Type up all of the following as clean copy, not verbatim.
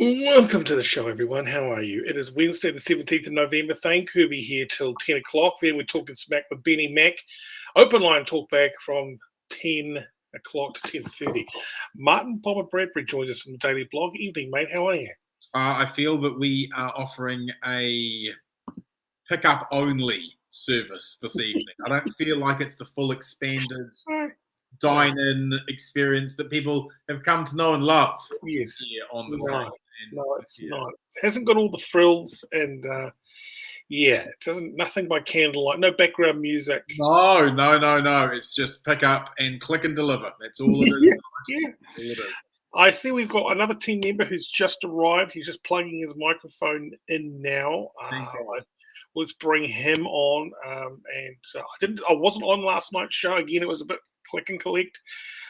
Welcome to the show, everyone. How are you? It is Wednesday, the 17th of November. Thane, Kirby here till 10 o'clock. Then we're talking smack with Mack. Open line talkback from 10 o'clock to 10:30. Martin Bomber Bradbury joins us from the Daily Blog. Evening, mate. How are you? I feel that we are offering a pickup-only service this evening. I don't feel like it's the full expanded dine-in experience that people have come to know and love. Yes. Here on the No, it's not. It hasn't got all the frills and it doesn't. Nothing by candlelight. No background music. No. It's just pick up and click and deliver. That's all it is. Yeah. All it is. I see we've got another team member who's just arrived. He's just plugging his microphone in now. Let's bring him on. I wasn't on last night's show. Again, it was a bit click and collect,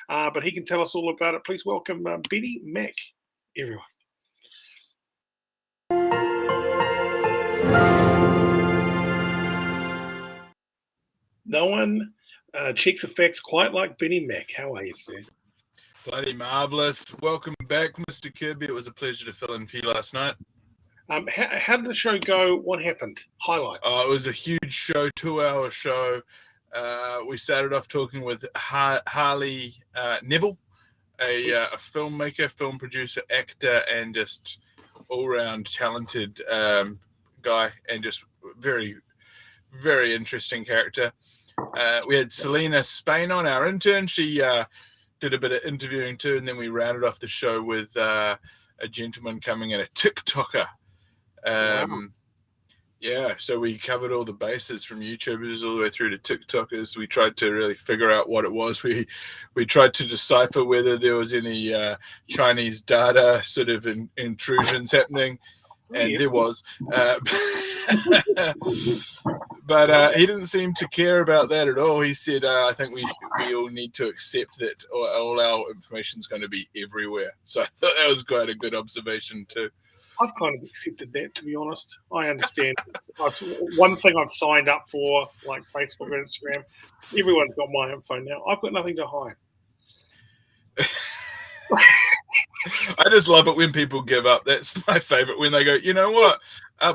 but he can tell us all about it. Please welcome Mack, everyone. No one checks the facts quite like Mack. How are you, sir? Bloody marvellous. Welcome back, Mr. Kirby. It was a pleasure to fill in for you last night. How did the show go? What happened? Highlights. It was a huge show, 2-hour show. We started off talking with Harley Neville, a filmmaker, film producer, actor, and just all-round talented guy, and just very, very interesting character. We had Selena Spain on, our intern. She did a bit of interviewing too, and then we rounded off the show with a gentleman coming in, a TikToker. Yeah, so we covered all the bases from YouTubers all the way through to TikTokers. We tried to really figure out what it was. We tried to decipher whether there was any Chinese data sort of intrusions happening, and yes, there was. But he didn't seem to care about that at all. He said, I think we all need to accept that all our information is going to be everywhere. So I thought that was quite a good observation too. I've kind of accepted that, to be honest. I understand. One thing I've signed up for, like Facebook and Instagram, everyone's got my info now. I've got nothing to hide. I just love it when people give up. That's my favorite, when they go, you know what?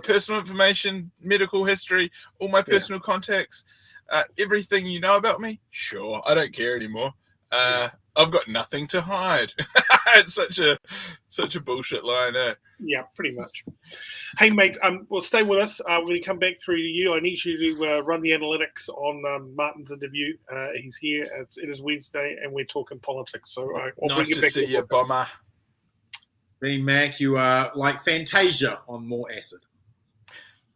Personal information, medical history, all my personal contacts, everything you know about me, sure, I don't care anymore. I've got nothing to hide. It's such a bullshit line, eh? Yeah, pretty much. Hey, mate, well, stay with us. When we come back through to you, I need you to run the analytics on Martin's interview. He's here. It is Wednesday, and we're talking politics. So I'll nice to see you, Bomber. Benny Mack, you are like Fantasia on more acid.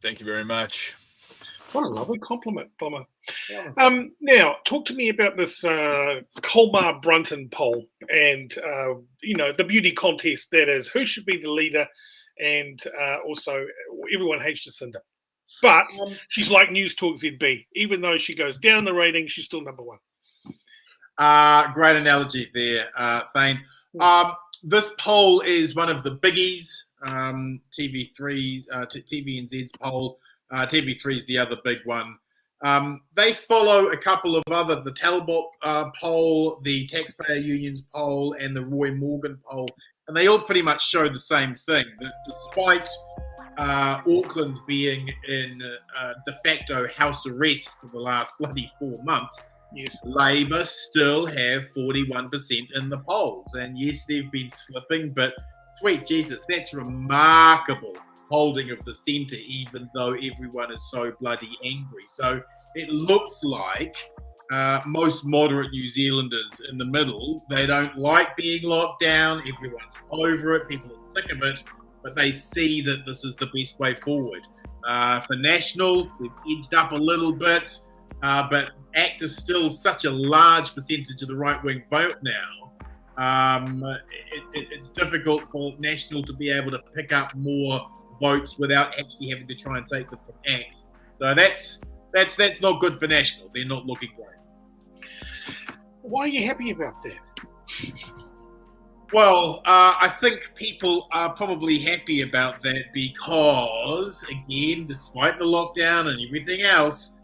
Thank you very much. What a lovely compliment, Bomber. Yeah. Now, talk to me about this Colmar-Brunton poll and, the beauty contest that is who should be the leader, and also everyone hates Jacinda. But she's like News Talk ZB. Even though she goes down in the rating, she's still number one. Great analogy there, Thane. This poll is one of the biggies, TVNZ's poll. TV3 is the other big one. They follow a couple of other, the Talbot poll, the Taxpayer Union's poll, and the Roy Morgan poll, and they all pretty much show the same thing, that despite Auckland being in de facto house arrest for the last bloody 4 months, yes, Labour still have 41% in the polls. And yes, they've been slipping, but sweet Jesus, that's remarkable holding of the centre, even though everyone is so bloody angry. So it looks like most moderate New Zealanders in the middle, they don't like being locked down. Everyone's over it. People are sick of it, but they see that this is the best way forward. For National, we've edged up a little bit, but ACT is still such a large percentage of the right-wing vote now. It's difficult for National to be able to pick up more votes without actually having to try and take them from ACT. So that's not good for National. They're not looking great. Why are you happy about that? Well, I think people are probably happy about that because, again, despite the lockdown and everything else,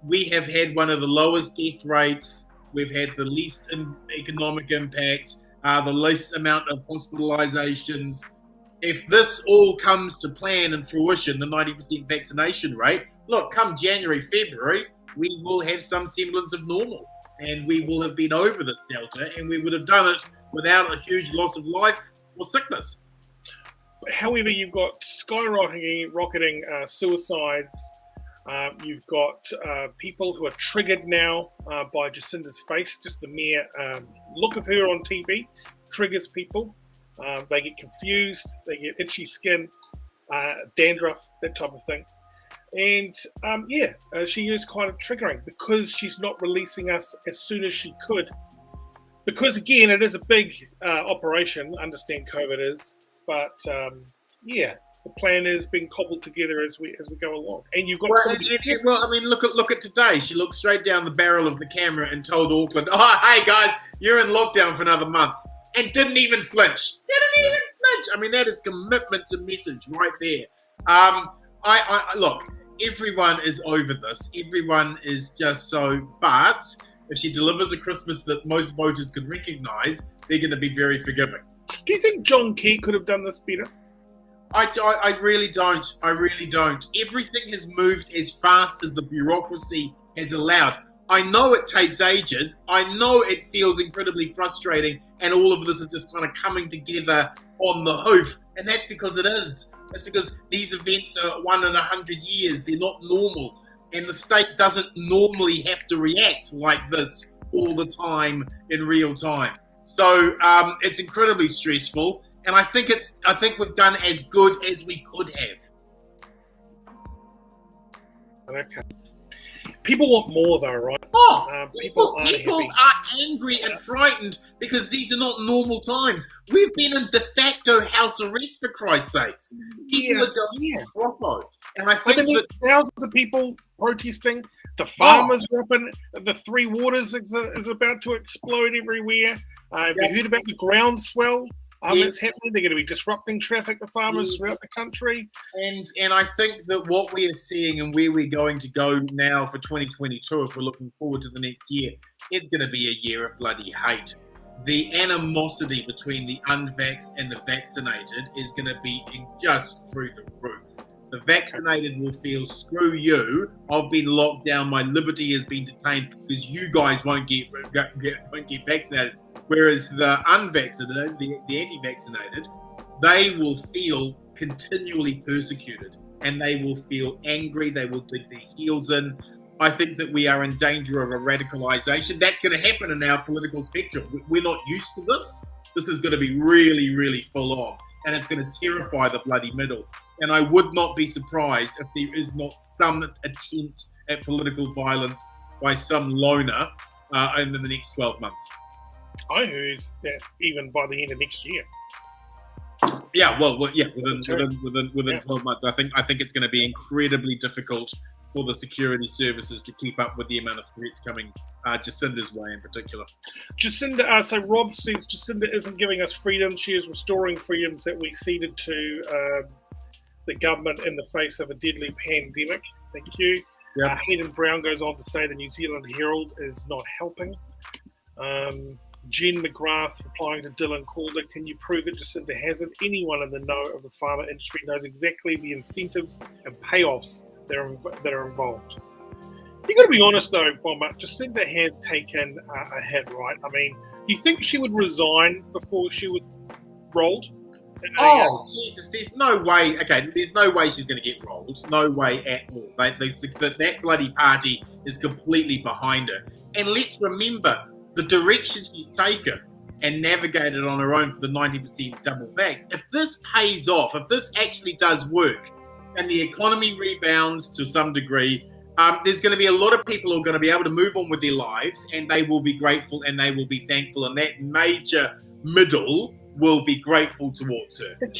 we have had one of the lowest death rates. We've had the least economic impact, the least amount of hospitalizations. if this all comes to plan and fruition, the 90% vaccination rate, look, come January, February, we will have some semblance of normal. And we will have been over this Delta, and we would have done it without a huge loss of life or sickness. However, you've got rocketing suicides. You've got people who are triggered now by Jacinda's face. Just the mere look of her on TV triggers people. They get confused. They get itchy skin, dandruff, that type of thing. And she is quite triggering because she's not releasing us as soon as she could. Because again, it is a big operation. Understand COVID is, but the plan is being cobbled together as we go along. And you've got look at today. She looked straight down the barrel of the camera and told Auckland, "Oh, hey guys, you're in lockdown for another month," and didn't even flinch. I mean, that is commitment to message right there. I look. Everyone is over this. Everyone is just so. But if she delivers a Christmas that most voters can recognise, they're going to be very forgiving. Do you think John Key could have done this better? I really don't. I really don't. Everything has moved as fast as the bureaucracy has allowed. I know it takes ages. I know it feels incredibly frustrating, and all of this is just kind of coming together on the hoof, and that's because it is. That's because these events are 1 in 100 years. They're not normal. And the state doesn't normally have to react like this all the time in real time. So it's incredibly stressful. And I think we've done as good as we could have. Okay. People want more though, right? People are angry and frightened because these are not normal times. We've been in de facto house arrest, for Christ's sakes. People are going proper. And I think that thousands of people protesting. The farmers are up in the Three Waters is about to explode everywhere. Have you heard about the groundswell? It's happening. They're going to be disrupting traffic, the farmers throughout the country. And I think that what we are seeing and where we're going to go now for 2022, if we're looking forward to the next year, it's going to be a year of bloody hate. The animosity between the unvaxxed and the vaccinated is going to be just through the roof. The vaccinated will feel, screw you, I've been locked down, my liberty has been detained because you guys won't get vaccinated. Whereas the unvaccinated, the anti-vaccinated, they will feel continually persecuted and they will feel angry. They will dig their heels in. I think that we are in danger of a radicalization. That's going to happen in our political spectrum. We're not used to this. This is going to be really, really full on, and it's going to terrify the bloody middle. And I would not be surprised if there is not some attempt at political violence by some loner in the next 12 months. I heard that even by the end of next year. Within 12 months. I think it's going to be incredibly difficult for the security services to keep up with the amount of threats coming Jacinda's way in particular. Jacinda, so Rob says Jacinda isn't giving us freedom. She is restoring freedoms that we ceded to the government in the face of a deadly pandemic. Thank you. Yep. Hayden Brown goes on to say the New Zealand Herald is not helping. Jen McGrath replying to Dylan Calder, can you prove that Jacinda hasn't? Anyone in the know of the pharma industry knows exactly the incentives and payoffs that are involved. You've got to be honest though, Bomber, Jacinda has taken a hit, right? I mean, you think she would resign before she was rolled? Jesus, there's no way. Okay, there's no way she's going to get rolled. No way at all. That bloody party is completely behind her. And let's remember, the direction she's taken and navigated on her own for the 90% double vax, if this pays off, if this actually does work, and the economy rebounds to some degree, there's going to be a lot of people who are going to be able to move on with their lives, and they will be grateful and they will be thankful, and that major middle will be grateful towards her. But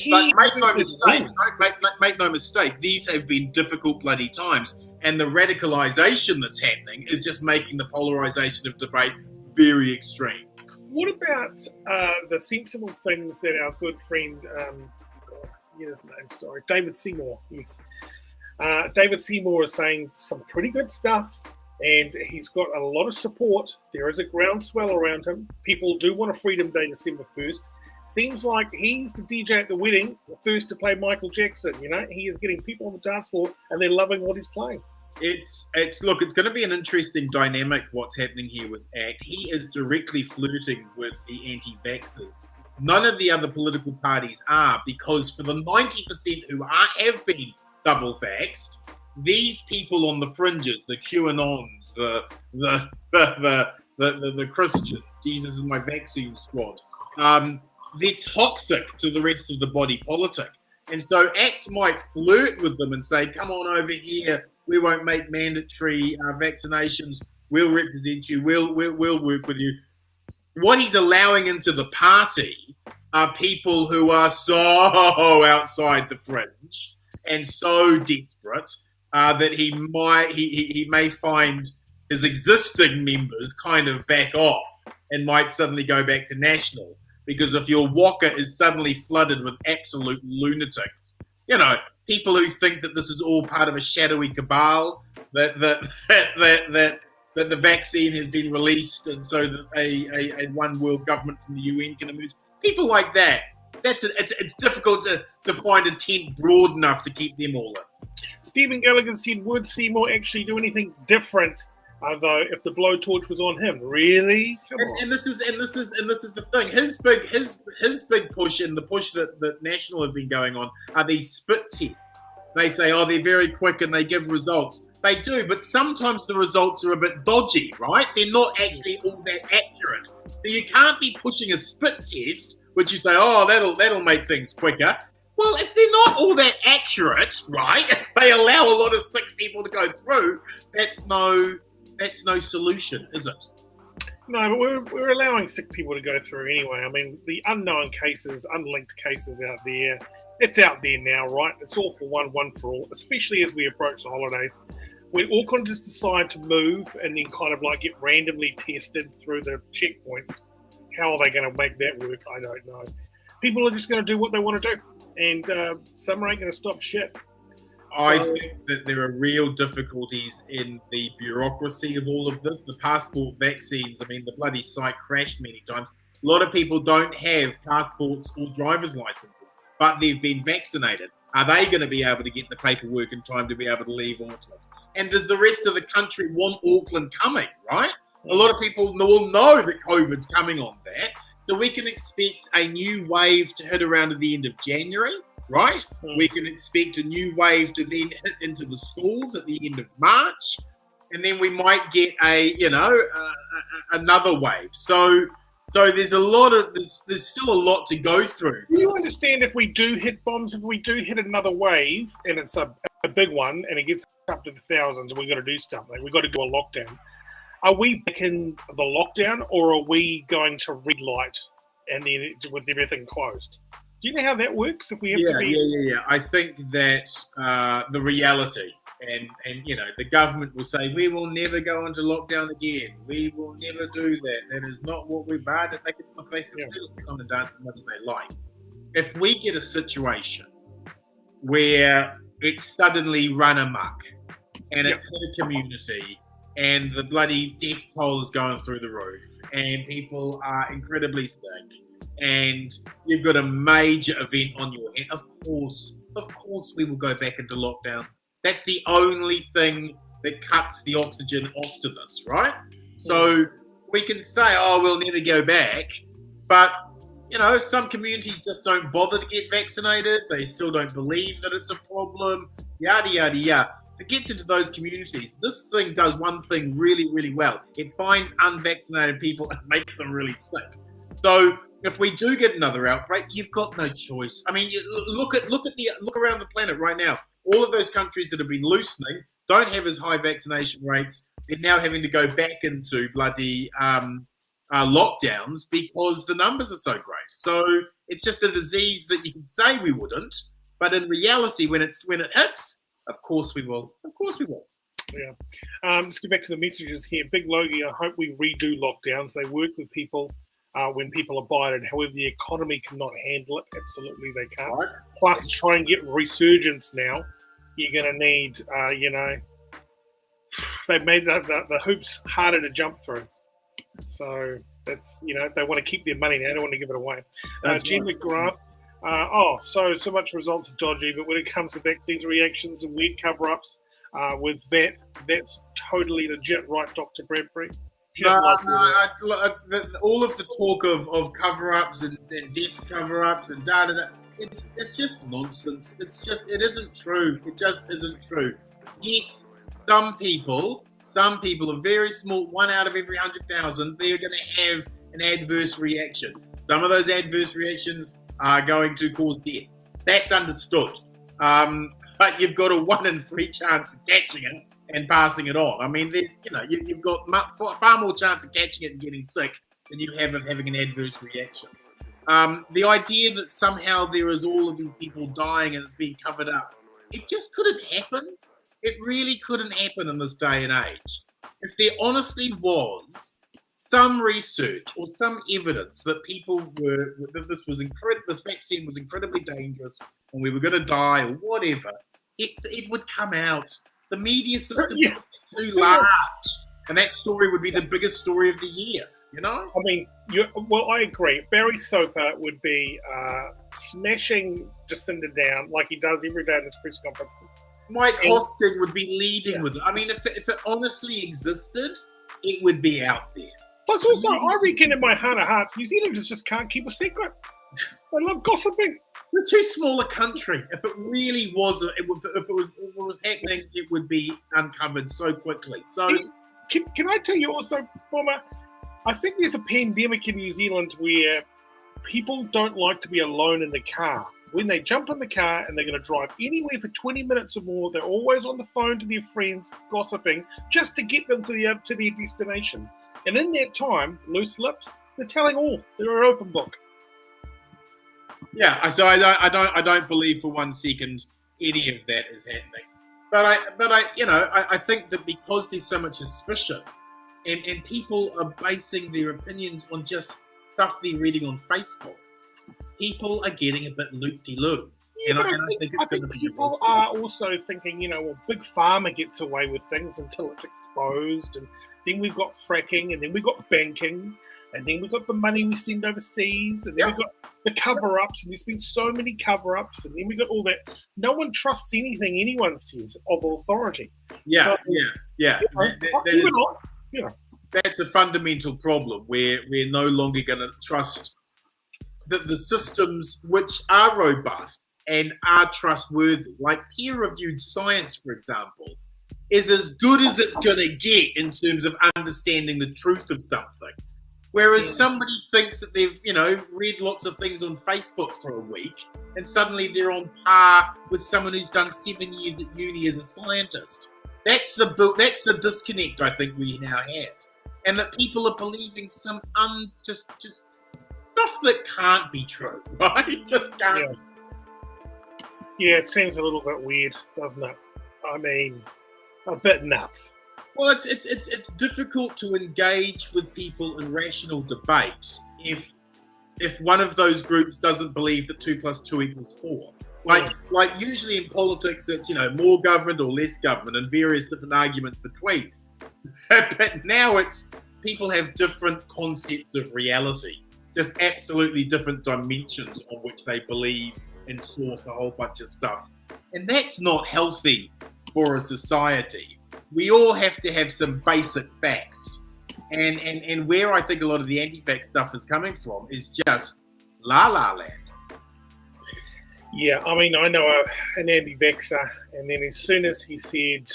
make no mistake, these have been difficult bloody times, and the radicalisation that's happening is just making the polarisation of debate very extreme. What about the sensible things that our good friend, David Seymour, David Seymour is saying some pretty good stuff, and he's got a lot of support. There is a groundswell around him. People do want a Freedom Day December 1st. seems like he's the DJ at the wedding, the first to play Michael Jackson. He is getting people on the dance floor, and they're loving what he's playing. It's going to be an interesting dynamic what's happening here with ACT. He is directly flirting with the anti-vaxxers. None of the other political parties are, because for the 90% who have been double vaxxed, these people on the fringes, the QAnons, the Christians, Jesus is my vaccine squad, they're toxic to the rest of the body politic. And so ACT might flirt with them and say, come on over here, we won't make mandatory vaccinations, we'll represent you, we'll work with you. What he's allowing into the party are people who are so outside the fringe and so desperate that he may find his existing members kind of back off and might suddenly go back to national. Because if your waka is suddenly flooded with absolute lunatics, people who think that this is all part of a shadowy cabal, that the vaccine has been released and so that a one world government from the UN can emerge. People like that, it's difficult to find a tent broad enough to keep them all in. Stephen Gallagher said, would Seymour actually do anything different, though, if the blowtorch was on him? Really? And this is the thing. His big push, and the push that National have been going on, are these spit tests. They say, they're very quick and they give results. They do, but sometimes the results are a bit dodgy, right? They're not actually all that accurate. So you can't be pushing a spit test, which you say, that'll make things quicker. Well, if they're not all that accurate, right? If they allow a lot of sick people to go through, that's no solution, is it? No, but we're allowing sick people to go through anyway. I mean, the unknown cases, unlinked cases out there, it's out there now, right? It's all for one for all, especially as we approach the holidays. When Auckland just decide to move and then kind of like get randomly tested through the checkpoints, how are they going to make that work? I don't know. People are just going to do what they want to do, and some ain't going to stop shit. I think that there are real difficulties in the bureaucracy of all of this. The passport vaccines, I mean, the bloody site crashed many times. A lot of people don't have passports or driver's licenses, but they've been vaccinated. Are they going to be able to get the paperwork in time to be able to leave Auckland? And does the rest of the country want Auckland coming, right? A lot of people will know that COVID's coming on that. So we can expect a new wave to hit around at the end of January, right? We can expect a new wave to then hit into the schools at the end of March. And then we might get another wave. So there's there's still a lot to go through. Do you understand if we do hit bombs, if we do hit another wave, and it's a big one, and it gets up to the thousands, and we've got to do stuff, like we've got to do a lockdown. Are we back in the lockdown, or are we going to red light and then with everything closed? Do you know how that works? If we have to be... Yeah. I think that the reality, and the government will say, we will never go into lockdown again. We will never do that. That is not what we've had. They can still come and dance as much as they like. If we get a situation where it's suddenly run amok and it's in a community and the bloody death toll is going through the roof and people are incredibly sick and you've got a major event on your hand, of course we will go back into lockdown. That's the only thing that cuts the oxygen off to this, right? So we can say, we'll never go back, but some communities just don't bother to get vaccinated. They still don't believe that it's a problem, yada, yada, yada. If it gets into those communities, this thing does one thing really, really well. It finds unvaccinated people and makes them really sick. So if we do get another outbreak, you've got no choice. I mean, look around the planet right now. All of those countries that have been loosening don't have as high vaccination rates. They're now having to go back into bloody lockdowns because the numbers are so great. So it's just a disease that you can say we wouldn't, but in reality, when it hits, of course we will. Of course we will. Yeah. Let's get back to the messages here. Big Logie, I hope we redo lockdowns. They work with people when people abide it. However, the economy cannot handle it. Absolutely, they can't. Right. Plus, try and get resurgence now. You're going to need, they've made the hoops harder to jump through. So That's, they want to keep their money now. They don't want to give it away. That's Jen right. McGrath. So much results are dodgy, but when it comes to vaccines reactions and weird cover-ups with that's totally legit, right, Dr. Bradbury? All of the talk of cover-ups and deaths cover-ups and da-da-da, it's just nonsense. It isn't true. It just isn't true. Yes, some people, a very small, 1 out of every 100,000, they're going to have an adverse reaction. Some of those adverse reactions are going to cause death. That's understood. But you've got a 1 in 3 chance of catching it and passing it on. I mean, there's, you've got far more chance of catching it and getting sick than you have of having an adverse reaction. The idea that somehow there is all of these people dying and it's being covered up, it just couldn't happen. It really couldn't happen in this day and age. If there honestly was some research or some evidence that this vaccine was incredibly dangerous and we were going to die or whatever, it would come out. The media system is too large, and that story would be the biggest story of the year. I mean, I agree. Barry Soper would be smashing Jacinda down like he does every day in his press conferences. Mike Hosking would be leading with it. I mean, if it honestly existed, it would be out there. Plus, also, I reckon in my heart of hearts, New Zealanders just can't keep a secret. They love gossiping. We're too small a country. If it really was, if it was happening, it would be uncovered so quickly. So, can I tell you also, Bomber? I think there's a pandemic in New Zealand where people don't like to be alone in the car. When they jump in the car and they're going to drive anywhere for 20 minutes or more, they're always on the phone to their friends, gossiping, just to get them to their destination. And in that time, loose lips, they're telling all. They're an open book. Yeah, so I don't believe for 1 second any of that is happening. But I think that because there's so much suspicion, and people are basing their opinions on just stuff they're reading on Facebook, people are getting a bit loop-de-loop. Yeah, I think people are also thinking, Big Pharma gets away with things until it's exposed, and then we've got fracking, and then we've got banking, and then we've got the money we send overseas, and then we've got the cover-ups, and there's been so many cover-ups, and then we've got all that. No one trusts anything anyone says of authority. Yeah. That that's a fundamental problem where we're no longer going to trust the systems which are robust and are trustworthy, like peer-reviewed science, for example, is as good as it's going to get in terms of understanding the truth of something. Whereas somebody thinks that they've, read lots of things on Facebook for a week, and suddenly they're on par with someone who's done 7 years at uni as a scientist. That's the disconnect I think we now have, and that people are believing some just stuff that can't be true, right? Just can't. Yeah, it seems a little bit weird, doesn't it? I mean, a bit nuts. Well, it's difficult to engage with people in rational debate if one of those groups doesn't believe that 2 + 2 = 4. Like usually in politics, it's more government or less government and various different arguments between. But now it's people have different concepts of reality, just absolutely different dimensions on which they believe and source a whole bunch of stuff, and that's not healthy for a society. We all have to have some basic facts. And where I think a lot of the anti-vax stuff is coming from is just la-la land. Yeah, I mean, I know an anti-vaxxer, and then as soon as he said,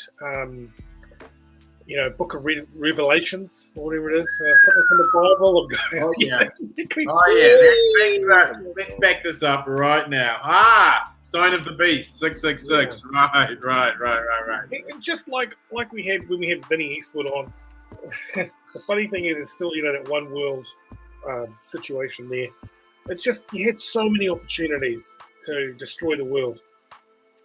Book of Revelations, or whatever it is, something from the Bible. Oh, yeah. Let's back this up right now. Sign of the Beast, 666. Yeah. Right. And just like we had when we had Vinnie Eastwood on, the funny thing is, it's still, that one world situation there. It's just, you had so many opportunities to destroy the world.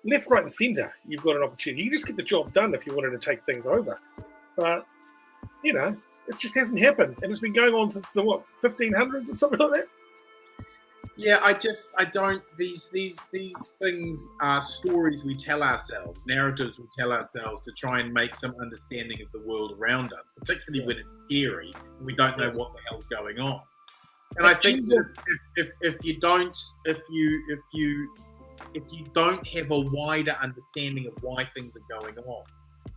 Left, right, and centre, you've got an opportunity. You just get the job done if you wanted to take things over. But, it just hasn't happened. And it's been going on since the, 1500s or something like that? Yeah, I don't. These things are stories we tell ourselves, narratives we tell ourselves to try and make some understanding of the world around us, particularly when it's scary and we don't know what the hell's going on. And I think that if you don't have a wider understanding of why things are going on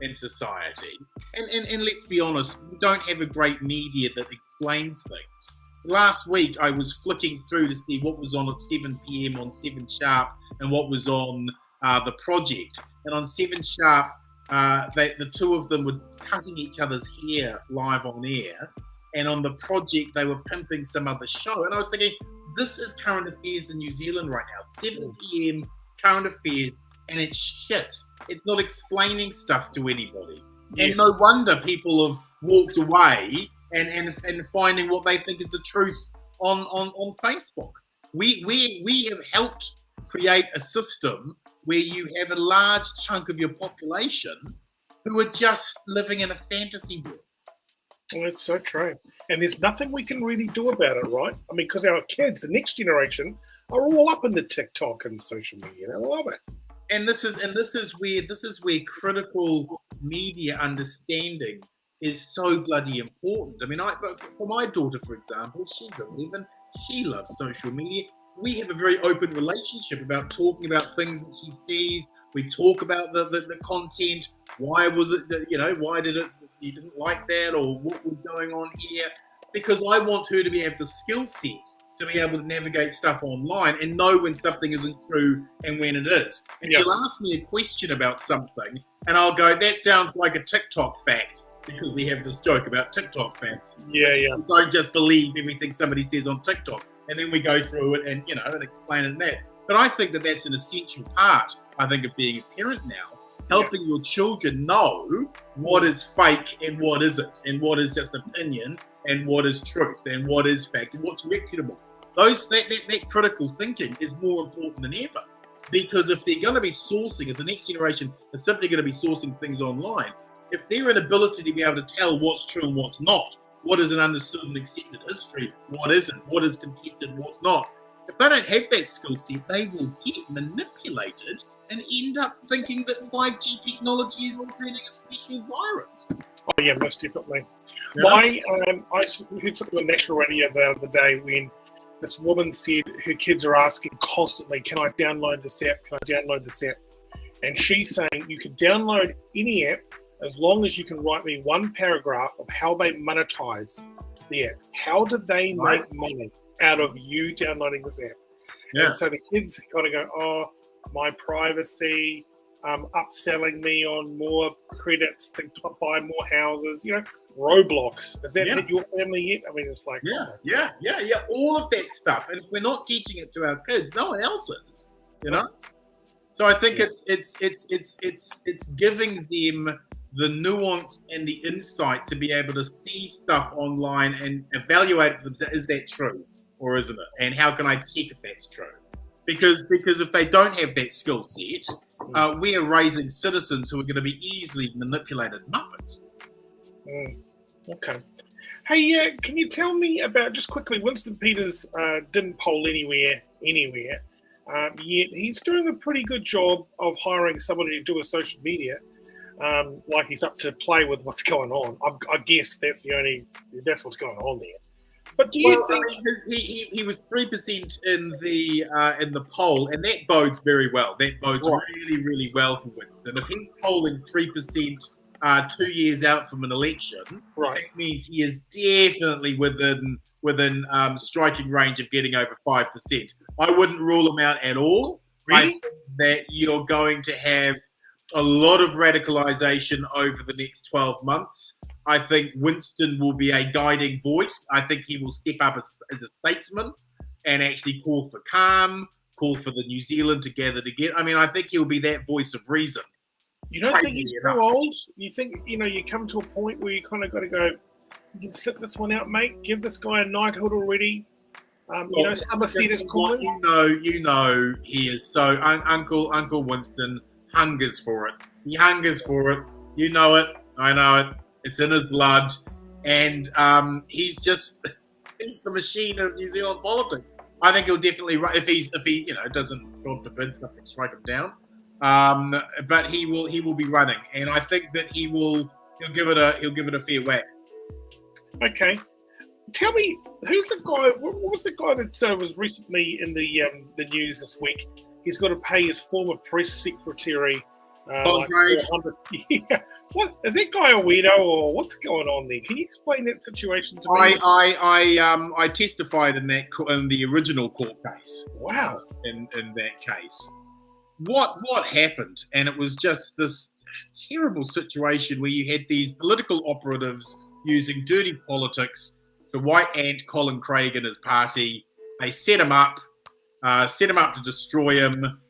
in society, and let's be honest, we don't have a great media that explains things. Last week, I was flicking through to see what was on at 7 p.m. on 7 Sharp and what was on The Project. And on 7 Sharp, the two of them were cutting each other's hair live on air. And on The Project, they were pimping some other show. And I was thinking, this is current affairs in New Zealand right now. 7 p.m. current affairs, and it's shit. It's not explaining stuff to anybody. Yes. And no wonder people have walked away and finding what they think is the truth on Facebook. We have helped create a system where you have a large chunk of your population who are just living in a fantasy world. Well, it's so true. And there's nothing we can really do about it, right? I mean, because our kids, the next generation, are all up in the TikTok and social media. They love it. And this is where critical media understanding is so bloody important. I mean, for my daughter, for example, she's 11. She loves social media. We have a very open relationship about talking about things that she sees. We talk about the content. Why was it that, why did it, you didn't like that, or what was going on here? Because I want her to have the skill set to be able to navigate stuff online and know when something isn't true and when it is. And she'll ask me a question about something, and I'll go, that sounds like a TikTok fact, because we have this joke about TikTok facts. Yeah. Don't just believe everything somebody says on TikTok. And then we go through it and, and explain it in that. But I think that that's an essential part, of being a parent now, helping your children know what is fake and what isn't, and what is just opinion, and what is truth, and what is fact, and what's reputable. That critical thinking is more important than ever. Because if they're going to be sourcing, if the next generation is simply going to be sourcing things online, if their inability to be able to tell what's true and what's not, what is an understood and accepted history, what isn't, what is contested, what's not, if they don't have that skill set, they will get manipulated and end up thinking that 5G technology is creating a special virus. Oh yeah, most definitely. Yeah. I heard something on national radio the other day when this woman said her kids are asking constantly, can I download this app? Can I download this app? And she's saying you can download any app as long as you can write me one paragraph of how they monetize the app. How did they make money out of you downloading this app? Yeah. And so the kids kind of go, oh, my privacy, upselling me on more credits to buy more houses, Roblox. Has that hit your family yet? I mean, it's like... Yeah. All of that stuff. And if we're not teaching it to our kids, no one else is, So I think it's giving them the nuance and the insight to be able to see stuff online and evaluate it for themselves. Is that true or isn't it? And how can I check if that's true? Because if they don't have that skill set, we are raising citizens who are going to be easily manipulated muppets. Okay. Hey, can you tell me about, just quickly, Winston Peters didn't poll anywhere, yet he's doing a pretty good job of hiring somebody to do a social media. Like he's up to play with what's going on. I guess that's what's going on there. But do you think he was 3% in the poll, and that bodes very well. That bodes really, really well for Winston. If he's polling 3% 2 years out from an election, that means he is definitely within striking range of getting over 5%. I wouldn't rule him out at all. Really? I think that you're going to have a lot of radicalization over the next 12 months. I think Winston will be a guiding voice. I think he will step up as a statesman and actually call for calm, call for the New Zealand to gather together. I mean, I think he'll be that voice of reason. You don't think he's too old? You think, you come to a point where you kind of got to go, you can sit this one out, mate. Give this guy a knighthood already. Somerset is calling. You know, he is so... Uncle Winston hungers for it. He hungers for it. You know it. I know it. It's in his blood. And he's the machine of New Zealand politics. I think he'll definitely run if he doesn't, God forbid, something strike him down. But he will be running, and I think that he'll give it a fair whack. Okay. Tell me, who's the guy? What was the guy that was recently in the news this week? He's got to pay his former press secretary. Like 400. Yeah. What is that guy a weirdo or what's going on there? Can you explain that situation to me? I testified in the original court case. Wow. In that case, what happened? And it was just this terrible situation where you had these political operatives using dirty politics to white ant Colin Craig and his party. They set him up to destroy him.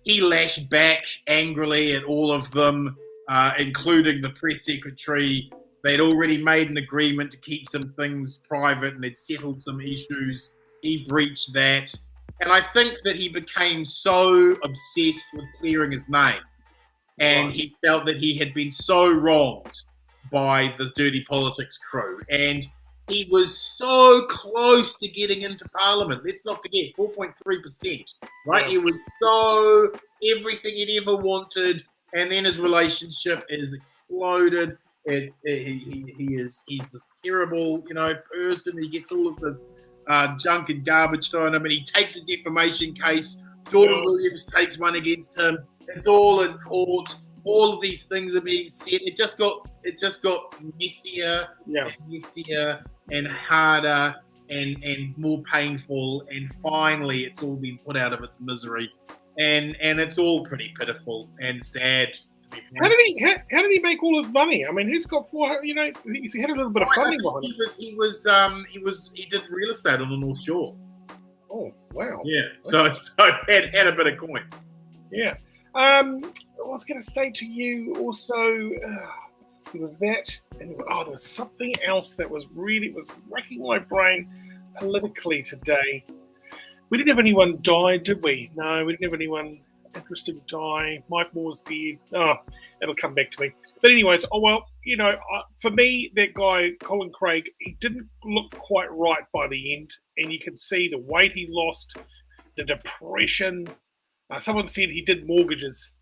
He lashed back angrily at all of them, including the press secretary. They'd already made an agreement to keep some things private and they'd settled some issues. He breached that. And I think that he became so obsessed with clearing his name. And he felt that he had been so wronged by the dirty politics crew. And he was so close to getting into Parliament. Let's not forget, 4.3%, right? Yeah. He was so everything he'd ever wanted, and then his relationship is exploded. He's this terrible, person. He gets all of this junk and garbage thrown at him, and he takes a defamation case. Jordan Williams takes one against him. It's all in court. All of these things are being said. It just got messier, and messier, and harder, and more painful. And finally, it's all been put out of its misery, and it's all pretty pitiful and sad. How did he make all his money? I mean, he's got 400. He had a little bit of funding behind him. He did real estate on the North Shore. Oh wow! Yeah, so had a bit of coin. Yeah. I was going to say to you also, there was that, and there was something else that was wrecking my brain politically today. We didn't have anyone die, did we? No, we didn't have anyone interesting die. Mike Moore's dead. Oh, it'll come back to me. But anyways, for me, that guy, Colin Craig, he didn't look quite right by the end, and you can see the weight he lost, the depression. Someone said he did mortgages,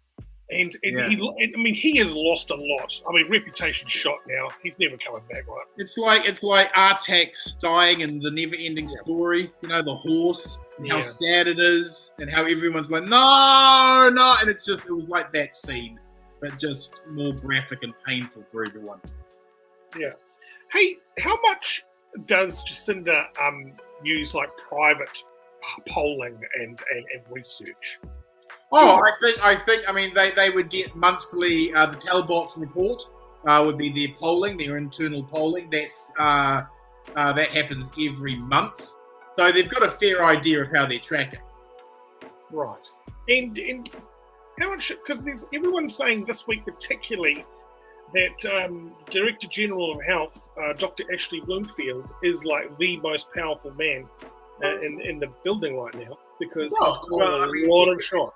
and he has lost a lot. I mean, reputation shot now. He's never coming back, right? It's like Artax dying in the never-ending story. The horse, and how sad it is, and how everyone's like, no, and it was like that scene, but just more graphic and painful for everyone. Yeah. Hey, how much does Jacinda use like private polling and research? I think. I mean, they would get monthly. The Talkback report would be their polling, their internal polling. That happens every month, so they've got a fair idea of how they're tracking. Right, and how much? Because everyone's saying this week, particularly, that Director General of Health, Dr. Ashley Bloomfield, is like the most powerful man in the building right now, because he's got a lot of shot.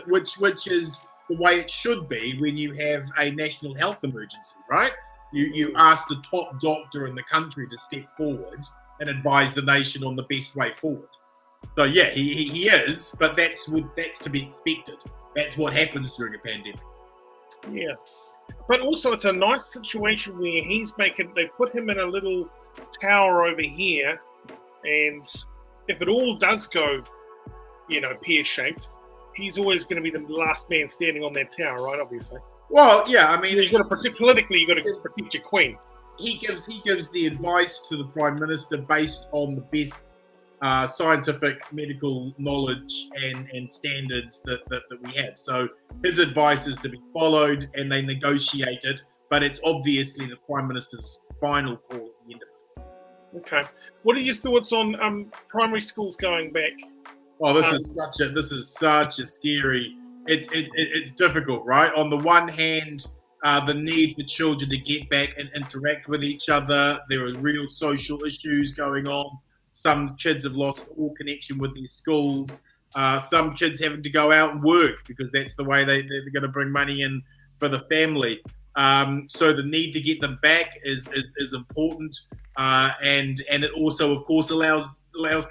Which is the way it should be when you have a national health emergency, right? You ask the top doctor in the country to step forward and advise the nation on the best way forward. So yeah, he is, but that's to be expected. That's what happens during a pandemic. Yeah, but also it's a nice situation where they put him in a little tower over here, and if it all does go, pear-shaped, he's always going to be the last man standing on that tower, right? Obviously. Well, yeah. I mean, you've got to protect politically. You've got to protect your queen. He gives the advice to the Prime Minister based on the best scientific medical knowledge and standards that we have. So his advice is to be followed, and they negotiate it. But it's obviously the Prime Minister's final call at the end of it. Okay. What are your thoughts on primary schools going back? Oh, this is such a scary. It's difficult, right? On the one hand, the need for children to get back and interact with each other. There are real social issues going on. Some kids have lost all connection with their schools. Some kids having to go out and work because that's the way they're going to bring money in for the family. So the need to get them back is important, and it also, of course, allows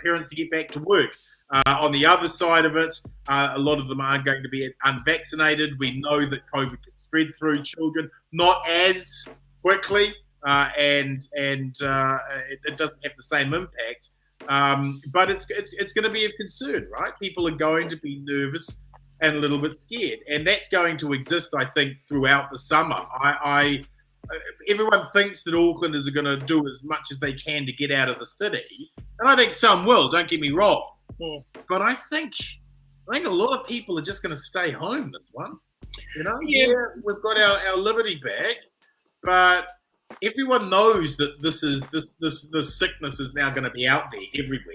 parents to get back to work. On the other side of it, a lot of them are going to be unvaccinated. We know that COVID can spread through children, not as quickly, and it doesn't have the same impact. But it's going to be of concern, right? People are going to be nervous and a little bit scared, and that's going to exist, I think, throughout the summer. Everyone thinks that Aucklanders are going to do as much as they can to get out of the city, and I think some will. Don't get me wrong, but I think a lot of people are just going to stay home this one. Yeah, we've got our liberty back, but everyone knows that this sickness is now going to be out there everywhere.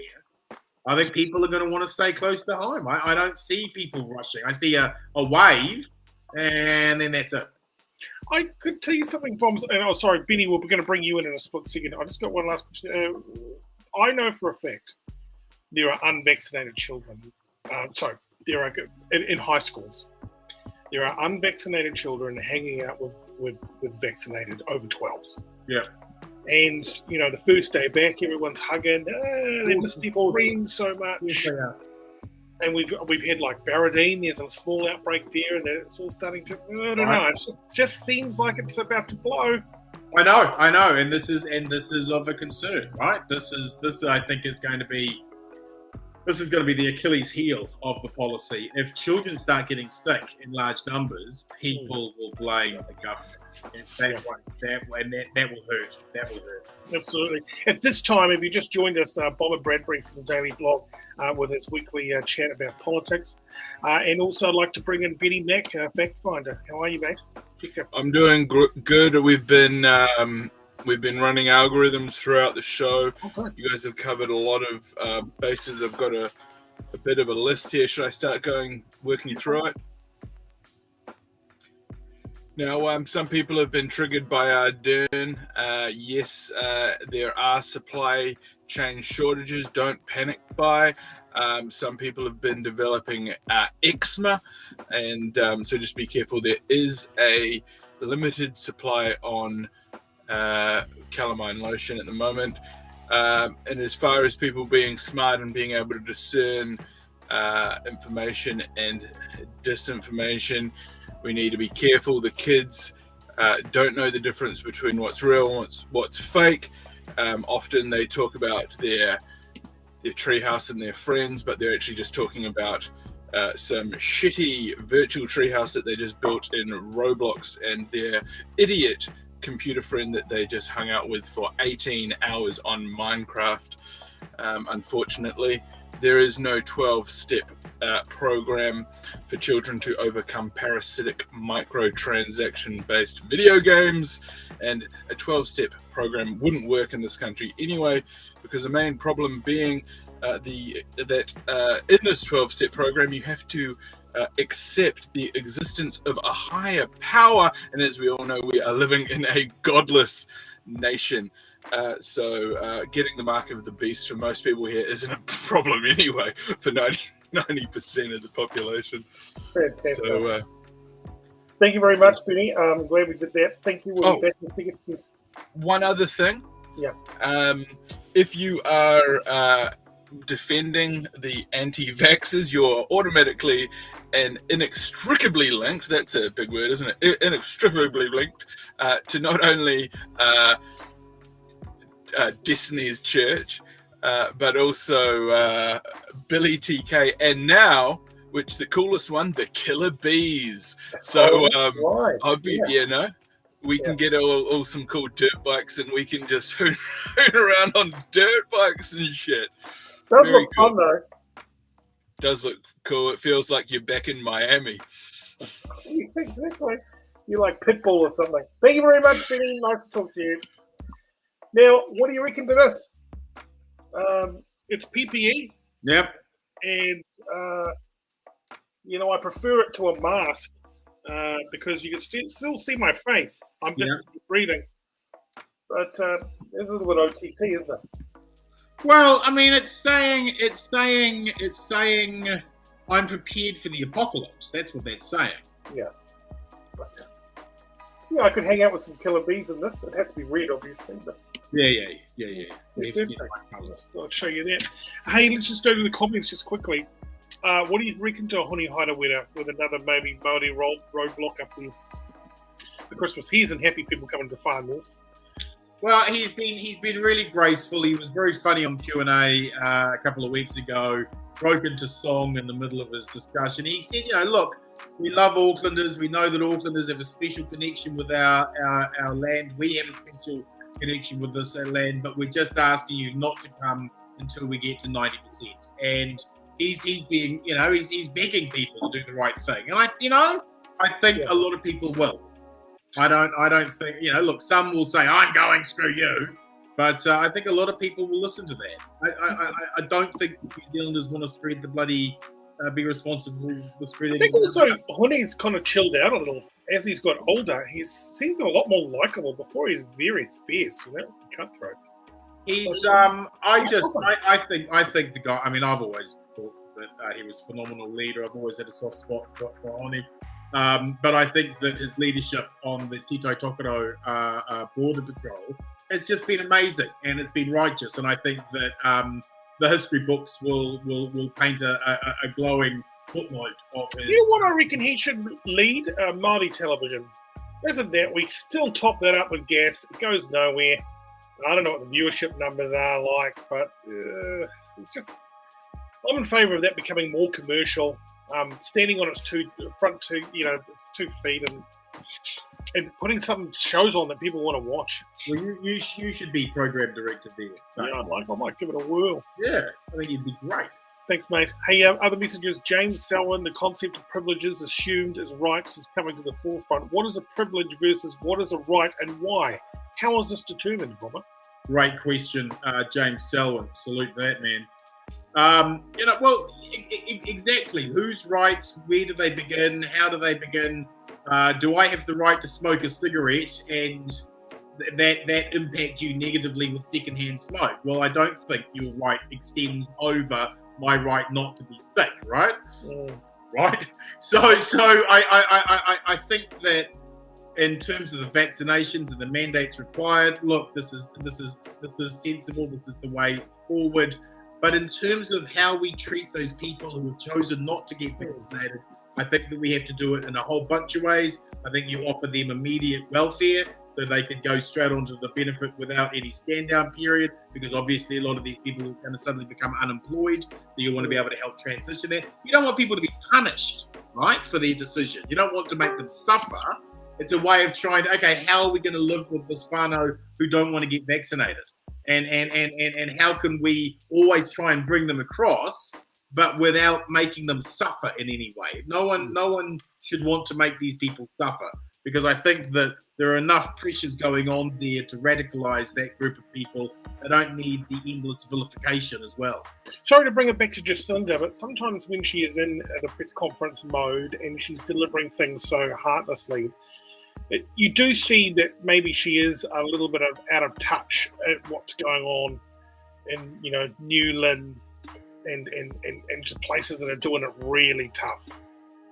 I think people are going to want to stay close to home. I don't see people rushing. I see a wave, and then that's it. I could tell you something, Bombs. And sorry, Benny, we're going to bring you in a split second. I just got one last question. I know for a fact there are unvaccinated children. There are in high schools. There are unvaccinated children hanging out with vaccinated over 12s. Yeah. And, the first day back, everyone's hugging. They miss their friends so much. Yeah. And we've had like Barradine. There's a small outbreak there, and it's all starting to. I don't know. It just seems like it's about to blow. I know, and this is of a concern, right? This I think is going to be. This is going to be the Achilles heel of the policy. If children start getting sick in large numbers, people will blame the government. And that will hurt. That will hurt. Absolutely. At this time, if you just joined us, Bomber Bradbury from the Daily Blog with his weekly chat about politics. And also I'd like to bring in Benny Mack, fact finder. How are you, mate? I'm doing good. We've been running algorithms throughout the show. Okay. You guys have covered a lot of bases. I've got a bit of a list here. Should I start working through it? Now, some people have been triggered by Ardern. Yes, there are supply chain shortages. Don't panic buy. Some people have been developing eczema, and so just be careful. There is a limited supply on calamine lotion at the moment. And as far as people being smart and being able to discern information and disinformation, we need to be careful. The kids don't know the difference between what's real and what's fake. Often they talk about their treehouse and their friends, but they're actually just talking about some shitty virtual treehouse that they just built in Roblox and their idiot computer friend that they just hung out with for 18 hours on Minecraft. Unfortunately, there is no 12-step program for children to overcome parasitic microtransaction-based video games, and a 12-step program wouldn't work in this country anyway, because the main problem being that in this 12-step program you have to accept the existence of a higher power, and as we all know, we are living in a godless nation. So getting the mark of the beast for most people here isn't a problem anyway for 90% of the population. Fantastic. So, thank you very much, Benny. I'm glad we did that. Thank you. One other thing. Yeah. If you are defending the anti-vaxxers, you're automatically and inextricably linked, that's a big word, isn't it? Inextricably linked to not only Destiny's Church, but also Billy TK, and now, which the coolest one, the Killer Bees. So I'll be, we can get all some cool dirt bikes, and we can just hoon around on dirt bikes and shit. Does look fun though. Does look cool. It feels like you're back in Miami. Exactly. You're like Pitbull or something. Thank you very much, Benny. Nice to talk to you. Now, what do you reckon to this? It's PPE. Yep. And, I prefer it to a mask because you can still see my face. I'm just breathing. But there's a little bit of OTT, isn't it? Well, I mean, it's saying I'm prepared for the apocalypse. That's what that's saying. Yeah. Yeah, I could hang out with some killer bees in this. It'd have to be red, obviously. But Yeah. I'll show you that. Hey, let's just go to the comments just quickly. What do you reckon to a Honi Harawira with another maybe Māori roadblock up there for Christmas? He isn't happy people coming to far north. Well, he's been really graceful. He was very funny on Q&A a couple of weeks ago. Broke into song in the middle of his discussion. He said, look, we love Aucklanders. We know that Aucklanders have a special connection with our land. We have a special connection with this land, but we're just asking you not to come until we get to 90%. And he's being, he's begging people to do the right thing. And I think a lot of people will. I don't think, look, some will say, I'm going, screw you. But I think a lot of people will listen to that. I don't think New Zealanders want to spread the bloody, be responsible for spreading. I think also Honi's kind of chilled out a little. As he's got older, he seems a lot more likable. Before he's very fierce, cutthroat. He's, I think the guy, I've always thought that he was a phenomenal leader. I've always had a soft spot for Honi. But I think that his leadership on the Tito Tokoro border patrol has just been amazing, and it's been righteous. And I think that the history books will paint a glowing footnote of his. You know what I reckon he should lead? Māori television. Isn't that we still top that up with gas? It goes nowhere. I don't know what the viewership numbers are like, but it's just. I'm in favour of that becoming more commercial. Standing on its front two feet and putting some shows on that people want to watch. Well, you should be program director there. Yeah, I might give it a whirl. Yeah, I think you'd be great. Thanks, mate. Hey, other messages. James Selwyn, the concept of privileges assumed as rights is coming to the forefront. What is a privilege versus what is a right and why? How is this determined, Bomber? Great question, James Selwyn. Salute that, man. Exactly. Whose rights? Where do they begin? How do they begin? Do I have the right to smoke a cigarette and that impact you negatively with secondhand smoke? Well, I don't think your right extends over my right not to be sick, right? Right. So I think that in terms of the vaccinations and the mandates required, look, this is sensible. This is the way forward. But in terms of how we treat those people who have chosen not to get vaccinated, I think that we have to do it in a whole bunch of ways. I think you offer them immediate welfare so they could go straight onto the benefit without any stand-down period, because obviously a lot of these people are going to suddenly become unemployed. So you want to be able to help transition that. You don't want people to be punished, right, for their decision. You don't want to make them suffer. It's a way of trying to, okay, how are we going to live with this whānau who don't want to get vaccinated? And how can we always try and bring them across, but without making them suffer in any way? No one should want to make these people suffer, because I think that there are enough pressures going on there to radicalize that group of people. They don't need the endless vilification as well. Sorry to bring it back to Jacinda, but sometimes when she is in the press conference mode and she's delivering things so heartlessly, you do see that maybe she is a little bit out of touch at what's going on in Newland and just places that are doing it really tough.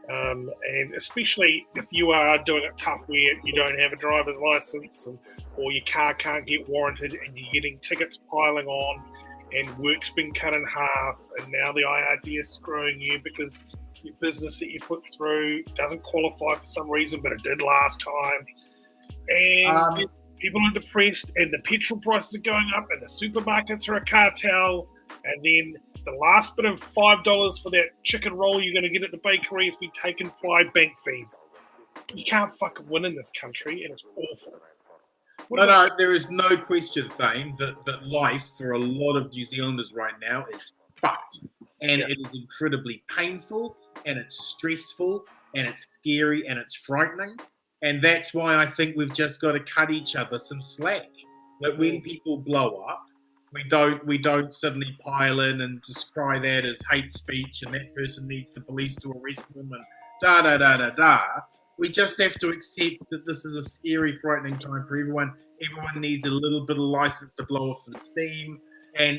And especially if you are doing it tough where you don't have a driver's license or your car can't get warranted and you're getting tickets piling on and work's been cut in half, and now the IRD is screwing you because your business that you put through doesn't qualify for some reason, but it did last time. And people are depressed, and the petrol prices are going up, and the supermarkets are a cartel. And then the last bit of $5 for that chicken roll you're going to get at the bakery has been taken by bank fees. You can't fucking win in this country, and it's awful. No, there is no question, Thane, that life for a lot of New Zealanders right now is fucked. And it is incredibly painful, and it's stressful, and it's scary, and it's frightening. And that's why I think we've just got to cut each other some slack. That when people blow up, we don't suddenly pile in and descry that as hate speech and that person needs the police to arrest them and da. We just have to accept that this is a scary, frightening time for everyone. Everyone needs a little bit of license to blow off some steam, and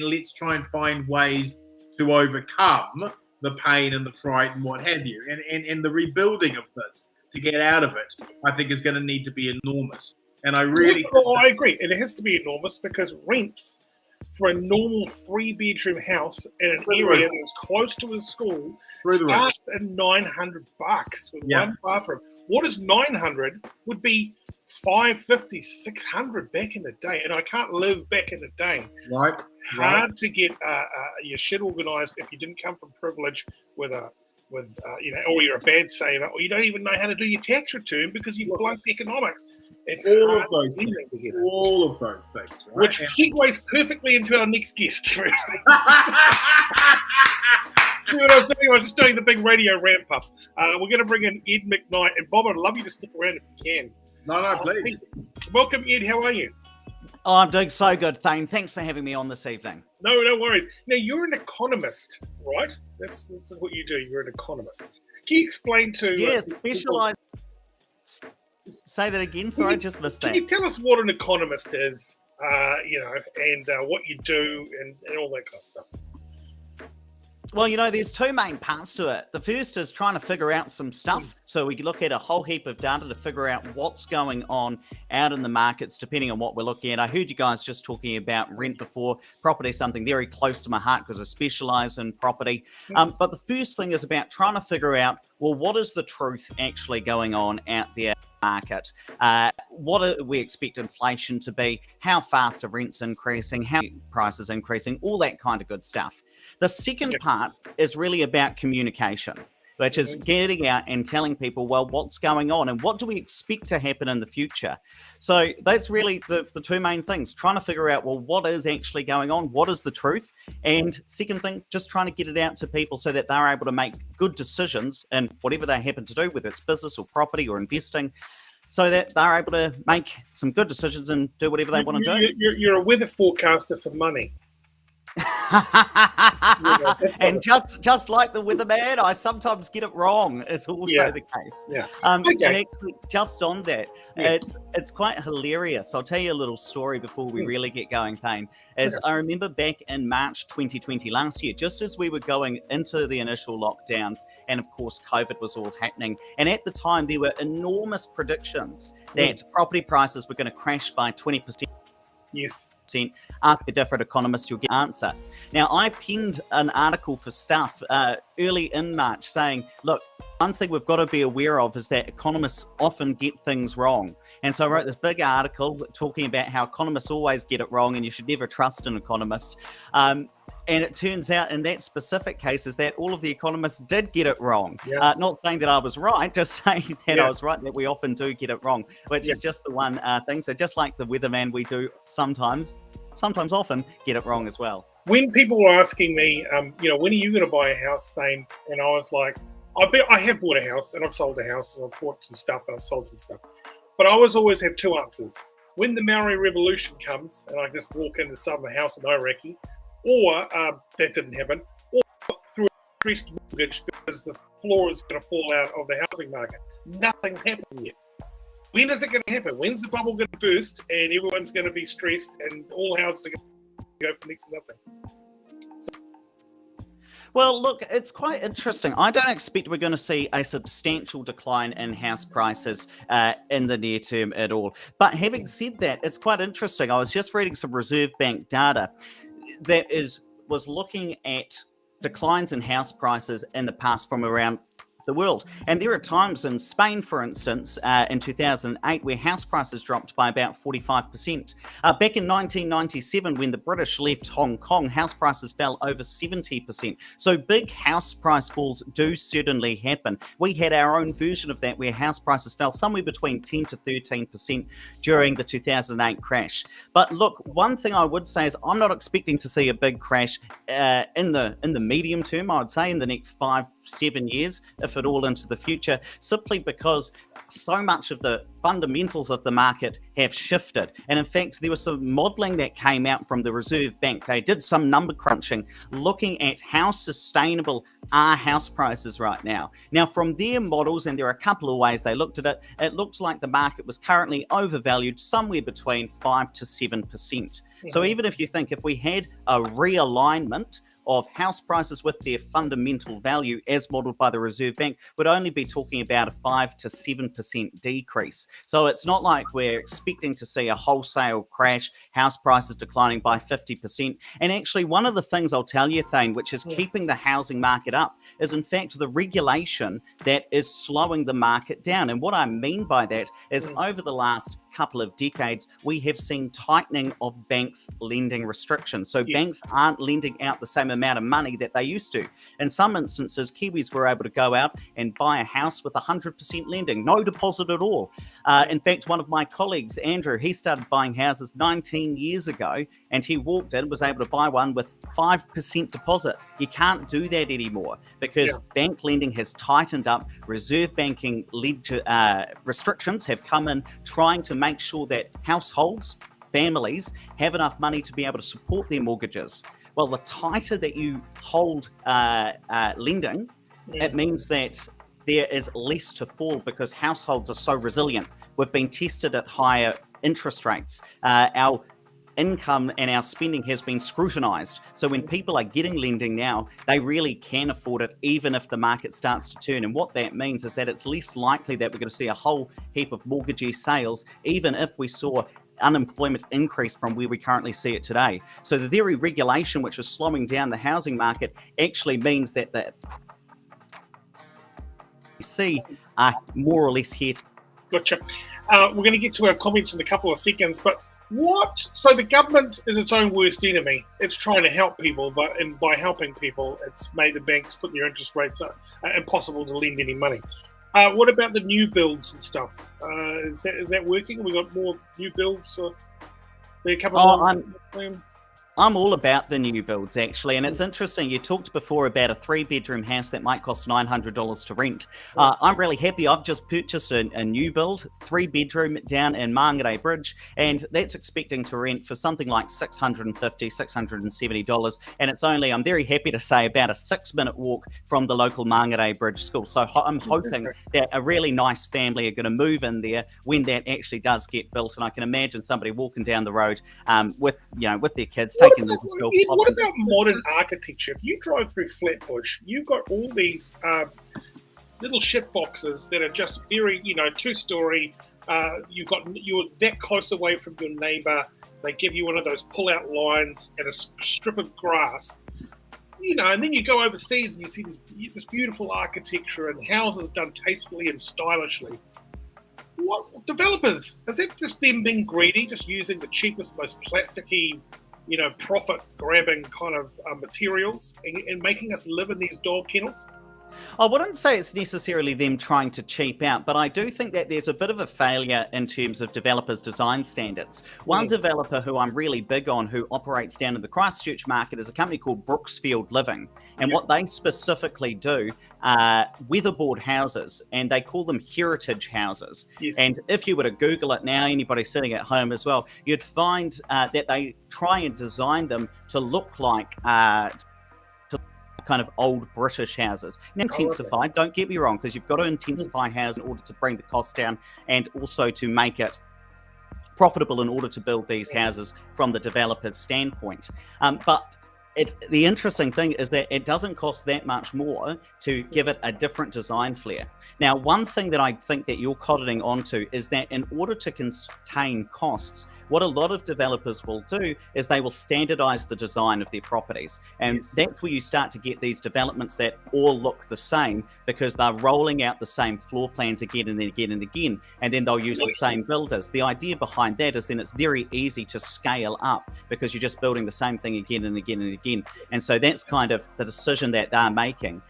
let's try and find ways to overcome the pain and the fright and what have you. And the rebuilding of this to get out of it, I think is going to need to be enormous. And I really... I agree. And it has to be enormous because rents for a normal 3-bedroom house in an area that's close to a school starts at $900 with one bathroom. What is 900 would be 550, 600 back in the day, and I can't live back in the day. Right. Hard to get your shit organised if you didn't come from privilege or you're a bad saver, or you don't even know how to do your tax return because you flunked economics. It's all of those things. All of those things. Right? Which segues perfectly into our next guest. See what I was saying? I was just doing the big radio ramp up. We're going to bring in Ed McKnight, and Bob, I'd love you to stick around if you can. No, please. Welcome, Ed. How are you? Oh, I'm doing so good, Thane. Thanks for having me on this evening. No worries. Now, you're an economist, right? That's what you do. You're an economist. Can you explain to... specialise... Say that again. Sorry, I just missed that. Can you tell us what an economist is, and what you do and all that kind of stuff? Well, there's two main parts to it. The first is trying to figure out some stuff. So we look at a whole heap of data to figure out what's going on out in the markets, depending on what we're looking at. I heard you guys just talking about rent before. Property is something very close to my heart because I specialise in property. But the first thing is about trying to figure out, well, what is the truth actually going on out there? Market. What do we expect inflation to be? How fast are rents increasing? How prices increasing? All that kind of good stuff. The second part is really about communication, which is getting out and telling people, well, what's going on and what do we expect to happen in the future? So that's really the two main things, trying to figure out, well, what is actually going on? What is the truth? And second thing, just trying to get it out to people so that they're able to make good decisions in whatever they happen to do, whether it's business or property or investing, so that they're able to make some good decisions and do whatever they want to do. You're a weather forecaster for money. And just like the weatherman, I sometimes get it wrong. Is also the case. And actually, just on that, it's quite hilarious. I'll tell you a little story before we really get going, Thane. I remember back in March 2020 last year, just as we were going into the initial lockdowns, and of course COVID was all happening. And at the time, there were enormous predictions that property prices were going to crash by 20%. Yes. Ask a different economist, you'll get an answer. Now, I penned an article for Stuff early in March saying, look, one thing we've got to be aware of is that economists often get things wrong. And so I wrote this big article talking about how economists always get it wrong and you should never trust an economist. And it turns out in that specific case is that all of the economists did get it wrong. Not saying that I was right, just saying that I was right, that we often do get it wrong, which is just the one thing. So just like the weatherman, we do sometimes often get it wrong as well. When people were asking me, when are you going to buy a house, Thane? And I was like, I have bought a house and I've sold a house and I've bought some stuff and I've sold some stuff. But I always have two answers. When the Maori Revolution comes and I just walk into some house in Iraqi, or that didn't happen, or through a stressed mortgage because the floor is going to fall out of the housing market. Nothing's happened yet. When is it going to happen? When's the bubble going to burst and everyone's going to be stressed and all houses are going to go for next to nothing? Well, look, it's quite interesting. I don't expect we're going to see a substantial decline in house prices in the near term at all. But having said that, it's quite interesting. I was just reading some Reserve Bank data that was looking at declines in house prices in the past from around the world. And there are times in Spain, for instance, in 2008, where house prices dropped by about 45%. Back in 1997, when the British left Hong Kong, house prices fell over 70%. So big house price falls do certainly happen. We had our own version of that, where house prices fell somewhere between 10 to 13% during the 2008 crash. But look, one thing I would say is I'm not expecting to see a big crash in the medium term. I would say in the next 5-7 years, if at all into the future, simply because so much of the fundamentals of the market have shifted. And in fact, there was some modelling that came out from the Reserve Bank. They did some number crunching looking at how sustainable are house prices right now. Now, from their models, and there are a couple of ways they looked at it, it looked like the market was currently overvalued somewhere between 5 to 7%. So even if you think if we had a realignment of house prices with their fundamental value as modelled by the Reserve Bank, would only be talking about a 5 to 7% decrease. So it's not like we're expecting to see a wholesale crash, house prices declining by 50%. And actually, one of the things I'll tell you, Thane, which is keeping the housing market up, is in fact the regulation that is slowing the market down. And what I mean by that is over the last couple of decades, we have seen tightening of banks' lending restrictions. So banks aren't lending out the same amount of money that they used to. In some instances, Kiwis were able to go out and buy a house with 100% lending, no deposit at all. In fact, one of my colleagues, Andrew, he started buying houses 19 years ago, and he walked in, was able to buy one with 5% deposit. You can't do that anymore because bank lending has tightened up. Reserve banking restrictions have come in, trying to make sure that households, families, have enough money to be able to support their mortgages. Well, the tighter that you hold lending, it means that there is less to fall because households are so resilient. We've been tested at higher interest rates. Our income and our spending has been scrutinised. So when people are getting lending now, they really can afford it, even if the market starts to turn. And what that means is that it's less likely that we're going to see a whole heap of mortgagee sales, even if we saw unemployment increase from where we currently see it today. So the very regulation which is slowing down the housing market actually means that the see are more or less here. Gotcha. We're going to get to our comments in a couple of seconds, but so the government is its own worst enemy. It's trying to help people, but by helping people, it's made the banks put their interest rates up, impossible to lend any money. What about the new builds and stuff? Is that working? We got more new builds? A couple I'm all about the new builds, actually. And it's interesting, you talked before about a 3-bedroom house that might cost $900 to rent. I'm really happy. I've just purchased a new build, 3-bedroom down in Mangere Bridge, and that's expecting to rent for something like $650, $670. And it's only, I'm very happy to say, about a 6-minute walk from the local Mangere Bridge school. So I'm hoping that a really nice family are going to move in there when that actually does get built. And I can imagine somebody walking down the road with their kids, what about modern architecture? If you drive through Flatbush, you've got all these little shit boxes that are just very, 2-story. You're that close away from your neighbour. They give you one of those pull-out lines and a strip of grass. And then you go overseas and you see this beautiful architecture and houses done tastefully and stylishly. What developers? Is that just them being greedy, just using the cheapest, most plasticky, profit-grabbing kind of materials and making us live in these dog kennels? I wouldn't say it's necessarily them trying to cheap out, but I do think that there's a bit of a failure in terms of developers' design standards. One developer who I'm really big on, who operates down in the Christchurch market, is a company called Brooksfield Living. And what they specifically do are weatherboard houses, and they call them heritage houses. And if you were to Google it now, anybody sitting at home as well, you'd find that they try and design them to look like kind of old British houses. Intensified, don't get me wrong, because you've got to intensify houses in order to bring the cost down and also to make it profitable in order to build these houses from the developer's standpoint. But the interesting thing is that it doesn't cost that much more to give it a different design flair. Now, one thing that I think that you're cottoning onto is that in order to contain costs, what a lot of developers will do is they will standardize the design of their properties. And that's where you start to get these developments that all look the same because they're rolling out the same floor plans again and again and again, and then they'll use the same builders. The idea behind that is then it's very easy to scale up because you're just building the same thing again and again and again. And so that's kind of the decision that they're making.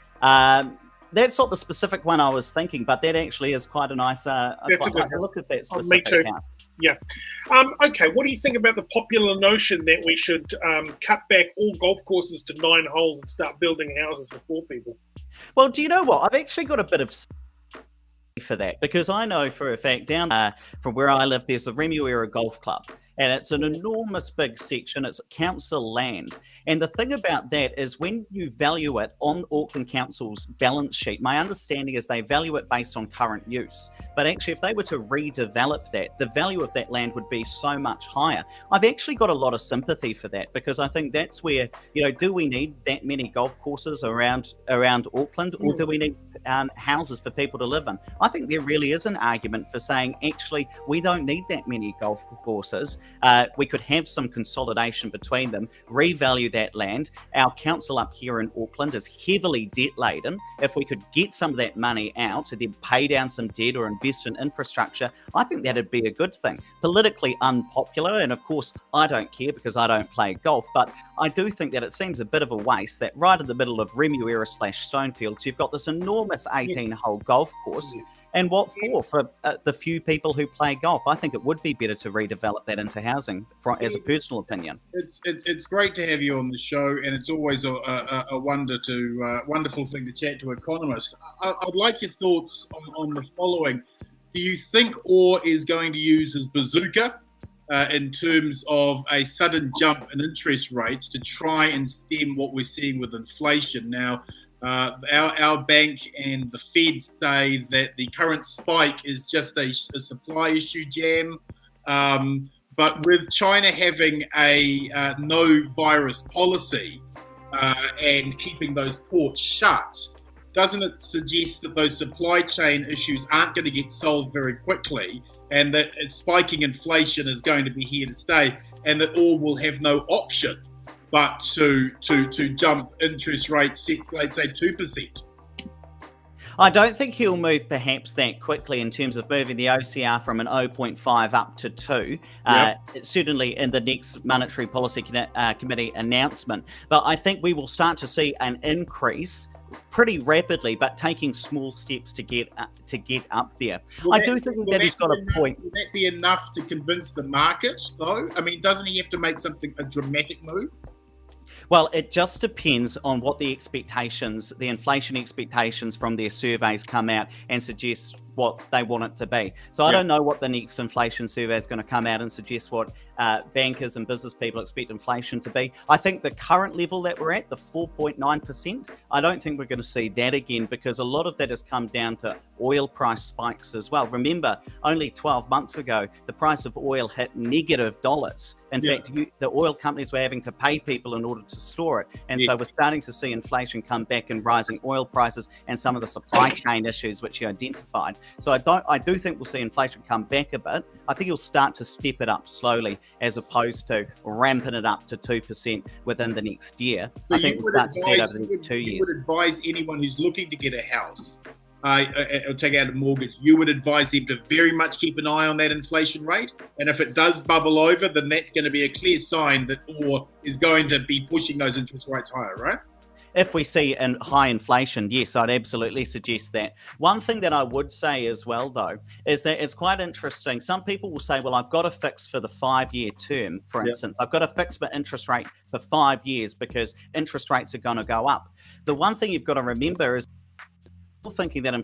That's not the specific one I was thinking, but that actually is quite a nice look at that specific house. Yeah. Okay, what do you think about the popular notion that we should cut back all golf courses to 9 holes and start building houses for poor people? Well, do you know what? I've actually got a bit of for that, because I know for a fact down from where I live, there's the Remuera Golf Club, and it's an enormous big section. It's council land. And the thing about that is when you value it on Auckland Council's balance sheet, my understanding is they value it based on current use. But actually, if they were to redevelop that, the value of that land would be so much higher. I've actually got a lot of sympathy for that, because I think that's where, do we need that many golf courses around Auckland, or do we need houses for people to live in? I think there really is an argument for saying, actually, we don't need that many golf courses. We could have some consolidation between them, revalue that land. Our council up here in Auckland is heavily debt laden. If we could get some of that money out and then pay down some debt or invest in infrastructure, I think that'd be a good thing. Politically unpopular, and of course I don't care because I don't play golf, but I do think that it seems a bit of a waste that right in the middle of Remuera/Stonefields, you've got this enormous 18-hole golf course. And what for the few people who play golf? I think it would be better to redevelop that into housing, as a personal opinion. It's great to have you on the show, and it's always a wonderful thing to chat to Economist. I'd like your thoughts on the following. Do you think Orr is going to use his bazooka in terms of a sudden jump in interest rates to try and stem what we're seeing with inflation? Now, our bank and the Fed say that the current spike is just a supply issue jam. But with China having a no virus policy and keeping those ports shut, doesn't it suggest that those supply chain issues aren't going to get solved very quickly, and that spiking inflation is going to be here to stay, and that all will have no option but to jump interest rates, let's say 2%? I don't think he'll move perhaps that quickly in terms of moving the OCR from an 0.5 up to 2, certainly in the next Monetary Policy Committee announcement. But I think we will start to see an increase pretty rapidly, but taking small steps to get up there. I do think that he's got a point. Would that be enough to convince the market, though? I mean, doesn't he have to make a dramatic move? Well, it just depends on what the inflation expectations from their surveys come out and suggest what they want it to be. So I don't know what the next inflation survey is going to come out and suggest what bankers and business people expect inflation to be. I think the current level that we're at, the 4.9%, I don't think we're going to see that again, because a lot of that has come down to oil price spikes as well. Remember, only 12 months ago, the price of oil hit $. In fact, the oil companies were having to pay people in order to store it. And so we're starting to see inflation come back and rising oil prices and some of the supply chain issues which you identified. So I do think we'll see inflation come back a bit. I think he'll start to step it up slowly as opposed to ramping it up to 2% within the next year. So I think we'll start to see it over the next 2 years. You would advise anyone who's looking to get a house or take out a mortgage, you would advise them to very much keep an eye on that inflation rate. And if it does bubble over, then that's going to be a clear sign that Orr is going to be pushing those interest rates higher, right? If we see high inflation, yes, I'd absolutely suggest that. One thing that I would say as well, though, is that it's quite interesting. Some people will say, well, I've got a fix for the 5-year term, for instance. I've got a fix for interest rate for 5 years because interest rates are going to go up. The one thing you've got to remember is people thinking that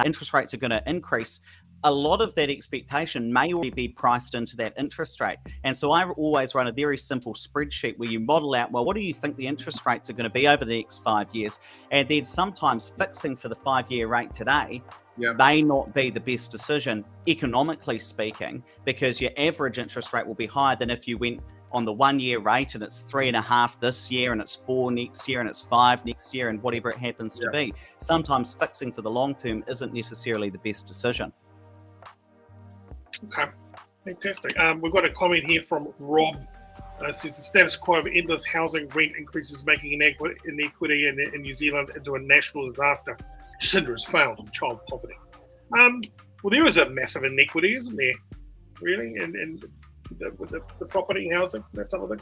interest rates are going to increase. A lot of that expectation may already be priced into that interest rate. And so I always run a very simple spreadsheet where you model out, well, what do you think the interest rates are going to be over the next 5 years? And then sometimes fixing for the 5-year rate today may not be the best decision, economically speaking, because your average interest rate will be higher than if you went on the 1-year rate and it's 3.5 this year and it's 4 next year and it's 5 next year and whatever it happens to be. Sometimes fixing for the long term isn't necessarily the best decision. Okay, fantastic. We've got a comment here from Rob. Says the status quo of endless housing rent increases making inequity in New Zealand into a national disaster. Cinder has failed on child poverty. Well, there is a massive inequity, isn't there? Really, and with the property, housing, that type of thing.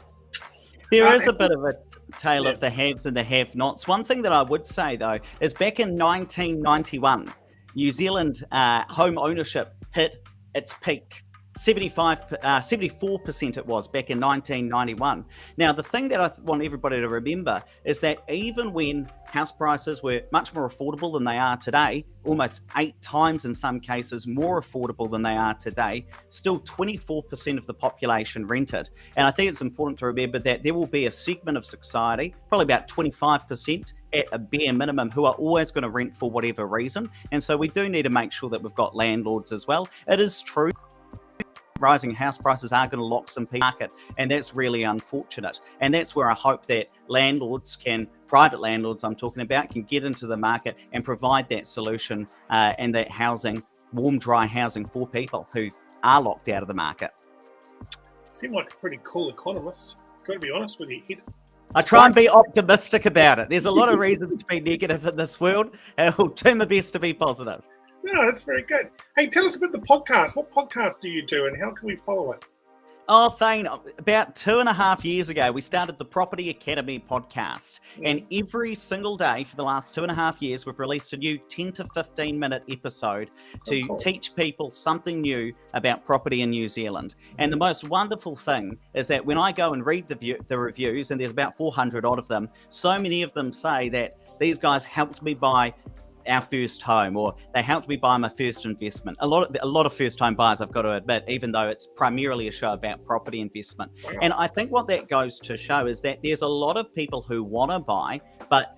There is a bit of a tale of the haves and the have-nots. One thing that I would say, though, is back in 1991, New Zealand home ownership hit its peak. 74% it was back in 1991. Now, the thing that I want everybody to remember is that even when house prices were much more affordable than they are today, almost 8 times in some cases more affordable than they are today, still 24% of the population rented. And I think it's important to remember that there will be a segment of society, probably about 25% at a bare minimum, who are always going to rent for whatever reason. And so we do need to make sure that we've got landlords as well. It is true rising house prices are going to lock some people in the market, and that's really unfortunate. And that's where I hope that private landlords I'm talking about, can get into the market and provide that solution and that housing, warm, dry housing for people who are locked out of the market. Seem like a pretty cool economist. Got to be honest with you, Ed. I try and be optimistic about it. There's a lot of reasons to be negative in this world, and I'll do my best to be positive. No, that's very good. Hey, tell us about the podcast. What podcast do you do and how can we follow it? Oh, Thane, about 2.5 years ago, we started the Property Academy podcast. And every single day for the last 2.5 years, we've released a new 10 to 15 minute episode to teach people something new about property in New Zealand. And the most wonderful thing is that when I go and read the reviews, and there's about 400 odd of them, so many of them say that these guys helped me buy our first home, or they helped me buy my first investment. A lot of first home buyers, I've got to admit, even though it's primarily a show about property investment. And I think what that goes to show is that there's a lot of people who want to buy, but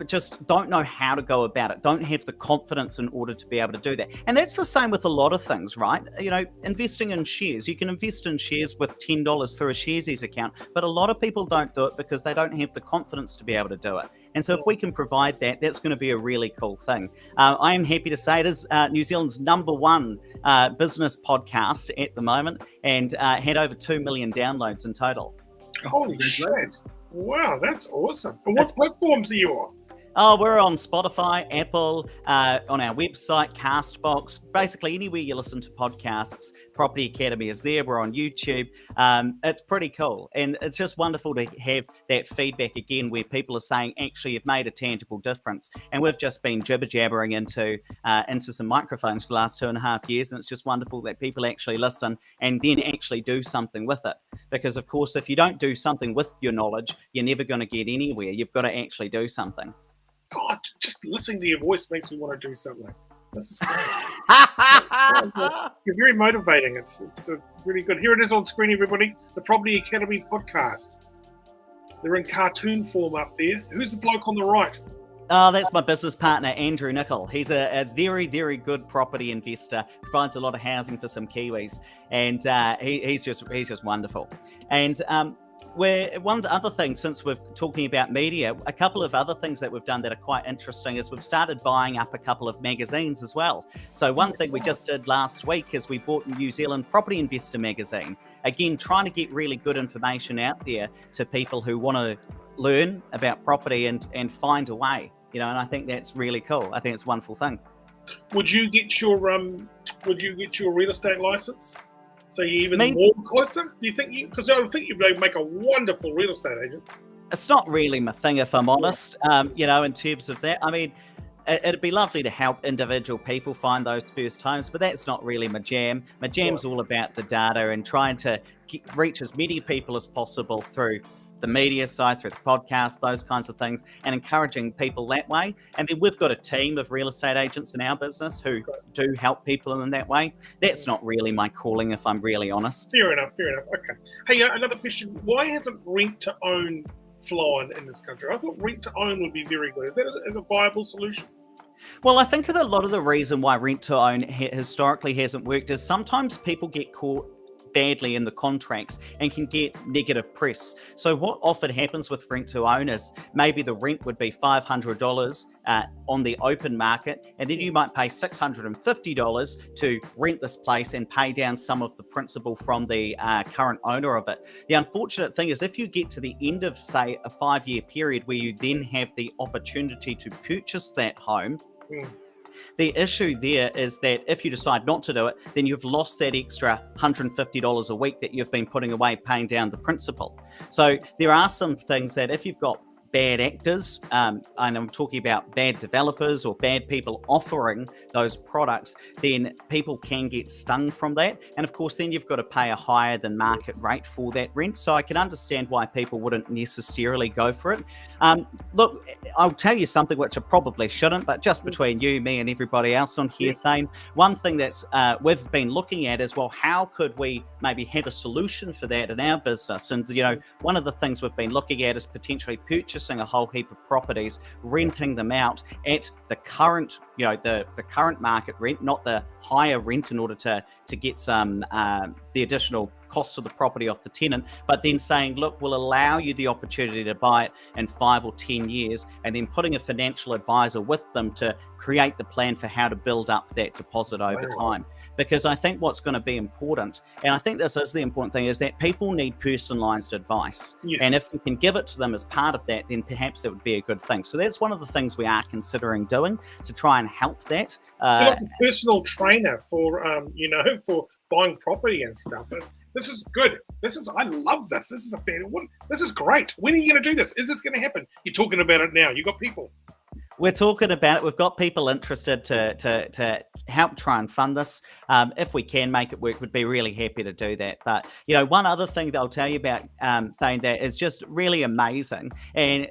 just don't know how to go about it, don't have the confidence in order to be able to do that. And that's the same with a lot of things, right? Investing in shares. You can invest in shares with $10 through a Sharesies account, but a lot of people don't do it because they don't have the confidence to be able to do it. And so if we can provide that, that's going to be a really cool thing. I am happy to say it is New Zealand's #1 business podcast at the moment, and had over 2 million downloads in total. Holy shit. Wow, that's awesome. And what platforms are you on? Oh, we're on Spotify, Apple, on our website, Castbox, basically anywhere you listen to podcasts. Property Academy is there. We're on YouTube. It's pretty cool. And it's just wonderful to have that feedback again where people are saying, actually, you've made a tangible difference. And we've just been jibber-jabbering into some microphones for the last 2.5 years. And it's just wonderful that people actually listen and then actually do something with it. Because, of course, if you don't do something with your knowledge, you're never going to get anywhere. You've got to actually do something. God, just listening to your voice makes me want to do something. This is great. You're very motivating. It's really good. Here it is on screen, everybody. The Property Academy podcast. They're in cartoon form up there. Who's the bloke on the right? Oh, that's my business partner, Andrew Nicol. He's a very, very good property investor. Provides a lot of housing for some Kiwis, and he's just wonderful. And one other thing, since we're talking about media, a couple of other things that we've done that are quite interesting is we've started buying up a couple of magazines as well. So one thing we just did last week is we bought New Zealand Property Investor magazine. Again, trying to get really good information out there to people who want to learn about property and find a way. And I think that's really cool. I think it's a wonderful thing. Would you get your real estate license? So you're even more closer? Do you think because I think you'd make a wonderful real estate agent. It's not really my thing, if I'm honest, in terms of that. I mean, it'd be lovely to help individual people find those first homes, but that's not really my jam. My jam's all about the data and trying to reach as many people as possible through the media side, through the podcast, those kinds of things, and encouraging people that way. And then we've got a team of real estate agents in our business who do help people in that way. That's not really my calling, if I'm really honest. Fair enough. Okay. Hey, another question. Why hasn't rent to own flown in this country? I thought rent to own would be very good. Is that a viable solution? Well, I think that a lot of the reason why rent to own historically hasn't worked is sometimes people get caught badly in the contracts and can get negative press. So what often happens with rent to own is maybe the rent would be $500 on the open market, and then you might pay $650 to rent this place and pay down some of the principal from the current owner of it. The unfortunate thing is if you get to the end of, say, a 5-year period where you then have the opportunity to purchase that home, the issue there is that if you decide not to do it, then you've lost that extra $150 a week that you've been putting away paying down the principal. So there are some things that if you've got bad actors, and I'm talking about bad developers or bad people offering those products, then people can get stung from that. And of course, then you've got to pay a higher than market rate for that rent. So I can understand why people wouldn't necessarily go for it. Look, I'll tell you something which I probably shouldn't, but just between you, me, and everybody else on here, Thane, one thing that's we've been looking at is, well, how could we maybe have a solution for that in our business? And, you know, one of the things we've been looking at is potentially purchasing a whole heap of properties, renting them out at the current, you know, the current market rent, not the higher rent, in order to get some the additional cost of the property off the tenant, but then saying, look, we'll allow you the opportunity to buy it in 5 or 10 years, and then putting a financial advisor with them to create the plan for how to build up that deposit over time. Because I think what's going to be important, and I think this is the important thing, is that people need personalised advice. Yes. And if you can give it to them as part of that, then perhaps that would be a good thing. So that's one of the things we are considering doing to try and help that. Like a personal trainer for, you know, for buying property and stuff. This is good. I love this. This is a fair one. This is great. When are you going to do this? Is this going to happen? You're talking about it now. You've got people. We're talking about it. We've got people interested to help try and fund this. If we can make it work, we'd be really happy to do that. But, you know, one other thing that I'll tell you about, Thane, that is just really amazing, and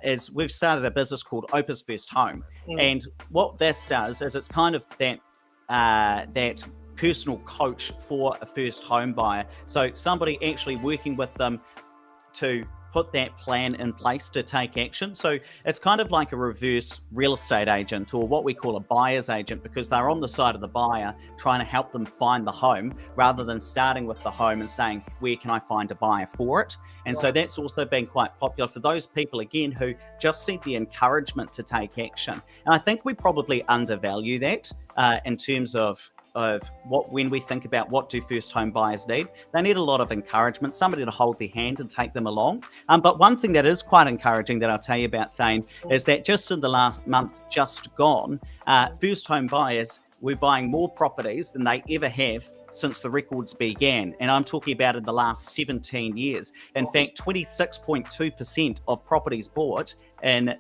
is we've started a business called Opus First Home. And what this does is it's kind of that personal coach for a first home buyer. So somebody actually working with them to put that plan in place to take action. So it's kind of like a reverse real estate agent, or what we call a buyer's agent, because they're on the side of the buyer trying to help them find the home, rather than starting with the home and saying, where can I find a buyer for it? And so that's also been quite popular for those people, again, who just need the encouragement to take action. And I think we probably undervalue that in terms of what, when we think about what do first home buyers need, they need a lot of encouragement, somebody to hold their hand and take them along. But one thing that is quite encouraging that I'll tell you about, Thane, is that just in the last month just gone, first home buyers were buying more properties than they ever have since the records began. And I'm talking about in the last 17 years. In fact, 26.2% of properties bought in I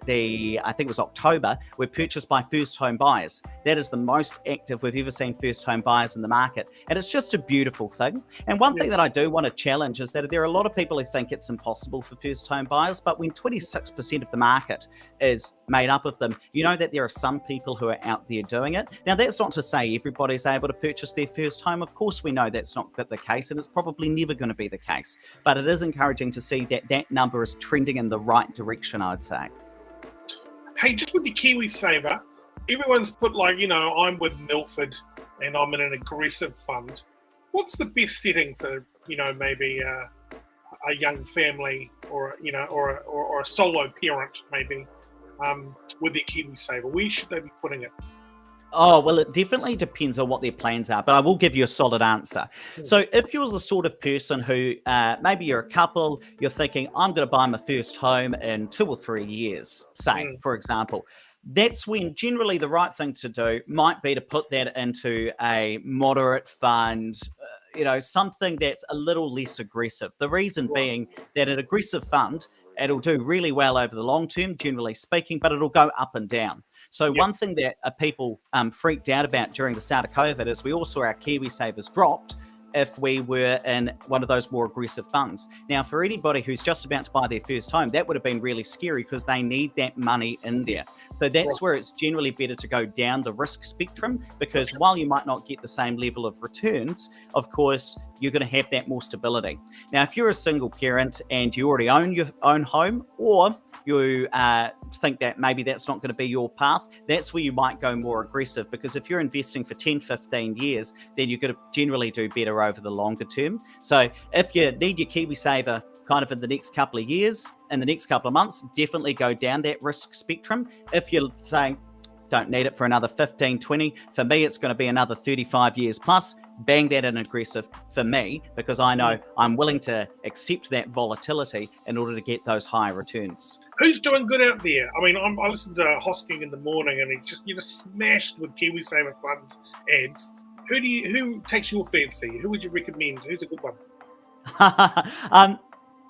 think it was October, were purchased by first home buyers. That is the most active we've ever seen first home buyers in the market. And it's just a beautiful thing. And one thing that I do want to challenge is that there are a lot of people who think it's impossible for first home buyers, but when 26% of the market is made up of them, you know that there are some people who are out there doing it. Now, that's not to say everybody's able to purchase their first home. Of course, we know that's not the case, and it's probably never going to be the case. But it is encouraging to see that that number is trending in the right direction, I'd say. Hey, just with your KiwiSaver, everyone's put, like, you know, I'm with Milford and I'm in an aggressive fund. What's the best setting for, you know, maybe a young family, or, you know, or a solo parent maybe, with their KiwiSaver? Where should they be putting it? Oh, well, it definitely depends on what their plans are, but I will give you a solid answer. So if you're the sort of person who, maybe you're a couple, you're thinking, I'm going to buy my first home in 2 or 3 years, say, for example, that's when generally the right thing to do might be to put that into a moderate fund, you know, something that's a little less aggressive. The reason being that an aggressive fund, it'll do really well over the long term, generally speaking, but it'll go up and down. So one thing that people freaked out about during the start of COVID is we all saw our KiwiSavers dropped if we were in one of those more aggressive funds. Now, for anybody who's just about to buy their first home, that would have been really scary because they need that money in there. So that's where it's generally better to go down the risk spectrum, because while you might not get the same level of returns, of course, you're going to have that more stability. Now, if you're a single parent and you already own your own home, or you think that maybe that's not going to be your path, that's where you might go more aggressive, because if you're investing for 10, 15 years, then you're going to generally do better over the longer term. So if you need your KiwiSaver kind of in the next couple of years, in the next couple of months, definitely go down that risk spectrum. If you're saying, don't need it for another 15, 20, for me, it's going to be another 35 years plus, bang that in aggressive for me, because I know I'm willing to accept that volatility in order to get those higher returns. Who's doing good out there? I mean, I listened to Hosking in the morning, and you're just smashed with KiwiSaver funds ads. Who takes your fancy? Who would you recommend? Who's a good one?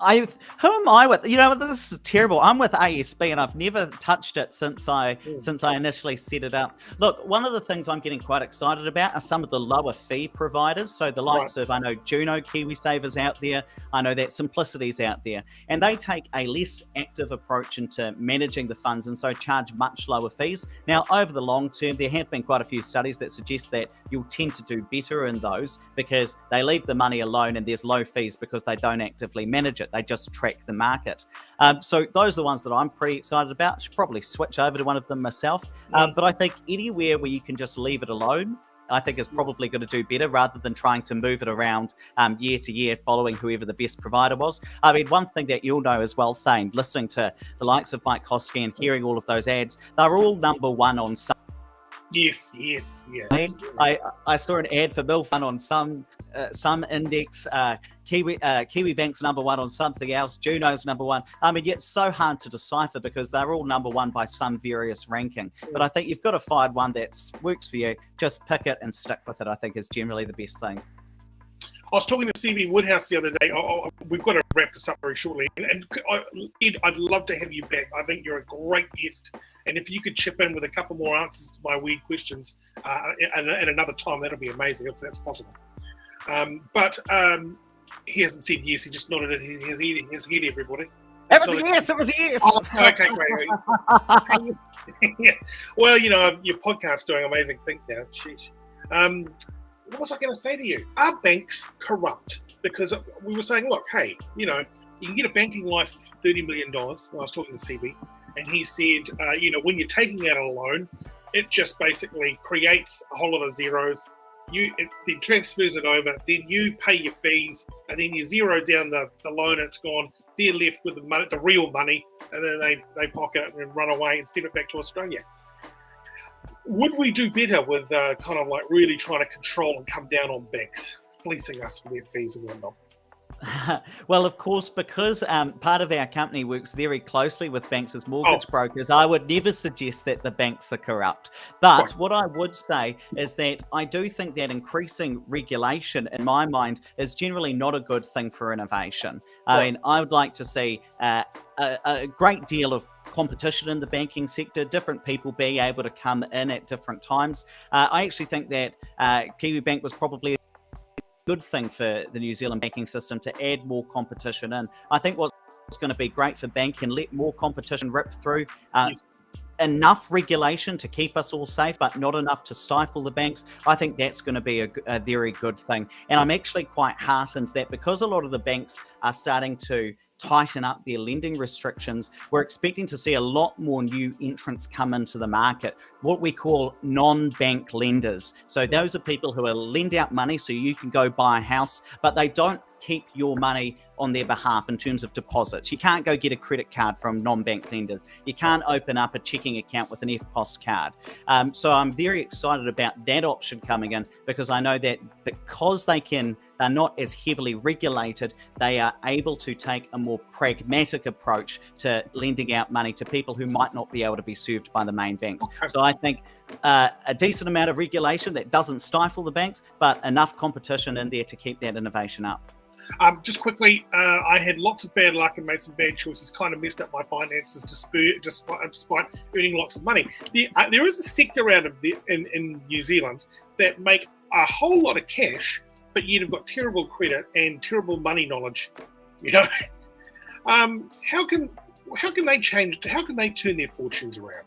Who am I with? You know, this is terrible. I'm with ASB and I've never touched it since I initially set it up. Look, one of the things I'm getting quite excited about are some of the lower fee providers. So the likes of, I know Juno, KiwiSaver's out there. I know that Simplicity's out there. And they take a less active approach into managing the funds and so charge much lower fees. Now, over the long term, there have been quite a few studies that suggest that you'll tend to do better in those because they leave the money alone and there's low fees because they don't actively manage it. They just track the market. So those are the ones that I'm pretty excited about. I should probably switch over to one of them myself. But I think anywhere where you can just leave it alone, I think is probably going to do better rather than trying to move it around year to year following whoever the best provider was. I mean, one thing that you'll know as well, Thane, listening to the likes of Mike Hosky and hearing all of those ads, they're all number one on some. Yes. I saw an ad for MILFund on some index. Kiwi Bank's number one on something else. Juno's number one. I mean, it's so hard to decipher because they're all number one by some various ranking. But I think you've got to find one that works for you. Just pick it and stick with it, I think, is generally the best thing. I was talking to CB Woodhouse the other day. We've got to wrap this up very shortly. And Ed, I'd love to have you back. I think you're a great guest. And if you could chip in with a couple more answers to my weird questions at another time, that'll be amazing if that's possible. But he hasn't said yes. He just nodded his head, everybody. It was a yes. It was a yes. Oh, okay, great. Yeah. Well, you know, your podcast's doing amazing things now. Sheesh. What was I going to say to you? Are banks corrupt? Because we were saying, look, hey, you know, you can get a banking license for $30 million. When I was talking to CB, and he said, you know, when you're taking out a loan, it just basically creates a whole lot of zeros. It then transfers it over, then you pay your fees, and then you zero down the loan, and it's gone. They're left with the money, the real money, and then they pocket it and run away and send it back to Australia. Would we do better with kind of like really trying to control and come down on banks, fleecing us with their fees and whatnot? Well, of course, because part of our company works very closely with banks as mortgage brokers, I would never suggest that the banks are corrupt. But what I would say is that I do think that increasing regulation, in my mind, is generally not a good thing for innovation. I mean, I would like to see a great deal of competition in the banking sector, different people being able to come in at different times. I actually think that Kiwi Bank was probably good thing for the New Zealand banking system to add more competition in. I think what's going to be great for banking, let more competition rip through, enough regulation to keep us all safe, but not enough to stifle the banks. I think that's going to be a very good thing. And I'm actually quite heartened that because a lot of the banks are starting to tighten up their lending restrictions, we're expecting to see a lot more new entrants come into the market, what we call non-bank lenders. So those are people who will lend out money so you can go buy a house, but they don't keep your money on their behalf in terms of deposits. You can't go get a credit card from non-bank lenders. You can't open up a checking account with an EFTPOS card. So I'm very excited about that option coming in because I know that because they're not as heavily regulated, they are able to take a more pragmatic approach to lending out money to people who might not be able to be served by the main banks. So I think a decent amount of regulation that doesn't stifle the banks, but enough competition in there to keep that innovation up. Just quickly, I had lots of bad luck and made some bad choices, kind of messed up my finances despite earning lots of money. There is a sector out of in New Zealand that make a whole lot of cash, but yet have got terrible credit and terrible money knowledge. You know, how can they change? How can they turn their fortunes around?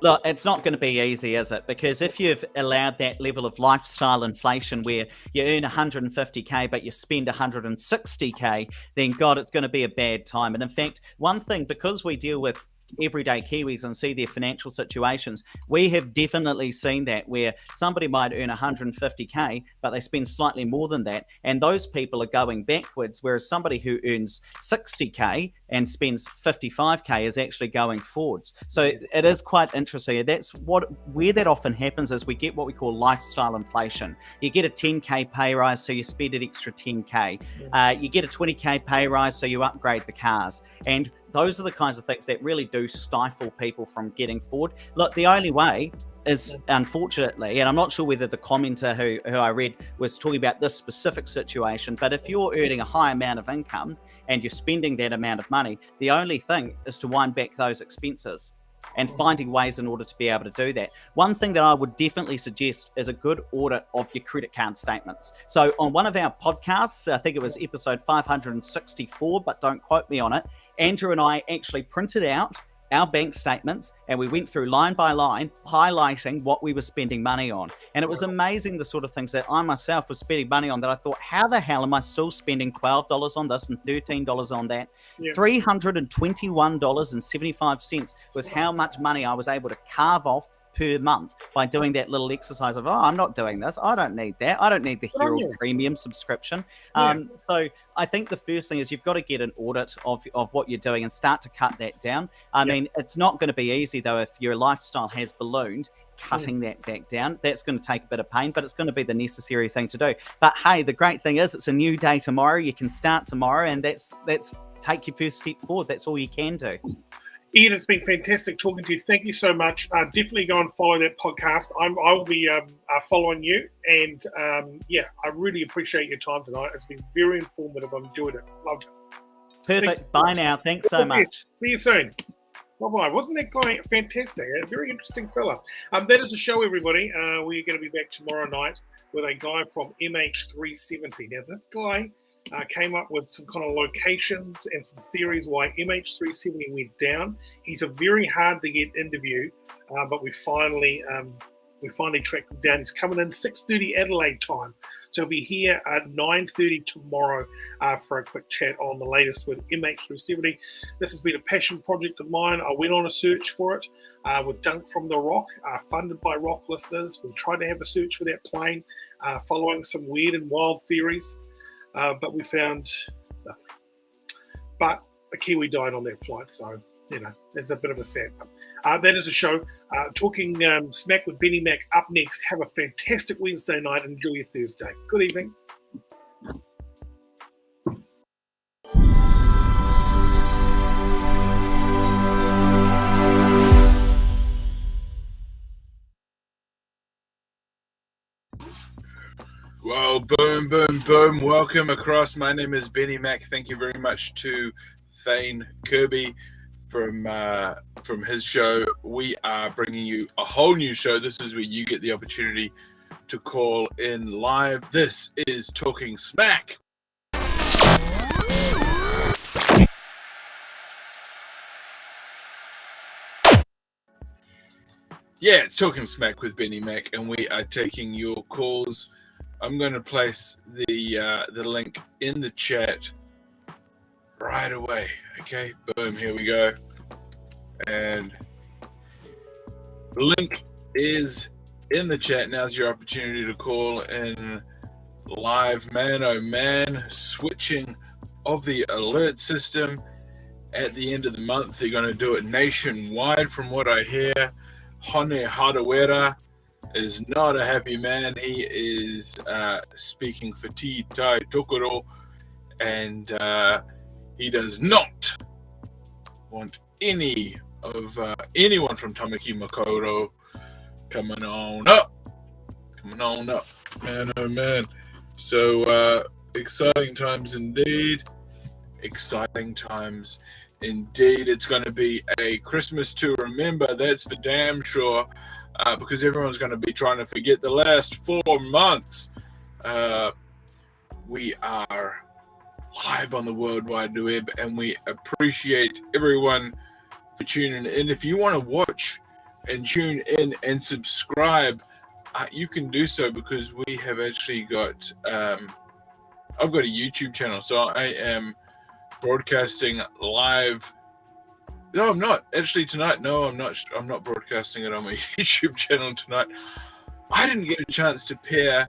Look, it's not going to be easy, is it? Because if you've allowed that level of lifestyle inflation where you earn 150k but you spend 160k, then God, it's going to be a bad time. And in fact, one thing, because we deal with everyday Kiwis and see their financial situations, we have definitely seen that where somebody might earn 150k but they spend slightly more than that, and those people are going backwards, whereas somebody who earns 60k and spends 55k is actually going forwards. So it is quite interesting. That's where that often happens, is we get what we call lifestyle inflation. You get a 10k pay rise, so you spend an extra 10k. You get a 20k pay rise, so you upgrade the cars. And those are the kinds of things that really do stifle people from getting forward. Look, the only way is, unfortunately, and I'm not sure whether the commenter who I read was talking about this specific situation, but if you're earning a high amount of income and you're spending that amount of money, the only thing is to wind back those expenses and finding ways in order to be able to do that. One thing that I would definitely suggest is a good audit of your credit card statements. So on one of our podcasts, I think it was episode 564, but don't quote me on it, Andrew and I actually printed out our bank statements and we went through line by line, highlighting what we were spending money on. And it was amazing the sort of things that I myself was spending money on that I thought, how the hell am I still spending $12 on this and $13 on that? Yeah. $321.75 was how much money I was able to carve off per month by doing that little exercise of, I'm not doing this. I don't need that. I don't need the Herald Premium subscription. So I think the first thing is you've got to get an audit of what you're doing and start to cut that down. I mean, it's not going to be easy, though, if your lifestyle has ballooned. Cutting that back down, that's going to take a bit of pain, but it's going to be the necessary thing to do. But hey, the great thing is it's a new day tomorrow. You can start tomorrow, and that's take your first step forward. That's all you can do. Ian, it's been fantastic talking to you. Thank you so much. Definitely go and follow that podcast. I will be following you. And I really appreciate your time tonight. It's been very informative. I've enjoyed it. Loved it. Perfect. Bye now. Thanks so much. See you soon. Bye-bye. Wasn't that guy fantastic? A very interesting fella. That is the show, everybody. We're going to be back tomorrow night with a guy from MH370. Now, this guy came up with some kind of locations and some theories why MH370 went down. He's a very hard to get interview, but we finally tracked him down. He's coming in 6:30 Adelaide time, so he'll be here at 9:30 tomorrow for a quick chat on the latest with MH370. This has been a passion project of mine. I went on a search for it with Dunk from the Rock, funded by Rock listeners. We tried to have a search for that plane, following some weird and wild theories. But we found nothing. But a Kiwi died on that flight, so, it's a bit of a sad one. That is a show. Talking Smack with Benny Mack up next. Have a fantastic Wednesday night and enjoy your Thursday. Good evening. Well, boom, boom, boom. Welcome across. My name is Benny Mack. Thank you very much to Thane Kirby from his show. We are bringing you a whole new show. This is where you get the opportunity to call in live. This is Talking Smack. Yeah, it's Talking Smack with Benny Mack, and we are taking your calls. I'm going to place the link in the chat right away. Okay, boom, here we go. And the link is in the chat. Now's your opportunity to call in live, man, oh man. Switching of the alert system at the end of the month. They're going to do it nationwide from what I hear. Hone Hadawera is not a happy man. He is speaking for Te Tai Tokoro, and he does not want any of anyone from Tamaki Makaurau coming on up, man, oh man. So exciting times indeed. It's going to be a Christmas to remember, that's for damn sure. Because everyone's going to be trying to forget the last 4 months. We are live on the World Wide Web, and we appreciate everyone for tuning in. If you want to watch and tune in and subscribe, you can do so, because we have actually got I've got a YouTube channel, so I am broadcasting live. No, I'm not. Actually, tonight, no, I'm not broadcasting it on my YouTube channel tonight. I didn't get a chance to pair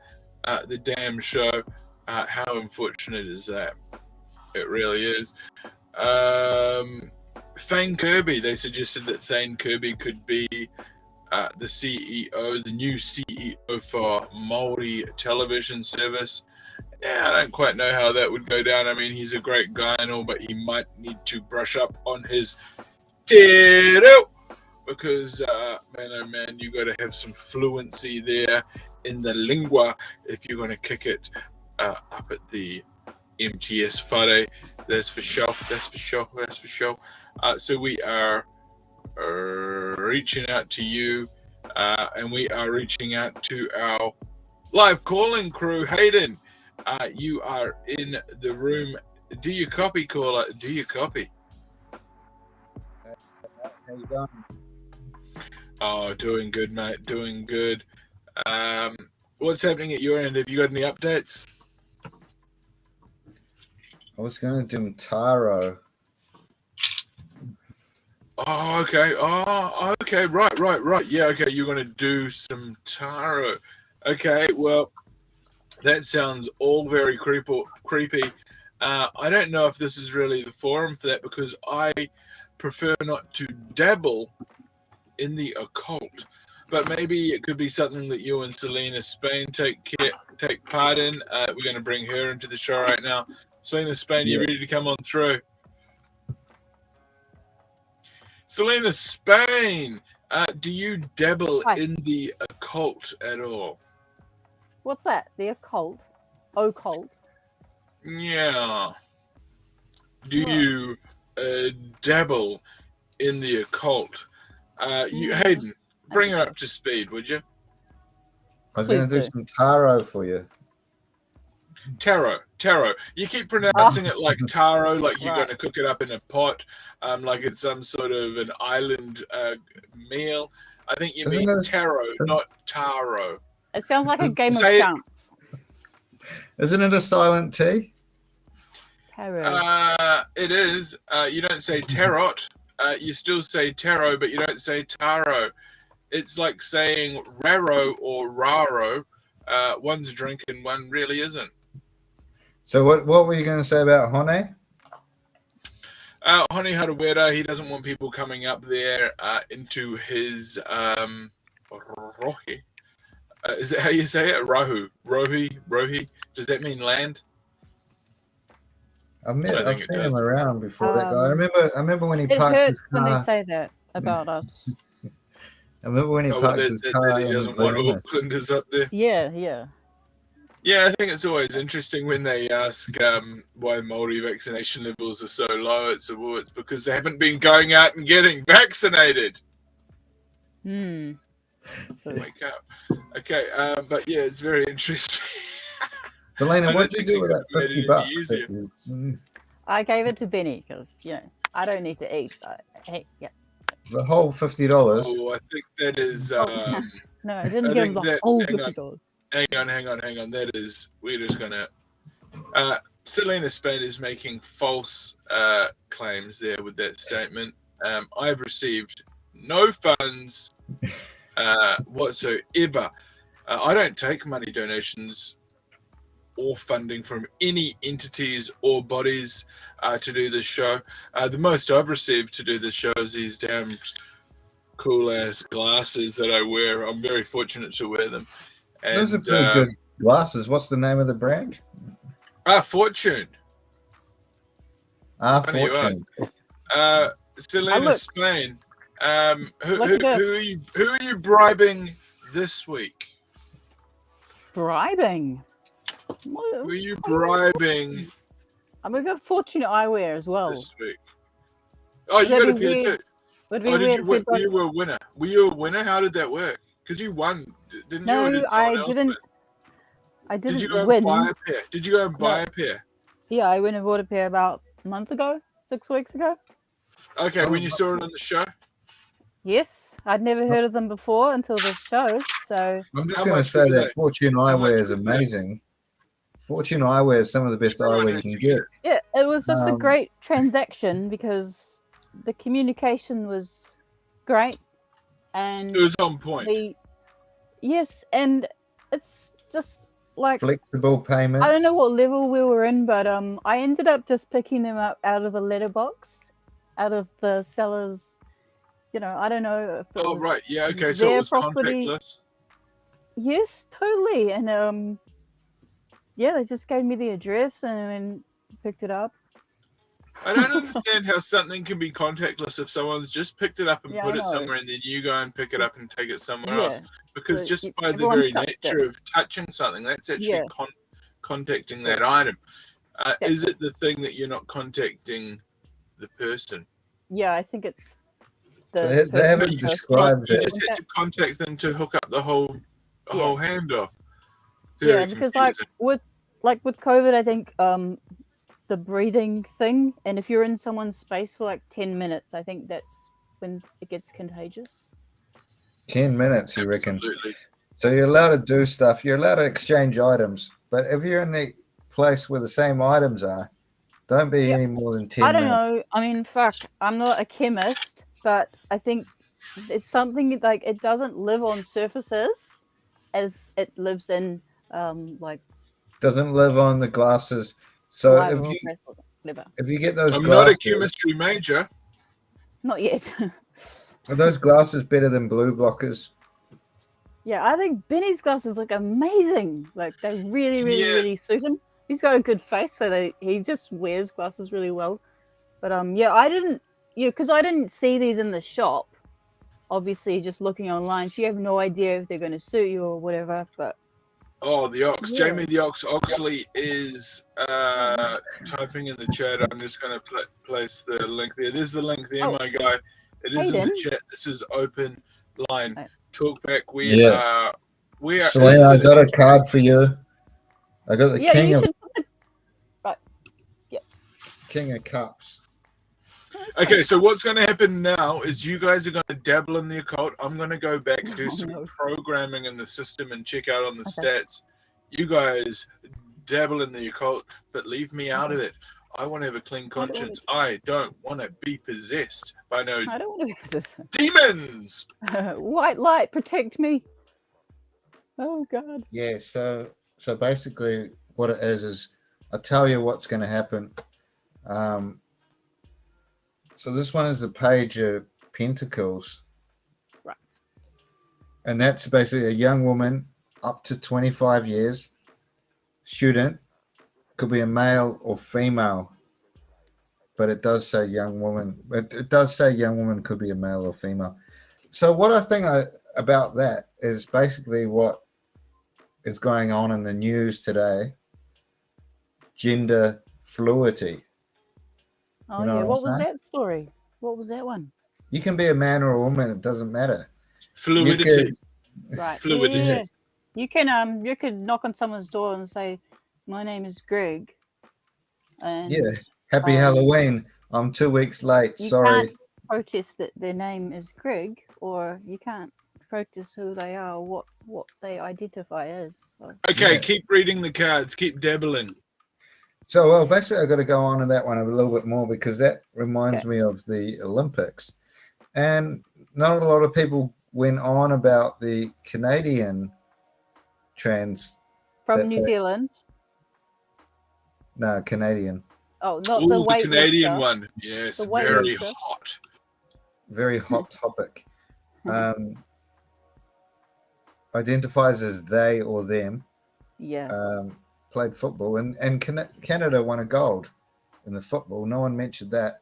the damn show. How unfortunate is that? It really is. Thane Kirby, they suggested that Thane Kirby could be the CEO, the new CEO for Māori television service. Yeah, I don't quite know how that would go down. I mean, he's a great guy and all, but he might need to brush up on his tiro because, man, oh man, you got to have some fluency there in the lingua if you're going to kick it up at the MTS Fare. That's for sure. That's for sure. That's for sure. So we are reaching out to you, and we are reaching out to our live calling crew. Hayden, you are in the room. Do you copy, caller? Do you copy? How you going? Oh, doing good, mate. Doing good. What's happening at your end? Have you got any updates? I was going to do Taro. Oh, okay. Oh, okay. Right. Yeah, okay. You're going to do some taro. Okay, well, that sounds all very creepy. I don't know if this is really the forum for that because I prefer not to dabble in the occult. But maybe it could be something that you and Selena Spain take part in. We're going to bring her into the show right now. Selena Spain, you ready to come on through? Selena Spain, do you dabble in the occult at all? What's that? The occult? Occult? Yeah. Do you dabble in the occult? Hayden, bring her up to speed, would you? I was going to do some Taro for you. Taro. You keep pronouncing it like taro, like you're going to cook it up in a pot, like it's some sort of an island meal. I think you mean taro, not taro. It sounds like a game of chance. Isn't it a silent T? Taro. It is. You don't say tarot. You still say taro, but you don't say taro. It's like saying raro or raro. One's a drink and one really isn't. So what were you going to say about Hone? Hone Haruwera, he doesn't want people coming up there into his rohi. Is that how you say it? Rohi? Does that mean land? I've seen him around before. That guy. I remember when he parked his car. When they say that about us. I remember when he parked his car. He doesn't want Aucklanders up there. Yeah. Yeah, I think it's always interesting when they ask why Māori vaccination levels are so low. It's because they haven't been going out and getting vaccinated. Wake up. Okay, but yeah, it's very interesting. Elena, what did you do with that $50? I gave it to Benny because, I don't need to eat. So, The whole $50. Oh, I think that is... no, I didn't give him the whole $50. Hang on. That is... We're just going to... Selena Spain is making false claims there with that statement. I've received no funds whatsoever. I don't take money donations or funding from any entities or bodies to do this show. The most I've received to do this show is these damn cool-ass glasses that I wear. I'm very fortunate to wear them. And, those are pretty good glasses. What's the name of the brand? Fortune. Fortune. Selena Spain. Who are you bribing this week? Bribing? Who are you bribing? We've got Fortune Eyewear as well. This week. Oh, you got a pair too. Were you a winner? Were you a winner? How did that work? Because you won, didn't you? No, I didn't. I didn't Did you go win. And buy a pair? Did you go and buy a pair? Yeah, I went and bought a pair about a month ago, 6 weeks ago. Okay, when you saw it on the show? Yes, I'd never heard of them before until the show. So I'm just going to say that Fortune Eyewear is amazing. Fortune Eyewear is some of the best eyewear you can get. Yeah, it was just a great transaction because the communication was great and it was on point. Yes, and it's just like flexible payments. I don't know what level we were in, but I ended up just picking them up out of a letterbox, out of the seller's. I don't know. If it right, yeah, okay, so it was property. contactless. Yes, totally, and yeah, they just gave me the address and then picked it up. I don't understand how something can be contactless if someone's just picked it up and Yeah, put I it know. somewhere, and then you go and pick it up and take it somewhere Yeah. else. Because So just by the everyone's very touched nature it. of touching something, that's actually Yeah. contacting True. that item. Is Exactly. it the thing that you're not contacting the person? Yeah, I think it's the They person haven't first. described You it. just had to contact them to hook up the whole handoff. Yeah, because with COVID, I think the breathing thing, and if you're in someone's space for like 10 minutes, I think that's when it gets contagious. 10 minutes, you reckon? Absolutely. So you're allowed to do stuff. You're allowed to exchange items. But if you're in the place where the same items are, don't be any more than 10 I don't minutes. know. I mean, fuck, I'm not a chemist, but I think it's something like it doesn't live on surfaces as it lives in like Doesn't live on the glasses. So saliva or breath or whatever. if you get those I'm glasses, not a chemistry major. Not yet. are those glasses better than blue blockers? Yeah, I think Benny's glasses look amazing. Like they really, really, Yeah. really suit him. He's got a good face, so he just wears glasses really well. But yeah, I didn't, because I didn't see these in the shop. Obviously, just looking online, so you have no idea if they're going to suit you or whatever. But Oh, the Ox. Yeah. Jamie the Ox Oxley is typing in the chat. I'm just going to place the link there. There's the link there, my guy. It is in the chat. This is open line. Right. Talkback. We are. Selena, I got a card for you. I got the king of King of Cups. Okay, so what's going to happen now is you guys are going to dabble in the occult. I'm going to go back and do some programming in the system and check out on the stats. You guys dabble in the occult, but leave me out of it. I want to have a clean conscience. I don't want to be possessed by no I don't want to be possessed. demons. White light, protect me. Oh God. Yeah, so basically what it is I'll tell you what's going to happen. So this one is the Page of Pentacles. Right. And that's basically a young woman up to 25 years, student, could be a male or female, but it does say young woman. It does say young woman could be a male or female. So what I think about that is basically what is going on in the news today, gender fluidity. Oh yeah, what was that story? What was that one? You can be a man or a woman, it doesn't matter. Fluidity. Right. Fluidity. Yeah. You could knock on someone's door and say, "My name is Greg." And Happy Halloween. I'm 2 weeks late. you Sorry. can't protest that their name is Greg, or you can't protest who they are, or what they identify as. So. Okay, keep reading the cards. Keep dabbling. So, well, basically, I've got to go on to that one a little bit more because that reminds me of the Olympics. And not a lot of people went on about the Canadian trans. From New Zealand? No, Canadian. Oh, not Ooh, the the Canadian weightlifter. one. Yes, The very weightlifter. hot. Very hot topic. Identifies as they or them. Yeah. Played football, and Canada won a gold in the football. No one mentioned that.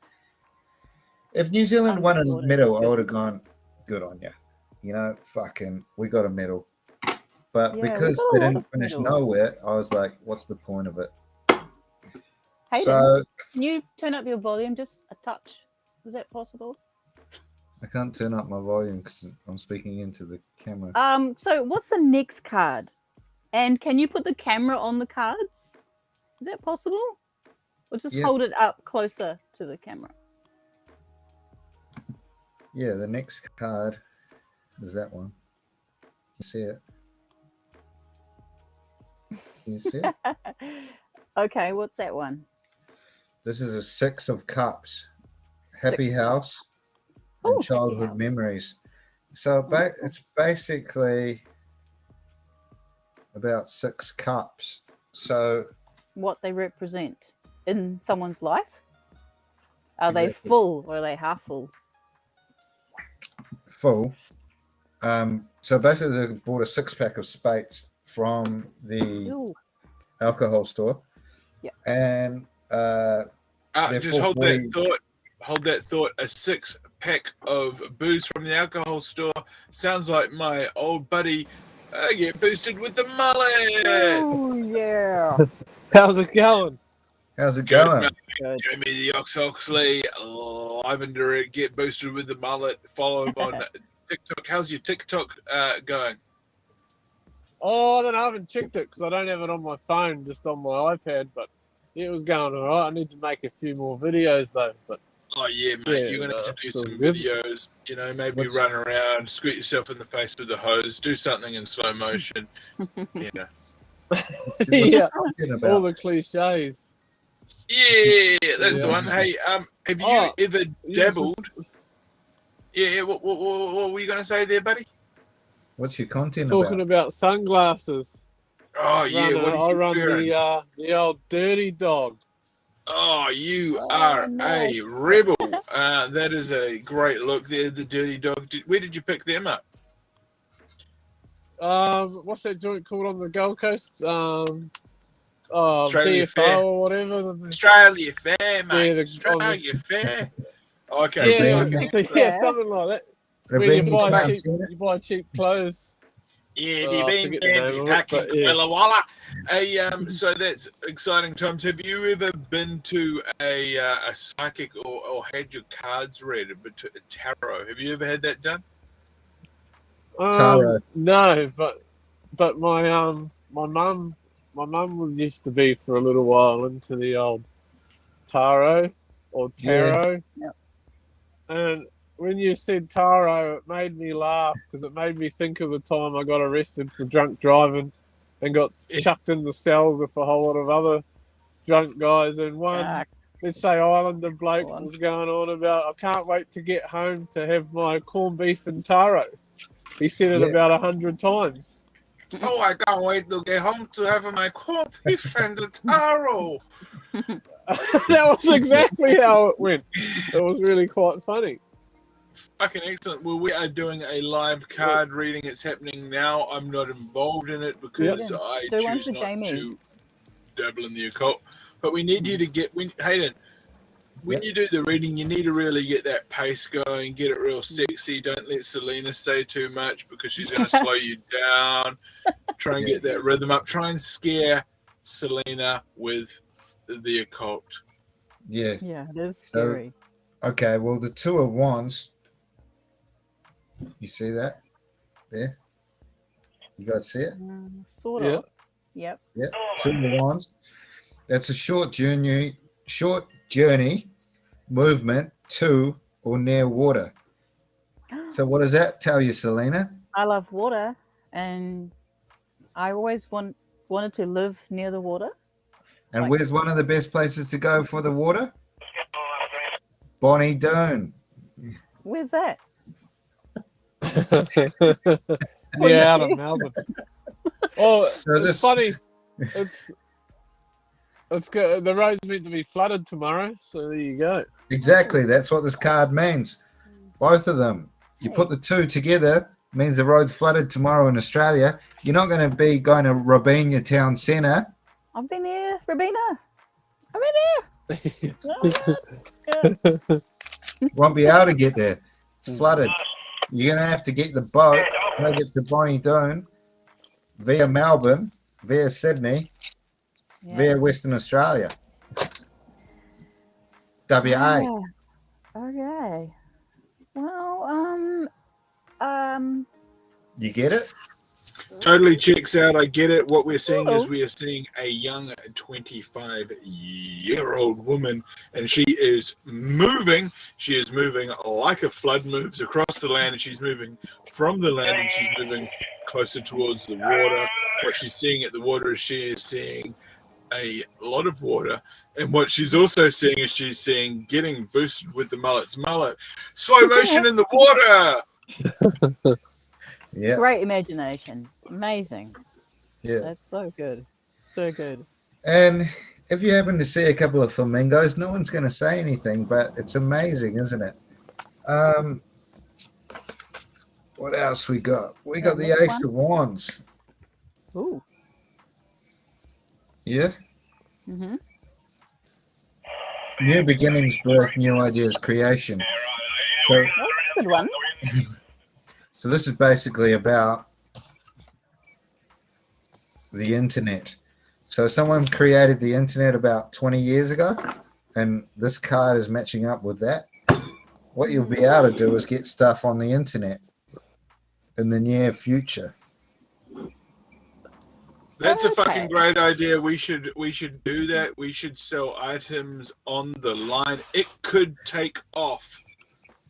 If New Zealand won a medal, I would have gone, good on you. You know, fucking, we got a medal. But because they didn't finish nowhere, I was like, what's the point of it? Hayden, can you turn up your volume just a touch? Is that possible? I can't turn up my volume because I'm speaking into the camera. So what's the next card? And can you put the camera on the cards? Is that possible? Or just hold it up closer to the camera? Yeah, the next card is that one. You see it? Can you see it? Okay, what's that one? This is a 6 of Cups. Happy house and childhood memories. So it's basically about 6 cups. So what they represent in someone's life? Are they full or are they half full? Full. So basically they bought a 6-pack of spades from the alcohol store. Yeah. And Just hold that thought. Hold that thought. A 6-pack of booze from the alcohol store sounds like my old buddy. I get boosted with the mullet. Oh yeah. How's it going? How's it Good, going? man. Good. Show me the Oxley, live and direct, get boosted with the mullet. Follow him on TikTok. How's your TikTok going? Oh, I don't know. I haven't checked it because I don't have it on my phone, just on my iPad. But yeah, it was going all right. I need to make a few more videos though. But Oh yeah, mate. Yeah, You're gonna have to do it's all some good. videos. You know, maybe run around, squirt yourself in the face with a hose, do something in slow motion. Yeah. yeah, Talking all about the cliches. Yeah, that's the Yeah. one. Hey, have you Oh, ever yes. dabbled? Yeah, what were you gonna say there, buddy? what's your content Talking about? about sunglasses. Oh yeah, what are I you run wearing? the old dirty dog. Oh, you Oh, are nice. a rebel. That is a great look there, the dirty dog. Where did you pick them up? What's that joint called on the Gold Coast? Australia DFO Fair. or whatever. Australia Fair, mate. Yeah, the- Australia Fair. Okay, Yeah, Rebellion. something like that. Where Rebellion you buy Club, cheap, seen it? you buy cheap clothes. yeah, I the forget the name of it, but yeah. Walla Walla. Hey, so that's exciting times. Have you ever been to a psychic or had your cards read, a tarot? Have you ever had that done? Taro. No, but my mum used to be for a little while into the old tarot or tarot. Yeah. And when you said taro, it made me laugh because it made me think of the time I got arrested for drunk driving and got chucked in the cells with a whole lot of other drunk guys. And one, Yuck. let's say Islander bloke Go on. was going on about, I can't wait to get home to have my corned beef and taro. He said it Yeah. about 100 times. Oh, I can't wait to get home to have my corned beef and the taro. That was exactly how it went. It was really quite funny. Fucking excellent. Well, we are doing a live card reading. It's happening now. I'm not involved in it because Yeah. I Do one choose for not Jamie. to dabble in the occult. But we need you to get Hayden. When you do the reading, you need to really get that pace going, get it real sexy. Don't let Selena say too much because she's going to slow you down. Try and get that rhythm up. Try and scare Selena with the occult. Yeah. Yeah, it is So- scary. Okay. Well, the Two of Wands. You see that? There. You guys see it? Sort Yeah. of. Yep. Yeah. Two of Wands. That's a short journey movement to or near water. So what does that tell you, Selena? I love water, and I always wanted to live near the water. And Like- where's one of the best places to go for the water? Bonnie Doon. Where's that? Yeah, out of Melbourne. Oh, So it's this- funny. It's good. The road's meant to be flooded tomorrow, so there you go. Exactly. That's what this card means. Both of them. You put the two together, means the road's flooded tomorrow in Australia. You're not going to be going to Robina town centre. I've been there, Rabina. I've been there. Yeah. Won't be able to get there. It's flooded. You're going to have to get the boat, take it to Bonnie Doon, via Melbourne, via Sydney, Yeah. via Western Australia. WA. Ah, okay. Well, You get it? Totally checks out. I get it. What we're seeing is Oh. we are seeing a young 25-year-old woman, and she is moving. She is moving like a flood moves across the land, and she's moving from the land, and she's moving closer towards the water. What she's seeing at the water is she is seeing a lot of water, and what she's also seeing is she's seeing getting boosted with the mullet's mullet. Slow motion in the water. Yeah. great imagination. Amazing. Yeah. That's so good. So good. And if you happen to see a couple of flamingos, no one's going to say anything, but it's amazing, isn't it? What else we got? We got the next Ace one. of Wands. Ooh. Yeah. Mm-hmm. New beginnings birth new ideas creation. So, That's a good one. so this is basically about the internet. So someone created the internet about 20 years ago, and this card is matching up with that. What you'll be able to do is get stuff on the internet in the near future. That's a fucking Okay. great idea. We should do that. We should sell items on the line. It could take off.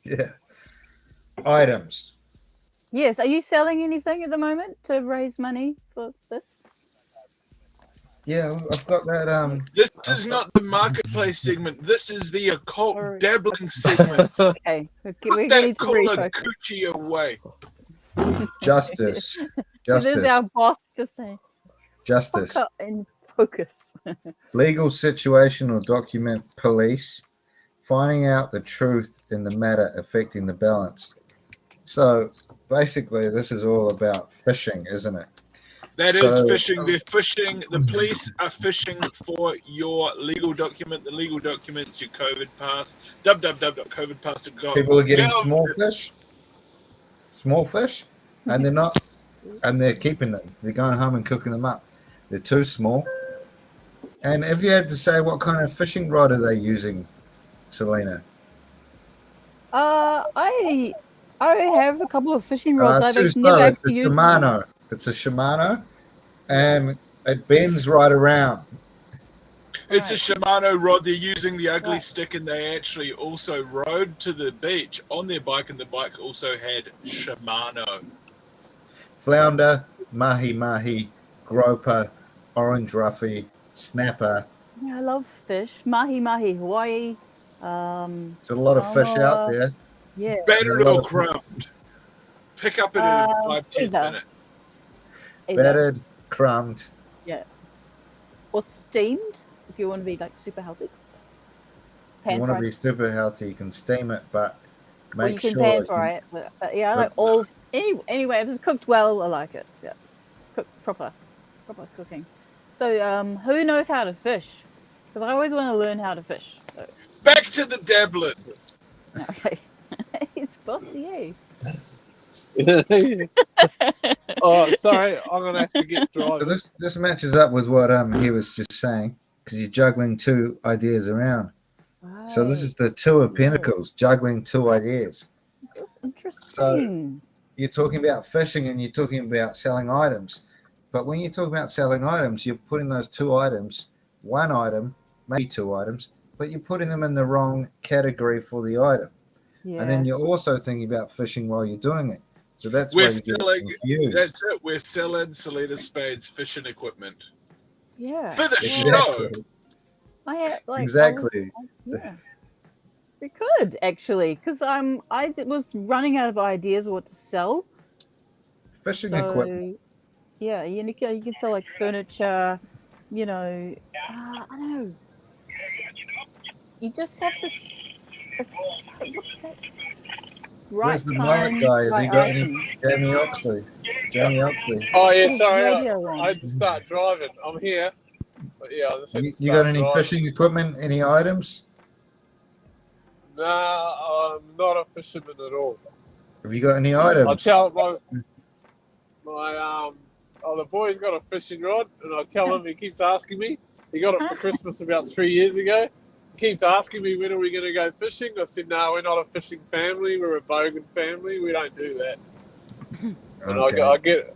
Yeah. Items. Yes. Are you selling anything at the moment to raise money for this? Yeah, I've got that. This is not the marketplace segment. This is the occult Or- dabbling segment. Okay. We're Put going that to cooler refocus. coochie away. Justice. This is Justice. our boss just saying, Justice. "Fuck up and focus." Legal situation or document police. Finding out the truth in the matter affecting the balance. So basically, this is all about fishing, isn't it? That is So- fishing. They're fishing. The police are fishing for your legal document. The legal documents, your COVID pass. www.covidpass.gov. People are getting small fish, and they're not, and they're keeping them. They're going home and cooking them up. They're too small. And if you had to say what kind of fishing rod are they using, Selena? I have a couple of fishing rods. I've Too actually slow. never It's a actually used one. Shimano. It's a Shimano, and it bends right around. It's a Right. Shimano rod. They're using the ugly Right. stick, and they actually also rode to the beach on their bike, and the bike also had Shimano. Flounder, mahi, groper, orange roughy, snapper. Yeah, I love fish. Mahi Hawaii. There's a lot of fish out Samoa. there. Yeah. Battered A lot or of- crumbed. Pick up it in 5-10 either. minutes. Either. Battered, crumbed. Or steamed if you want to be like super healthy. If you Pan want to fried. be super healthy, you can steam it, but Or you make can sure. pan fry it. But yeah, I like all. Anyway, if it's cooked well, I like it. Yeah, cooked proper cooking. So, who knows how to fish? Because I always want to learn how to fish. So, Back to the dabbling. okay, it's bossy, Oh, sorry, I'm gonna have to get So driving. this matches up with what he was just saying, because you're juggling two ideas around. eh? So this is the Two of Pentacles, juggling two ideas. This is interesting. You're talking about fishing and you're talking about selling items. But when you talk about selling items, you're putting those two items, one item, maybe two items, but you're putting them in the wrong category for the item. Yeah. And then you're also thinking about fishing while you're doing it. So that's We're why you get selling- confused. That's it. We're selling Selena Spades fishing equipment. yeah. For the show. Exactly. I had, like, Exactly. Yeah. We could actually, because I was running out of ideas of what to sell. Fishing So equipment. yeah, you can sell like furniture, you know. I don't know. You just have to. It's what's that? Right Where's the time, mullet guy? Has he right got any? item. Jamie Oxley. Jamie Oxley. Oh yeah, Oh, sorry, radio I one. had to start driving. I'm here, but yeah, I just had to You start got any driving. fishing equipment? Any items? Nah, I'm not a fisherman at all. Have you got any I items? tell the boy's got a fishing rod, and I tell him, he keeps asking me. He got it for Christmas about 3 years ago. He keeps asking me, when are we going to go fishing? I said, no, we're not a fishing family. We're a bogan family. We don't do that. And Okay. I get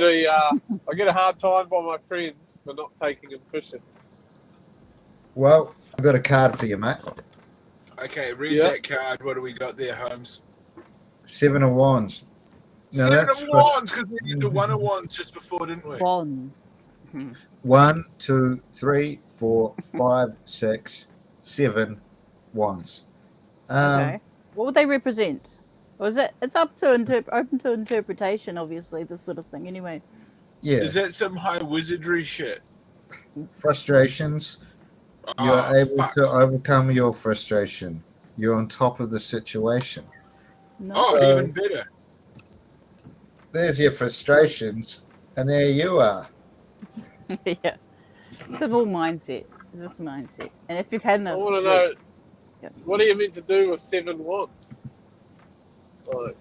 a hard time by my friends for not taking him fishing. Well, I've got a card for you, mate. Okay, read Yeah. that card. What do we got there, Holmes? Seven of Wands. Now Seven that's of Wands, because we did the One of Wands just before, didn't we? Bonds. 1, 2, 3, 4, 5, 6, 7 wands. Okay. What would they represent? Or is it? It's up to open to interpretation. Obviously, this sort of thing. Anyway. Yeah, Is that some high wizardry shit? frustrations. You're Oh, able fuck. to overcome your frustration. You're on top of the situation. No. Oh, So- even better. There's your frustrations, and there you are. Yeah. It's all mindset. It's just mindset. And if you've had I enough want to sleep, know, Yep. what are you meant to do with 7 wands? Like,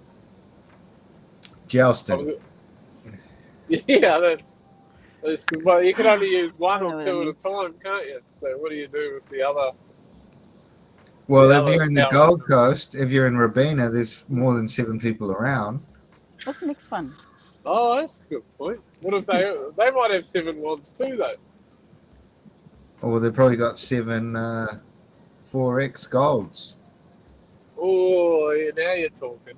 Jousting. yeah, that's good. Well, you can only use one I know or what two it at a means. time, can't you? So what do you do with the other? Well, The if other you're in the power- Gold Coast, if you're in Robina, there's more than 7 people around. what's the next one? Oh, that's a good point. What if they might have 7 wands too, though? Or they've probably got 7 4X golds. Oh, yeah, now you're talking.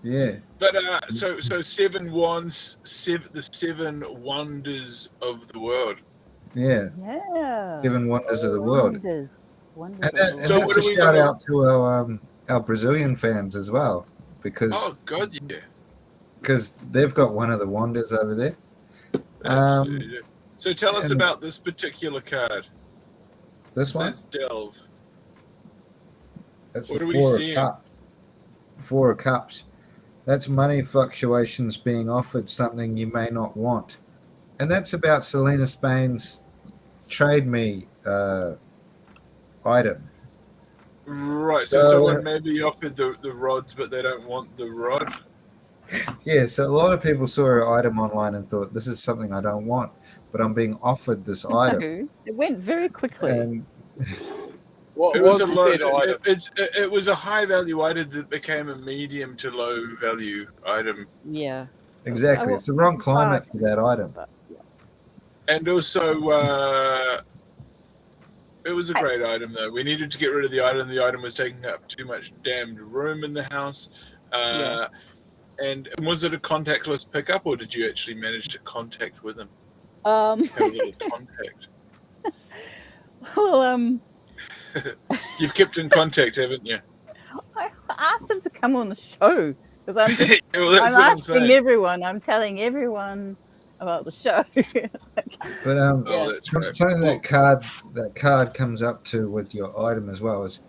Yeah. But so 7 wands, the 7 wonders of the world. Yeah. Yeah. 7 wonders of the world. Wonders. Wonders And, of the and world. So that's what a do we shout do? out to our Brazilian fans as well, because Oh God, yeah, they've got one of the wonders over there. absolutely. do. So tell us and- about this particular card. This one, Let's delve. that's what the are we 4 of seeing? cups. 4 of cups. That's money fluctuations being offered something you may not want, and that's about Selena Spain's trade me item. Right. So someone maybe offered the rods, but they don't want the rod. Yeah, so a lot of people saw an item online and thought, this is something I don't want, but I'm being offered this item. No, it went very quickly. And What It was was a low. said item? It was a high value item that became a medium to low value item, Yeah. exactly, it's the wrong climate for that item. But, yeah. and also it was a great item though. We needed to get rid of the item. The item was taking up too much damned room in the house. And was it a contactless pickup, or did you actually manage to contact with him? Have a little contact. Well, You've kept in contact, haven't you? I asked him to come on the show because I'm just, Well, that's I'm what I'm asking saying. everyone. I'm telling everyone about the show. But Oh, that's great. something that card comes up to with your item as well is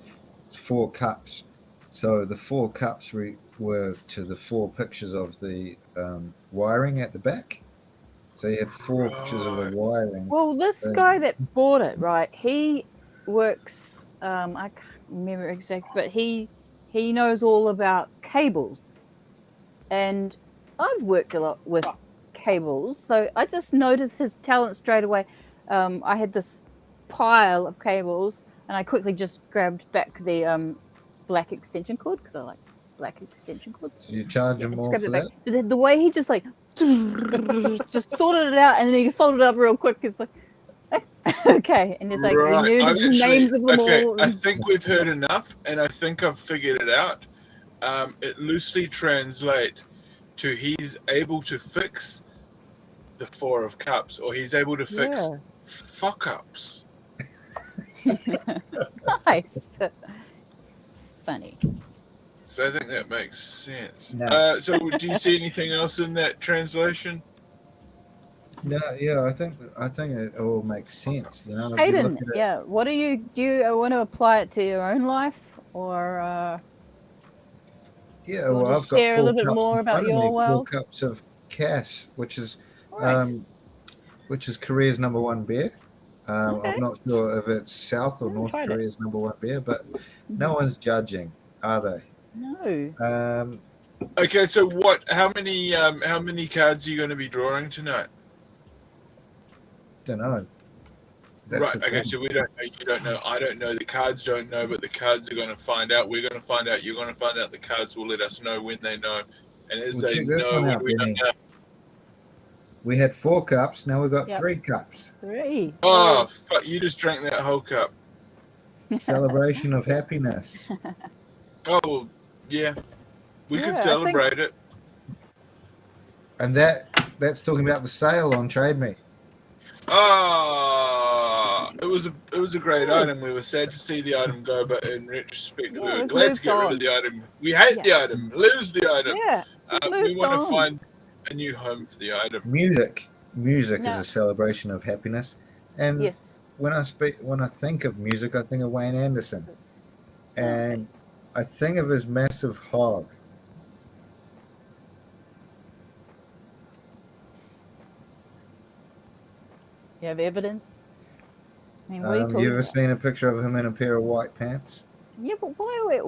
4 cups. So the 4 cups were to the 4 pictures of the wiring at the back. So you had 4 pictures of the wiring. Well, this guy that bought it, right? He works. I can't remember exactly, but he knows all about cables, and I've worked a lot with cables, so I just noticed his talent straight away. I had this pile of cables, and I quickly just grabbed back the black extension cord because I like black extension cords. So you charge them more for that? The way he just like just sorted it out, and then he folded it up real quick. It's like, okay, and it's like Right. he knew I've the actually- names of them okay, all. I think we've heard enough, and I think I've figured it out. It loosely translates to he's able to fix the 4 of cups, or he's able to fix fuck ups. Nice, funny. So I think that makes sense. No. So do you see anything else in that translation? No, yeah, I think it all makes sense. You know, if you Hayden, look at it- yeah. What do you want to apply it to your own life, or Yeah, You well, wanna I've got share a 4 little bit cups more in about front of your me, 4 world? cups of Cass, which is right. Korea's #1 beer. Okay. I'm not sure if it's South or Haven't North tried it. Korea's #1 beer, but no one's judging, are they? No. Okay, so what? How many cards are you going to be drawing tonight? Don't know. Right. Okay. So we don't know. You don't know. I don't know. The cards don't know, but the cards are going to find out. We're going to find out. You're going to find out. The cards will let us know when they know, and as Well, they check this know, one when out, we don't Benny. know. We had 4 cups, now we've got Yep. 3 cups. 3. Oh fuck! You just drank that whole cup. Celebration of happiness. Oh well, yeah. We Yeah, I could think- celebrate it. And that's talking about the sale on Trade Me. It was a great item. We were sad to see the item go, but in retrospect, we Yeah, were we've glad to moved get rid on. of the item. We hate the item. Lose the item. Yeah. We moved want to on. find a new home for the item. Music is No. a celebration of happiness. And Yes. when I think of music, I think of Wayne Anderson. And I think of his massive hog. You have evidence? I mean, what are you talking You ever about? seen a picture of him in a pair of white pants? Yeah, but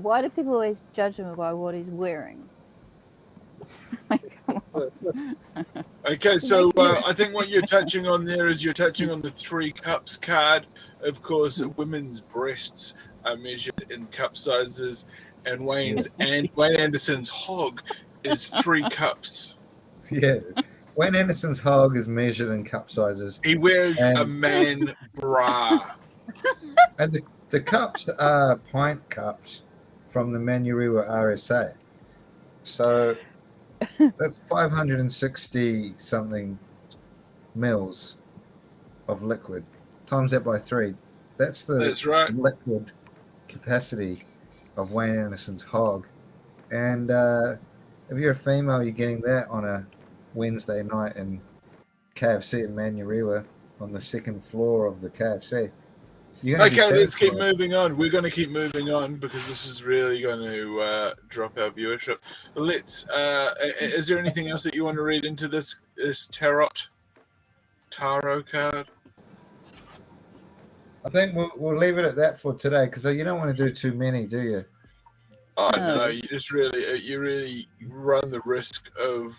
why do people always judge him by what he's wearing? Like, come on. Okay, so I think what you're touching on there is you're touching on the 3 cups card. Of course, women's breasts are measured in cup sizes, and Wayne Anderson's hog is 3 cups. Yeah. Wayne Anderson's hog is measured in cup sizes. He wears a And- man bra. And the cups are pint cups from the Manurewa RSA. So that's 560 something mils of liquid. Times that by 3. That's right. liquid capacity of Wayne Anderson's hog. And if you're a female, you're getting that on a Wednesday night in KFC in Manurewa on the 2nd floor of the KFC. Okay, let's keep moving on. We're going to keep moving on because this is really going to drop our viewership. Let's. Is there anything else that you want to read into this tarot card? I think we'll leave it at that for today because you don't want to do too many, do you? Oh no, you just really run the risk of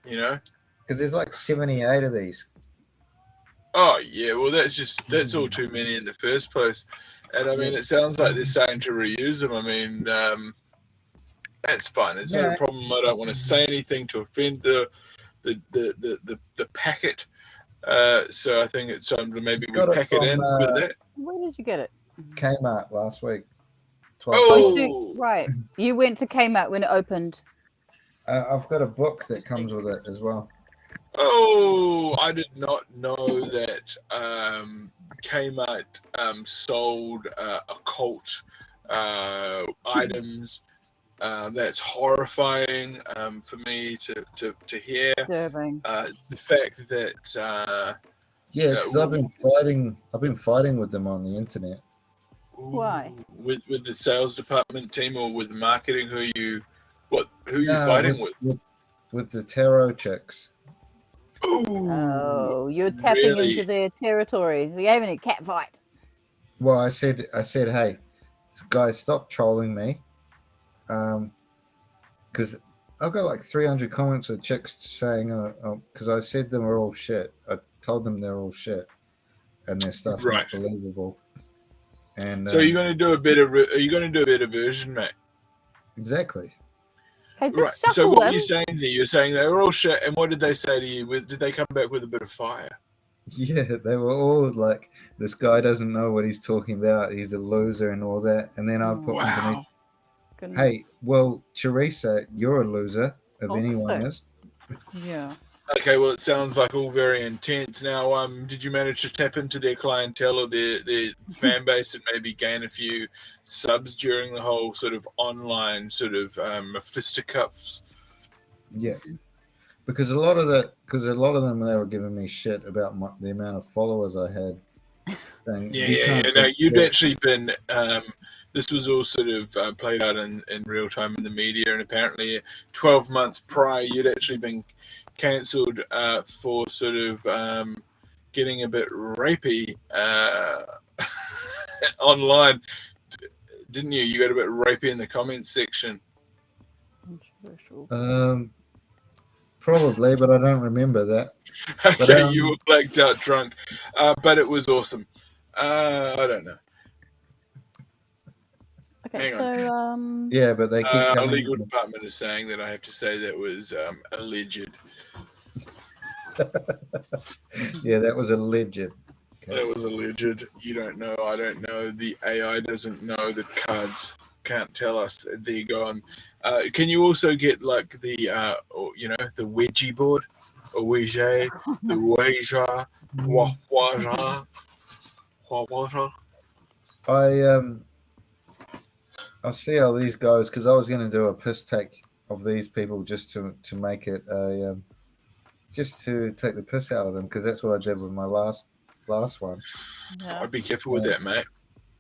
Because there's like 78 of these. Oh yeah, well that's all too many in the first place, and I mean it sounds like they're starting to reuse them. I mean that's fine. It's not a problem. I don't want to say anything to offend the packet. So I think it's time to maybe we pack it in with that. Where did you get it? Kmart last week. Oh, right. You went to Kmart when it opened. I've got a book that comes with it as well. Oh, I did not know that Kmart sold occult items. That's horrifying for me to hear. Disturbing. The fact that because I've been fighting with them on the internet. Why? With the sales department team or with marketing? Who are you fighting with? With the tarot chicks. Ooh, Oh, you're tapping really? into their territory. You're having a cat fight. Well, I said, hey, guys, stop trolling me. Because I've got like 300 comments of chicks saying, because I said them are all shit. I told them they're all shit, and their stuff's not believable. And so are you going to do a better version, Mack? Exactly. Okay, just Right. So shuffle what them. were you saying there? You're saying they were all shit, and what did they say to you? Did they come back with a bit of fire? Yeah, they were all like, this guy doesn't know what he's talking about. He's a loser and all that. And then I put underneath, Goodness. hey, well, Teresa, you're a loser, if anyone is. Yeah. Okay, well, it sounds like all very intense. Now, did you manage to tap into their clientele or their fan base and maybe gain a few subs during the whole sort of online sort of fisticuffs? Yeah, because a lot of them they were giving me shit about the amount of followers I had. Saying, No, you'd actually been. This was all sort of played out in real time in the media, and apparently 12 months prior, you'd actually been cancelled for sort of getting a bit rapey online, didn't you? You got a bit rapey in the comments section. Probably, but I don't remember that. Okay, But, you were blacked out drunk, but it was awesome. I don't know. Okay, Hang so yeah, but they keep Our coming. legal department is saying that I have to say that was alleged. Yeah, that was alleged. Okay. That was alleged. You don't know. I don't know. The AI doesn't know. The cards can't tell us. There you go on. Can you also get like the the Ouija board, or Ouija, the Ouija, I see how these guys, because I was going to do a piss take of these people just to make it a just to take the piss out of them, because that's what I did with my last one. yeah. I'd be careful with that, mate.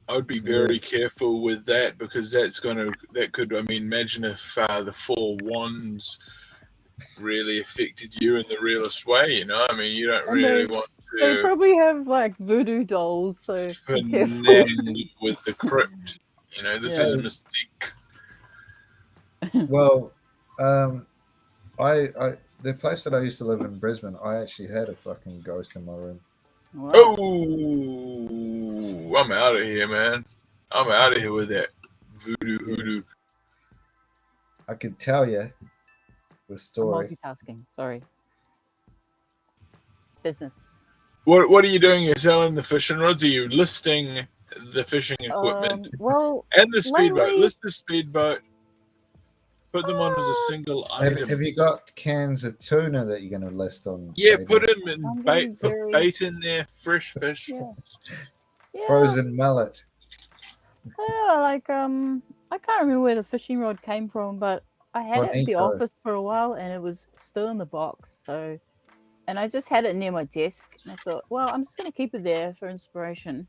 I would be very careful with that, because that could. I mean, imagine if the 4 wands really affected you in the realest way. You know, I mean, you don't really want They to probably have like voodoo dolls, so be careful. finagle with the crypt. You know, this is Yeah. mystique. Well, I the place that I used to live in Brisbane, I actually had a fucking ghost in my room. Wow. Oh, I'm out of here, man. I'm out of here with that voodoo hoodoo. I could tell you the I'm story. multitasking. Sorry. Business. What are you doing? You're selling the fishing rods? Are you listing the fishing equipment Well, and the speedboat? lately- List the speedboat. Put them on as a single item. Have you got cans of tuna that you're going to list on? Yeah, Facebook? put them in I'm bait. being Put very- bait in there. Fresh fish. Yeah. Frozen mullet. Yeah, like I can't remember where the fishing rod came from, but I had it at the Bonito. office for a while and it was still in the box. So, and I just had it near my desk. And I thought, well, I'm just gonna keep it there for inspiration.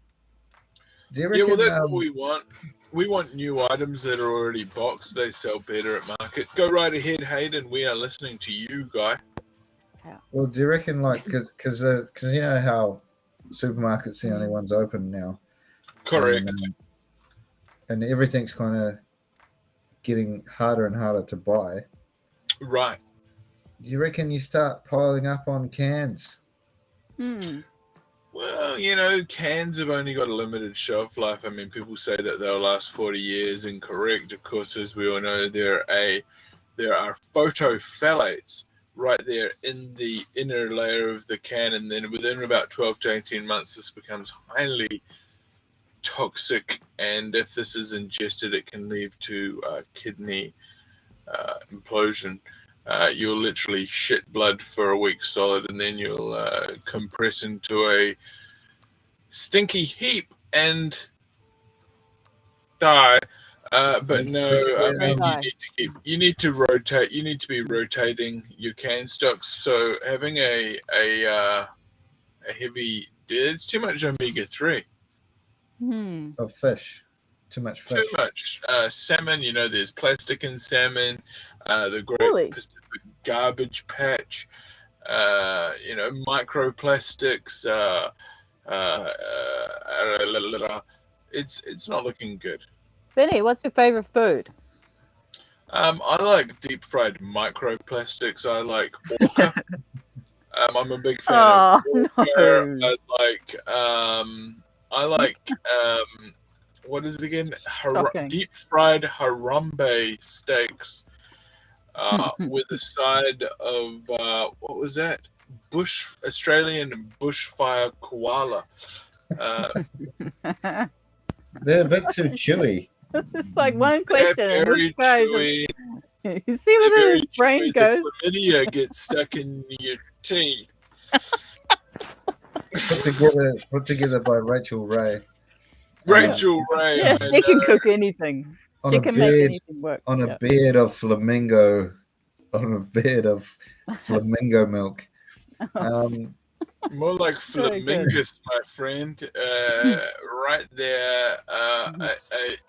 Do you Yeah, reckon? well, that's what we want. We want new items that are already boxed. They sell better at market. Go right ahead, Hayden. We are listening to you, guy. Well, do you reckon like because you know how supermarkets the only ones open now, Correct. and everything's kind of getting harder and harder to buy. Right. Do you reckon you start piling up on cans? Hmm. Well, you know, cans have only got a limited shelf life. I mean, people say that they'll last 40 years. Incorrect. Of course, as we all know, there are photophthalates right there in the inner layer of the can, and then within about 12 to 18 months, this becomes highly toxic, and if this is ingested, it can lead to kidney implosion. You'll literally shit blood for a week solid, and then you'll compress into a stinky heap and die. But no, I mean you need to rotate. You need to be rotating your can stocks. So having a heavy, it's too much omega-3. Of fish, too much fish. Too much salmon. You know, there's plastic in salmon. The Great Really? Pacific Garbage Patch. You know, microplastics. It's not looking good. Benny, what's your favorite food? I like deep fried microplastics. I like orca. I'm a big fan of orca. no. I like what is it again? Shocking. Deep fried Harambe steaks with a side of what was that? Australian bushfire koala. They're a bit too chewy. It's like one question. And Very this guy chewy. just, you see where Very his brain chewy. goes? The chlamydia gets stuck in your teeth. Put together by Rachel Ray. Rachel Ray. Yes, I she can know. cook anything. On She a can make bed, anything work. on a Yeah. bed of flamingo milk. More like Very good. flamingus, my friend. Right there,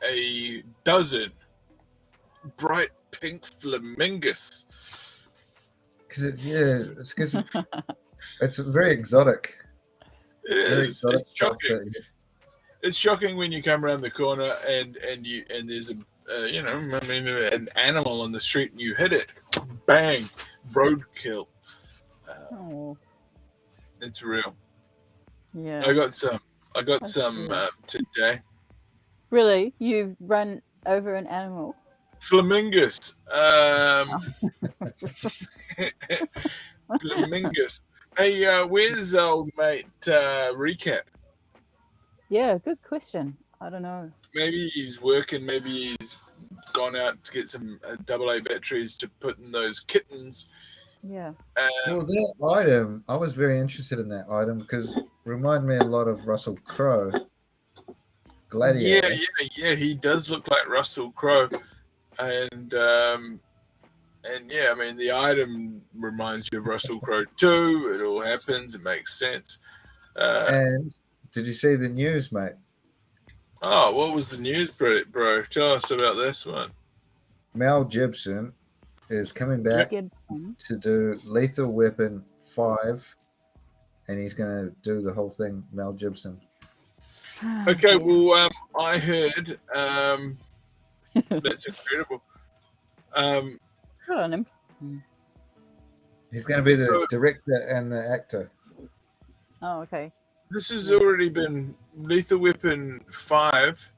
a dozen bright pink flamingus. It's because it's very exotic. It Very is. exotic It's stuff shocking. that- It's shocking when you come around the corner and there's an animal on the street and you hit it, bang, roadkill. Oh, It's real. yeah. I got some That's cool. today. Really? You run over an animal? Flamingus. Flamingus. Hey, where's old mate Recap? Yeah, good question. I don't know. Maybe he's working. Maybe he's gone out to get some AA batteries to put in those kittens. Yeah. Well, that item, I was very interested in that item because it reminded me a lot of Russell Crowe. Gladiator. Yeah. He does look like Russell Crowe, and yeah, I mean the item reminds you of Russell Crowe too. It all happens. It makes sense. And did you see the news, mate? Oh, what was the news, bro? Tell us about this one. Mel Gibson is coming back Gibson. to do Lethal Weapon 5 and he's going to do the whole thing, Mel Gibson. Okay, Yeah. well, I heard that's incredible. Good on him. He's going to be the So- director and the actor. Oh, okay. This has Yes. already been Lethal Weapon 5.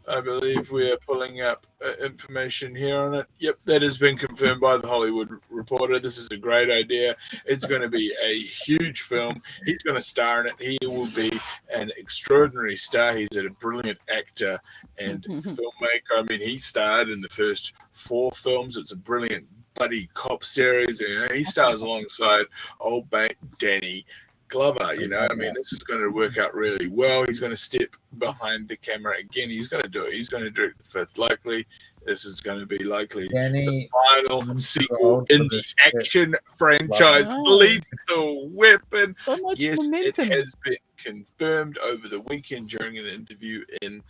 I believe we are pulling up information here on it. Yep, that has been confirmed by the Hollywood Reporter. This is a great idea. It's going to be a huge film. He's going to star in it. He will be an extraordinary star. He's a brilliant actor and filmmaker. I mean, he starred in the first 4 films. It's a brilliant buddy cop series. And he stars alongside old mate Danny Glover, you know, I mean, this is going to work out really well. He's going to step behind the camera again. He's going to do it. He's going to direct the 5th. Likely, this is going to be likely the final sequel in the action franchise, Wow. Lethal Weapon. So much Yes, momentum. it has been confirmed over the weekend during an interview in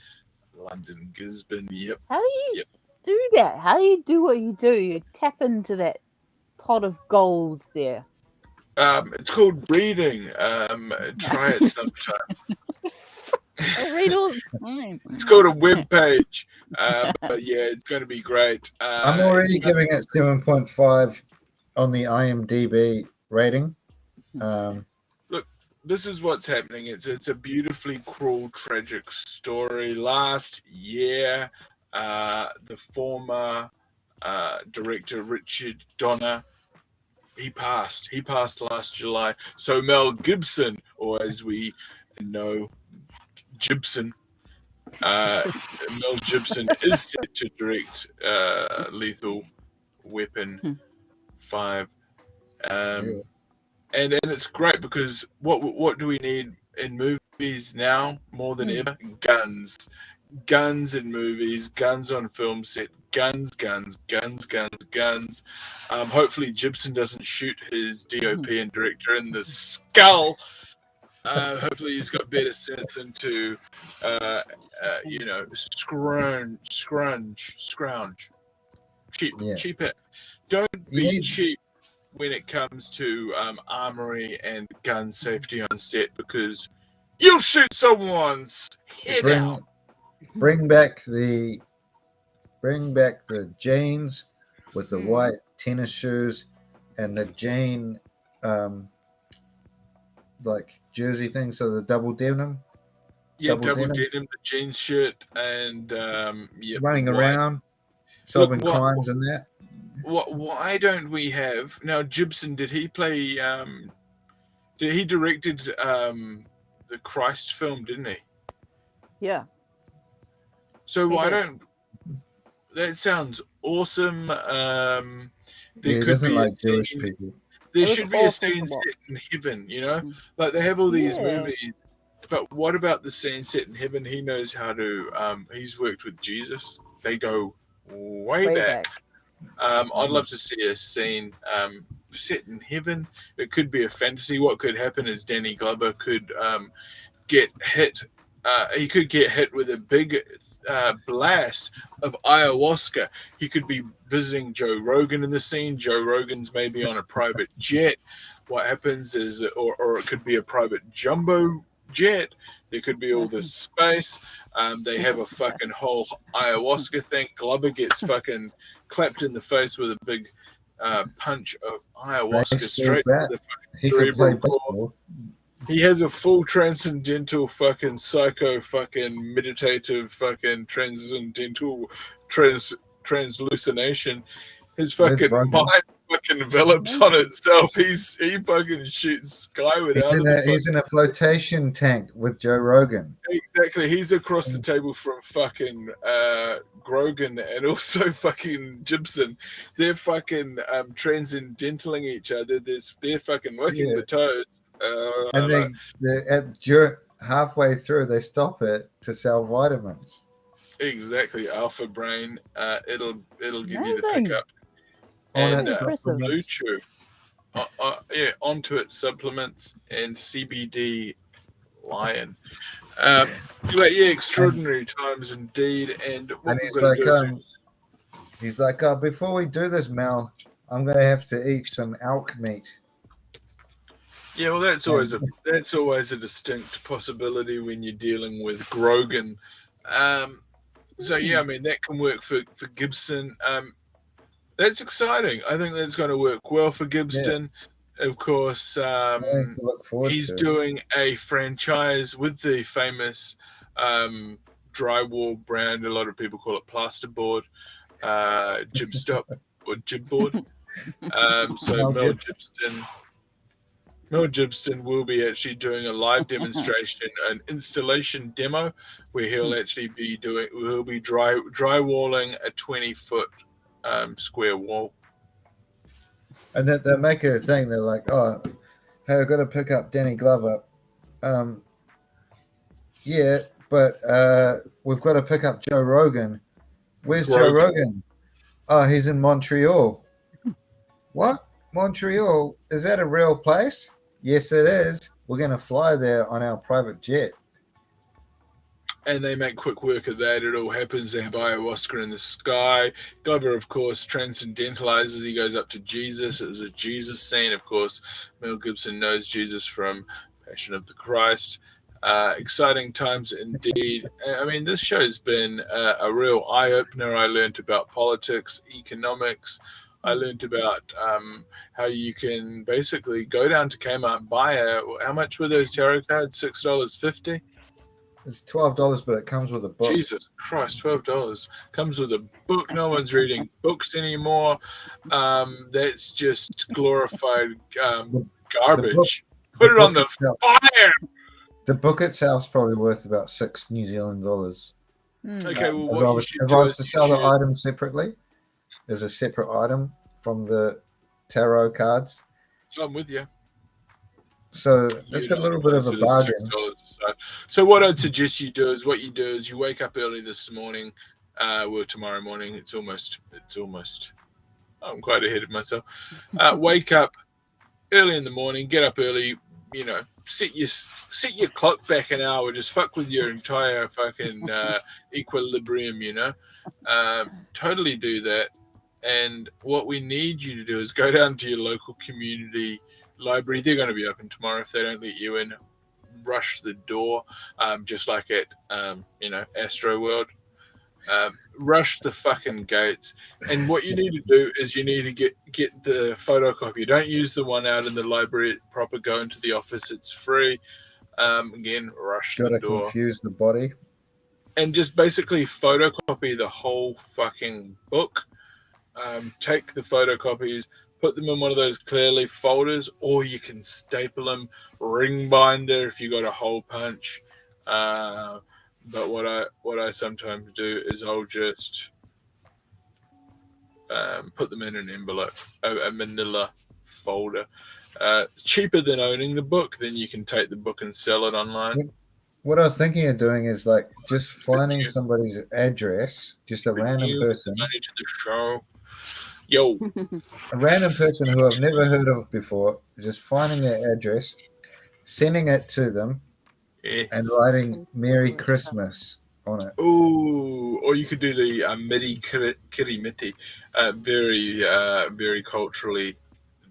London, Gisborne. Yep. How do you Yep. do that? How do you do what you do? You tap into that pot of gold there. It's called reading. Try it sometime. I read all the time. It's called a web page. But yeah, it's going to be great. I'm already it's gonna- giving it 7.5 on the IMDb rating. This is what's happening. It's a beautifully cruel, tragic story. Last year, the former director Richard Donner, he passed. He passed last July. So Mel Gibson, or as we know, Gibson, Mel Gibson is set to direct Lethal Weapon 5. And it's great because what do we need in movies now more than ever? Guns in movies, guns on film set, guns. Hopefully Gibson doesn't shoot his DOP and director in the skull. Hopefully he's got better sense than to scrounge cheap it. Don't be cheap when it comes to armory and gun safety on set, because you'll shoot someone's head out. Bring back the jeans with the white tennis shoes and the jean like jersey thing, so the double denim. Yeah, double denim, the jeans shirt, and running around solving crimes and that. Why don't we have now? Gibson, did he play? Did he directed the Christ film? Didn't he? Yeah. So He why did. don't? That sounds awesome. There He could doesn't be like a Jewish scene. people. There It was should be a awesome scene to watch. set in heaven. You know, like they have all these Yeah. movies. But what about the scene set in heaven? He knows how to. He's worked with Jesus. They go way back. I'd love to see a scene set in heaven. It could be a fantasy. What could happen is Danny Glover could get hit. He could get hit with a big blast of ayahuasca. He could be visiting Joe Rogan in the scene. Joe Rogan's maybe on a private jet. What happens is, or it could be a private jumbo jet. There could be all this space. They have a fucking whole ayahuasca thing. Glover gets fucking clapped in the face with a big punch of ayahuasca straight to the fucking He could play cerebral cord. baseball. He has a full fucking psycho fucking meditative fucking transcendental translucination. His fucking Rogan. mind fucking develops on itself. He fucking shoots skyward out of the He's in a flotation tank with Joe Rogan. Exactly. He's across the table from fucking Grogan and also fucking Gibson. They're fucking transcendentaling each other. They're fucking working the toes. And halfway through, they stop it to sell vitamins. Exactly. Alpha Brain. It'll give you the Amazing. pickup. On And its Impressive. supplements. Bluetooth. Onto its supplements and CBD Lion. But yeah, extraordinary times indeed. And what And we're he's going like, to do is he's like, before we do this, Mel, I'm going to have to eat some elk meat. Yeah, well, that's always a distinct possibility when you're dealing with Grogan. So yeah, I mean that can work for Gibson. That's exciting. I think that's going to work well for Gibson. Yeah. Of course, Something to look forward he's to. doing a franchise with the famous drywall brand. A lot of people call it plasterboard, Jibstop or Jibboard. So Mel Gibson will be actually doing a live demonstration, an installation demo, where he'll actually be drywalling a 20-foot square wall. And that they make it a thing. They're like, oh, hey, I've got to pick up Danny Glover. Yeah, but we've got to pick up Joe Rogan. Where's Joe Rogan? Oh, he's in Montreal. What? Montreal? Is that a real place? Yes, it is. We're going to fly there on our private jet. And they make quick work of that. It all happens. They have ayahuasca in the sky. Glover, of course, transcendentalizes. He goes up to Jesus. It was a Jesus scene. Of course, Mel Gibson knows Jesus from Passion of the Christ. Exciting times indeed. I mean, this show's been a real eye-opener. I learned about politics, economics. I learned about how you can basically go down to Kmart and buy how much were those tarot cards? $6.50? It's $12, but it comes with a book. Jesus Christ, $12 comes with a book. No one's reading books anymore. That's just glorified garbage. Put it on the fire. The book itself's probably worth about $6 New Zealand dollars. Okay, well, what you should if do I was is to sell the item separately, as a separate item from the tarot cards. I'm with you. So it's a little bit of a bargain. So what I'd suggest you do is you wake up early this morning, tomorrow morning. It's almost. I'm quite ahead of myself. Wake up early in the morning. Get up early. You know, set your clock back an hour. Just fuck with your entire fucking equilibrium. You know, totally do that. And what we need you to do is go down to your local community library. They're going to be open tomorrow. If they don't let you in, rush the door, just like at Astro World. Rush the fucking gates. And what you need to do is you need to get the photocopy. Don't use the one out in the library proper. Go into the office. It's free. Again, rush the door. Gotta confuse the body. And just basically photocopy the whole fucking book. Take the photocopies, put them in one of those clear leaf folders, or you can staple them, ring binder if you got a hole punch. But what I sometimes do is I'll just put them in an envelope, a manila folder. It's cheaper than owning the book. Then you can take the book and sell it online. What I was thinking of doing is like just finding somebody's address, just a random person. Money to the show. Yo. A random person who I've never heard of before, just finding their address, sending it to them, and writing Merry Christmas on it. Ooh, or you could do the Midi Kitty Mitty. Very culturally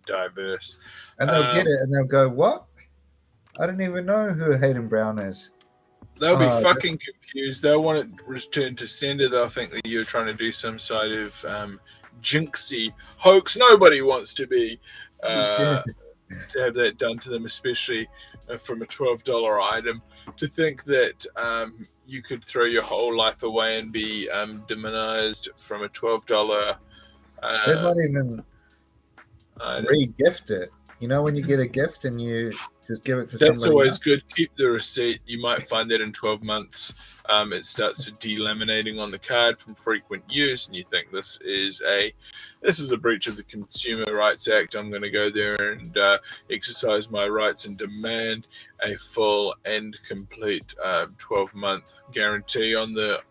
diverse. And they'll get it and they'll go, what? I don't even know who Hayden Brown is. They'll be fucking confused. They'll want it returned to sender. They'll think that you're trying to do some sort of jinxie hoax. Nobody wants to be to have that done to them, especially from a $12 item. To think that you could throw your whole life away and be demonized from a $12. They might even re-gift it. You know, when you get a gift and you just give it to somebody. That's always good. Keep the receipt. You might find that in 12 months, it starts to delaminating on the card from frequent use, and you think this is a breach of the Consumer Rights Act. I'm going to go there and exercise my rights and demand a full and complete 12-month guarantee on the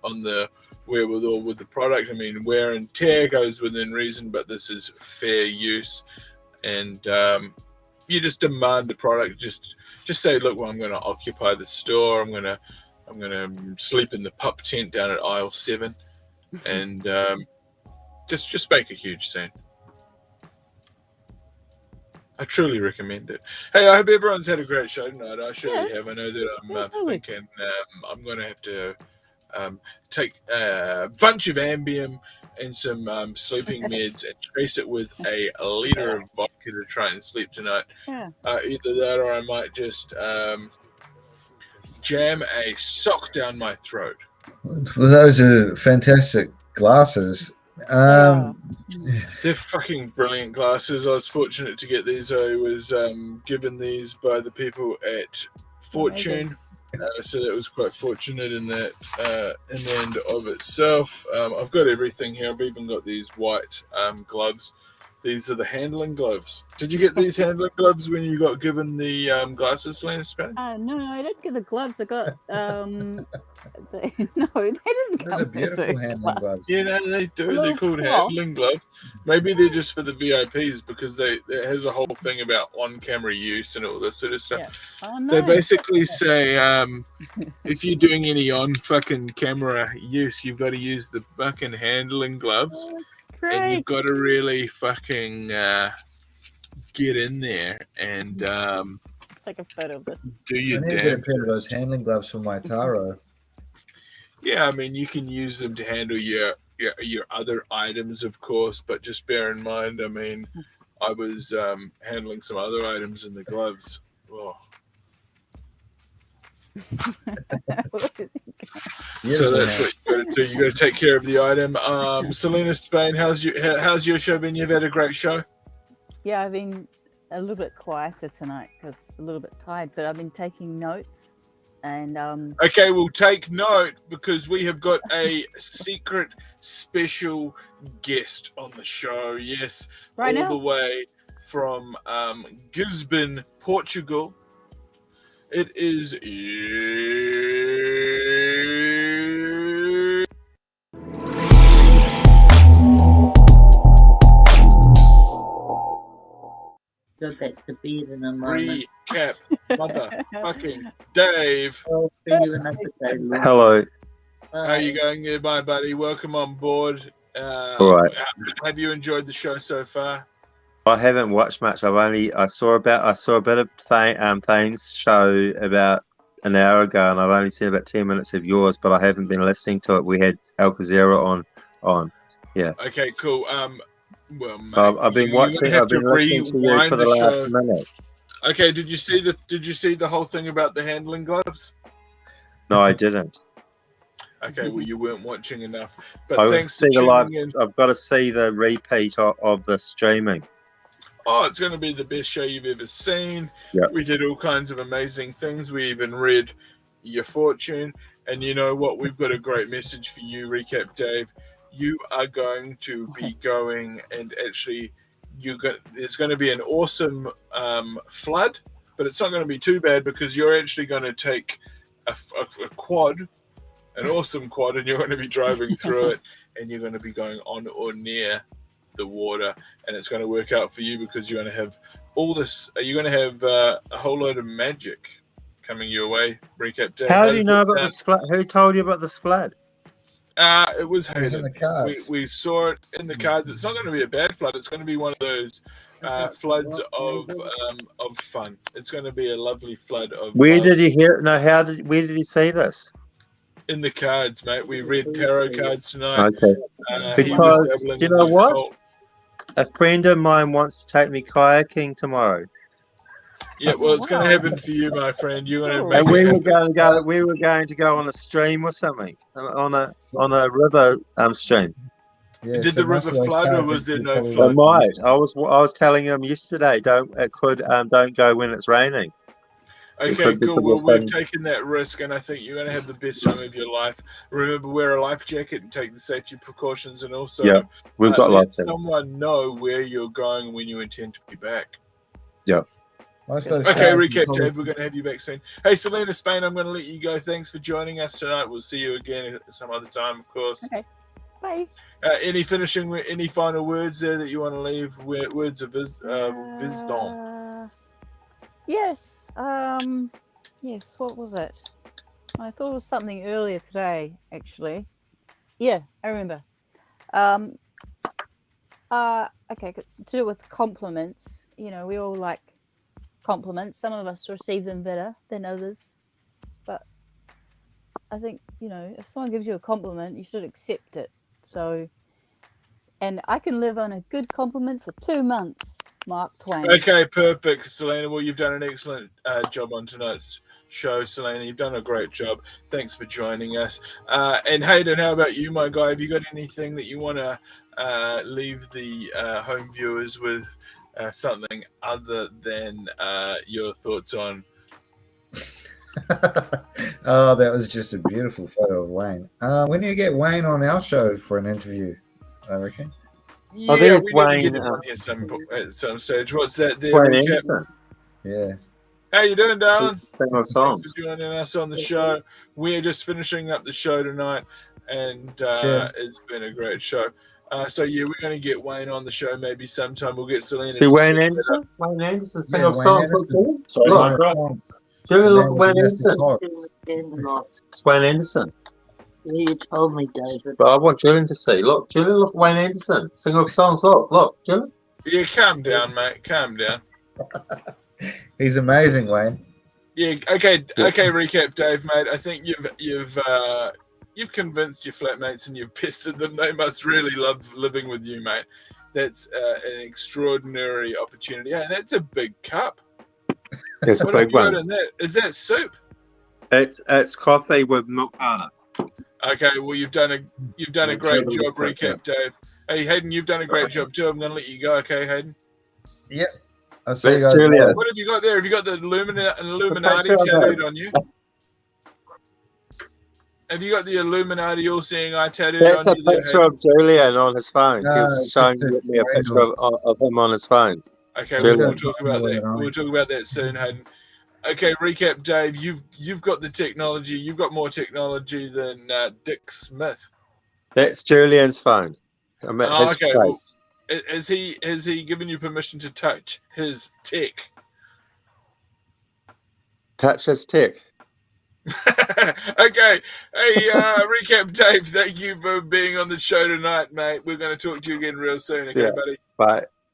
wherewithal with the product. I mean, wear and tear goes within reason, but this is fair use. And you just demand the product. Just say, look, well, I'm going to occupy the store. I'm going to sleep in the pup tent down at aisle 7, and just make a huge scene. I truly recommend it. Hey, I hope everyone's had a great show tonight. I surely Yeah. have. I know that I'm Definitely. thinking I'm going to have to take a bunch of Ambien and some sleeping meds and trace it with a liter of vodka to try and sleep tonight. Yeah. Either that or I might just jam a sock down my throat. Well, those are fantastic glasses. They're fucking brilliant glasses. I was fortunate to get these. I was given these by the people at Fortune. So that was quite fortunate in that in the end of itself. I've got everything here. I've even got these white gloves. These are the handling gloves. Did you get these handling gloves when you got given the glasses, Lena Spain? No, I didn't get the gloves. I got no, they didn't. Those are beautiful handling gloves. Yeah, no, they do. Little They're called cloth. handling gloves. Maybe they're just for the VIPs because it has a whole thing about on-camera use and all this sort of stuff. Yeah. Oh, no. They basically say if you're doing any on-fucking camera use, you've got to use the fucking handling gloves. Great. And you've got to really fucking get in there and Take a photo of this. do I your need to get a damn pair of best. those handling gloves for my Taro. Yeah, I mean, you can use them to handle your other items, of course, but just bear in mind, I mean, I was handling some other items in the gloves. Oh. So that's what you got to do. You got to take care of the item. Selena Spain, how's your show been? You've had a great show. Yeah, I've been a little bit quieter tonight because a little bit tired, but I've been taking notes and Okay, we'll take note because we have got a secret special guest on the show. Yes, right all now. the way from Gisborne, Portugal. It is Go back to bed in a moment. Recap, motherfucking Dave. I'll see you another day. Lou. Hello. How you going there, my buddy? Welcome on board. All right. Have you enjoyed the show so far? I haven't watched much. I saw a bit of Thane's show about an hour ago, and I've only seen about 10 minutes of yours, but I haven't been listening to it. We had Alcazera on. Yeah. Okay, cool. Well, mate, I've been watching. I've been listening to you for the last minute. Okay, did you see the whole thing about the handling gloves? No, I didn't. Okay, well, you weren't watching enough. But I thanks see for the live. tuning in. I've got to see the repeat of the streaming. Oh, it's going to be the best show you've ever seen. Yep. We did all kinds of amazing things. We even read your fortune. And you know what? We've got a great message for you, Recap Dave. You are going to be going and actually there's going to be an awesome flood, but it's not going to be too bad because you're actually going to take a quad, an awesome quad, and you're going to be driving through it and you're going to be going on or near the water, and it's going to work out for you because you're going to have all this. You're going to have a whole load of magic coming your way. Recap Dave. How do you know about this flood? Who told you about this flood? It was It was in the cards. we saw it in the cards. It's not going to be a bad flood. It's going to be one of those floods of fun. It's going to be a lovely flood of. Where did you hear it? No, where did you see this? In the cards, mate. We read tarot cards tonight. Okay. He was Because dabbling you in know the what? occult. A friend of mine wants to take me kayaking tomorrow, Yeah, well, it's going to happen for you, my friend. You're going to make and it we were happen. going to go. We were going to go on a stream or something, on a river stream. Yeah, Did so the most river of those flood or cards was there are no probably flood? It might. I was telling him yesterday, don't go when it's raining. Okay, Because cool. Well, of we've the taken that risk, and I think you're going to have the best time of your life. Remember, wear a life jacket and take the safety precautions, and also Yeah, we've got let lots of things. someone know where you're going when you intend to be back. Most of those Okay, cards are recap, probably- Dave. We're going to have you back soon. Hey, Selena Spain, I'm going to let you go. Thanks for joining us tonight. We'll see you again at some other time, of course. Okay. Bye. Any final words there that you want to leave? Words of wisdom. Yes. Yes. What was it? I thought it was something earlier today, actually. Yeah, I remember. Okay, it's to do with compliments. we all like compliments. Some of us receive them better than others. But I think, if someone gives you a compliment, you should accept it. So, and I can live on a good compliment for 2 months, Mark Twain. Okay, perfect, Selena. Well, you've done an excellent job on tonight's show, Selena. You've done a great job. Thanks for joining us. And Hayden, how about you, my guy? Have you got anything that you want to leave the home viewers with, something other than your thoughts on? Oh, that was just a beautiful photo of Wayne. When do you get Wayne on our show for an interview, I reckon? Yeah, we need to get him on here at some stage. What's that there? Wayne Recap? Anderson. Yeah. How you doing, darling? Sing of Thanks songs. for joining us on the show. We're just finishing up the show tonight, and Sure. it's been a great show. So yeah, we're going to get Wayne on the show maybe sometime. We'll get Selena. See Wayne Anderson? Wayne Anderson, sing Yeah, of Wayne songs. Anderson. Look, Julian, look at Wayne Anderson. Not. It's Wayne Anderson. You told me, David. But I want Julian to see. Look, Julian, look at Wayne Anderson. Singer of songs. Look, Julian. Yeah, calm down, mate. Calm down. He's amazing, Wayne. Yeah. Okay. Recap, Dave, mate. I think you've convinced your flatmates and you've pestered them. They must really love living with you, mate. That's an extraordinary opportunity. Hey, that's a big cup. It's a What have big you got one. in that? Is that soup? It's coffee with milk powder. Okay, well you've done a great It's job, recap, Dave. Hey Hayden, you've done a great job too. I'm going to let you go. Okay, Hayden. Yep. I'll see you That's guys Julia. later. What have you got there? Have you got the Illuminati picture of tattooed it. on you? Have you got the Illuminati all-seeing eye tattooed That's on a you? there, picture of Julian on his phone. No, He was it's showing just me a picture of him on his phone. Okay, Julian. we'll talk about that. We'll talk about that soon, Hayden. Okay, recap, Dave. You've got the technology. You've got more technology than Dick Smith. That's Julian's phone. I'm at his Okay, well, place. has he given you permission to touch his tech? Touch his tech. Okay. Hey, recap, Dave. Thank you for being on the show tonight, mate. We're going to talk to you again real soon. Okay, Yeah. buddy.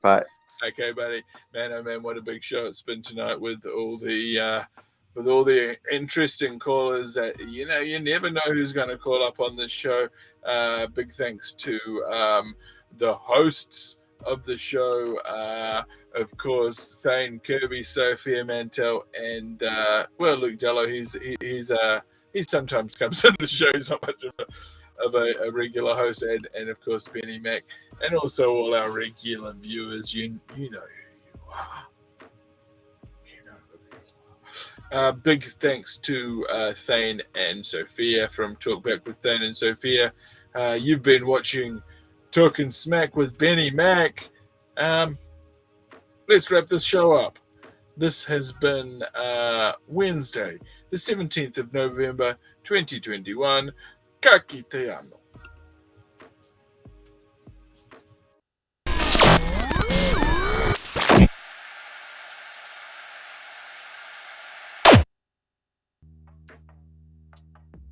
Bye. Okay, buddy. Man, oh man, what a big show it's been tonight with all the interesting callers. That you never know who's going to call up on this show. Big thanks to the hosts of the show, of course, Thane, Kirby, Sophia, Mantell, and Luke Dello. He sometimes comes on the show. He's not much of a regular host, and of course Benny Mack, and also all our regular viewers. You know who you are. Big thanks to Thane and Sophia from Talkback with Thane and Sophia. You've been watching Talking Smack with Benny Mack. Let's wrap this show up. This has been Wednesday, the 17th of November, 2021. Ka kite ano.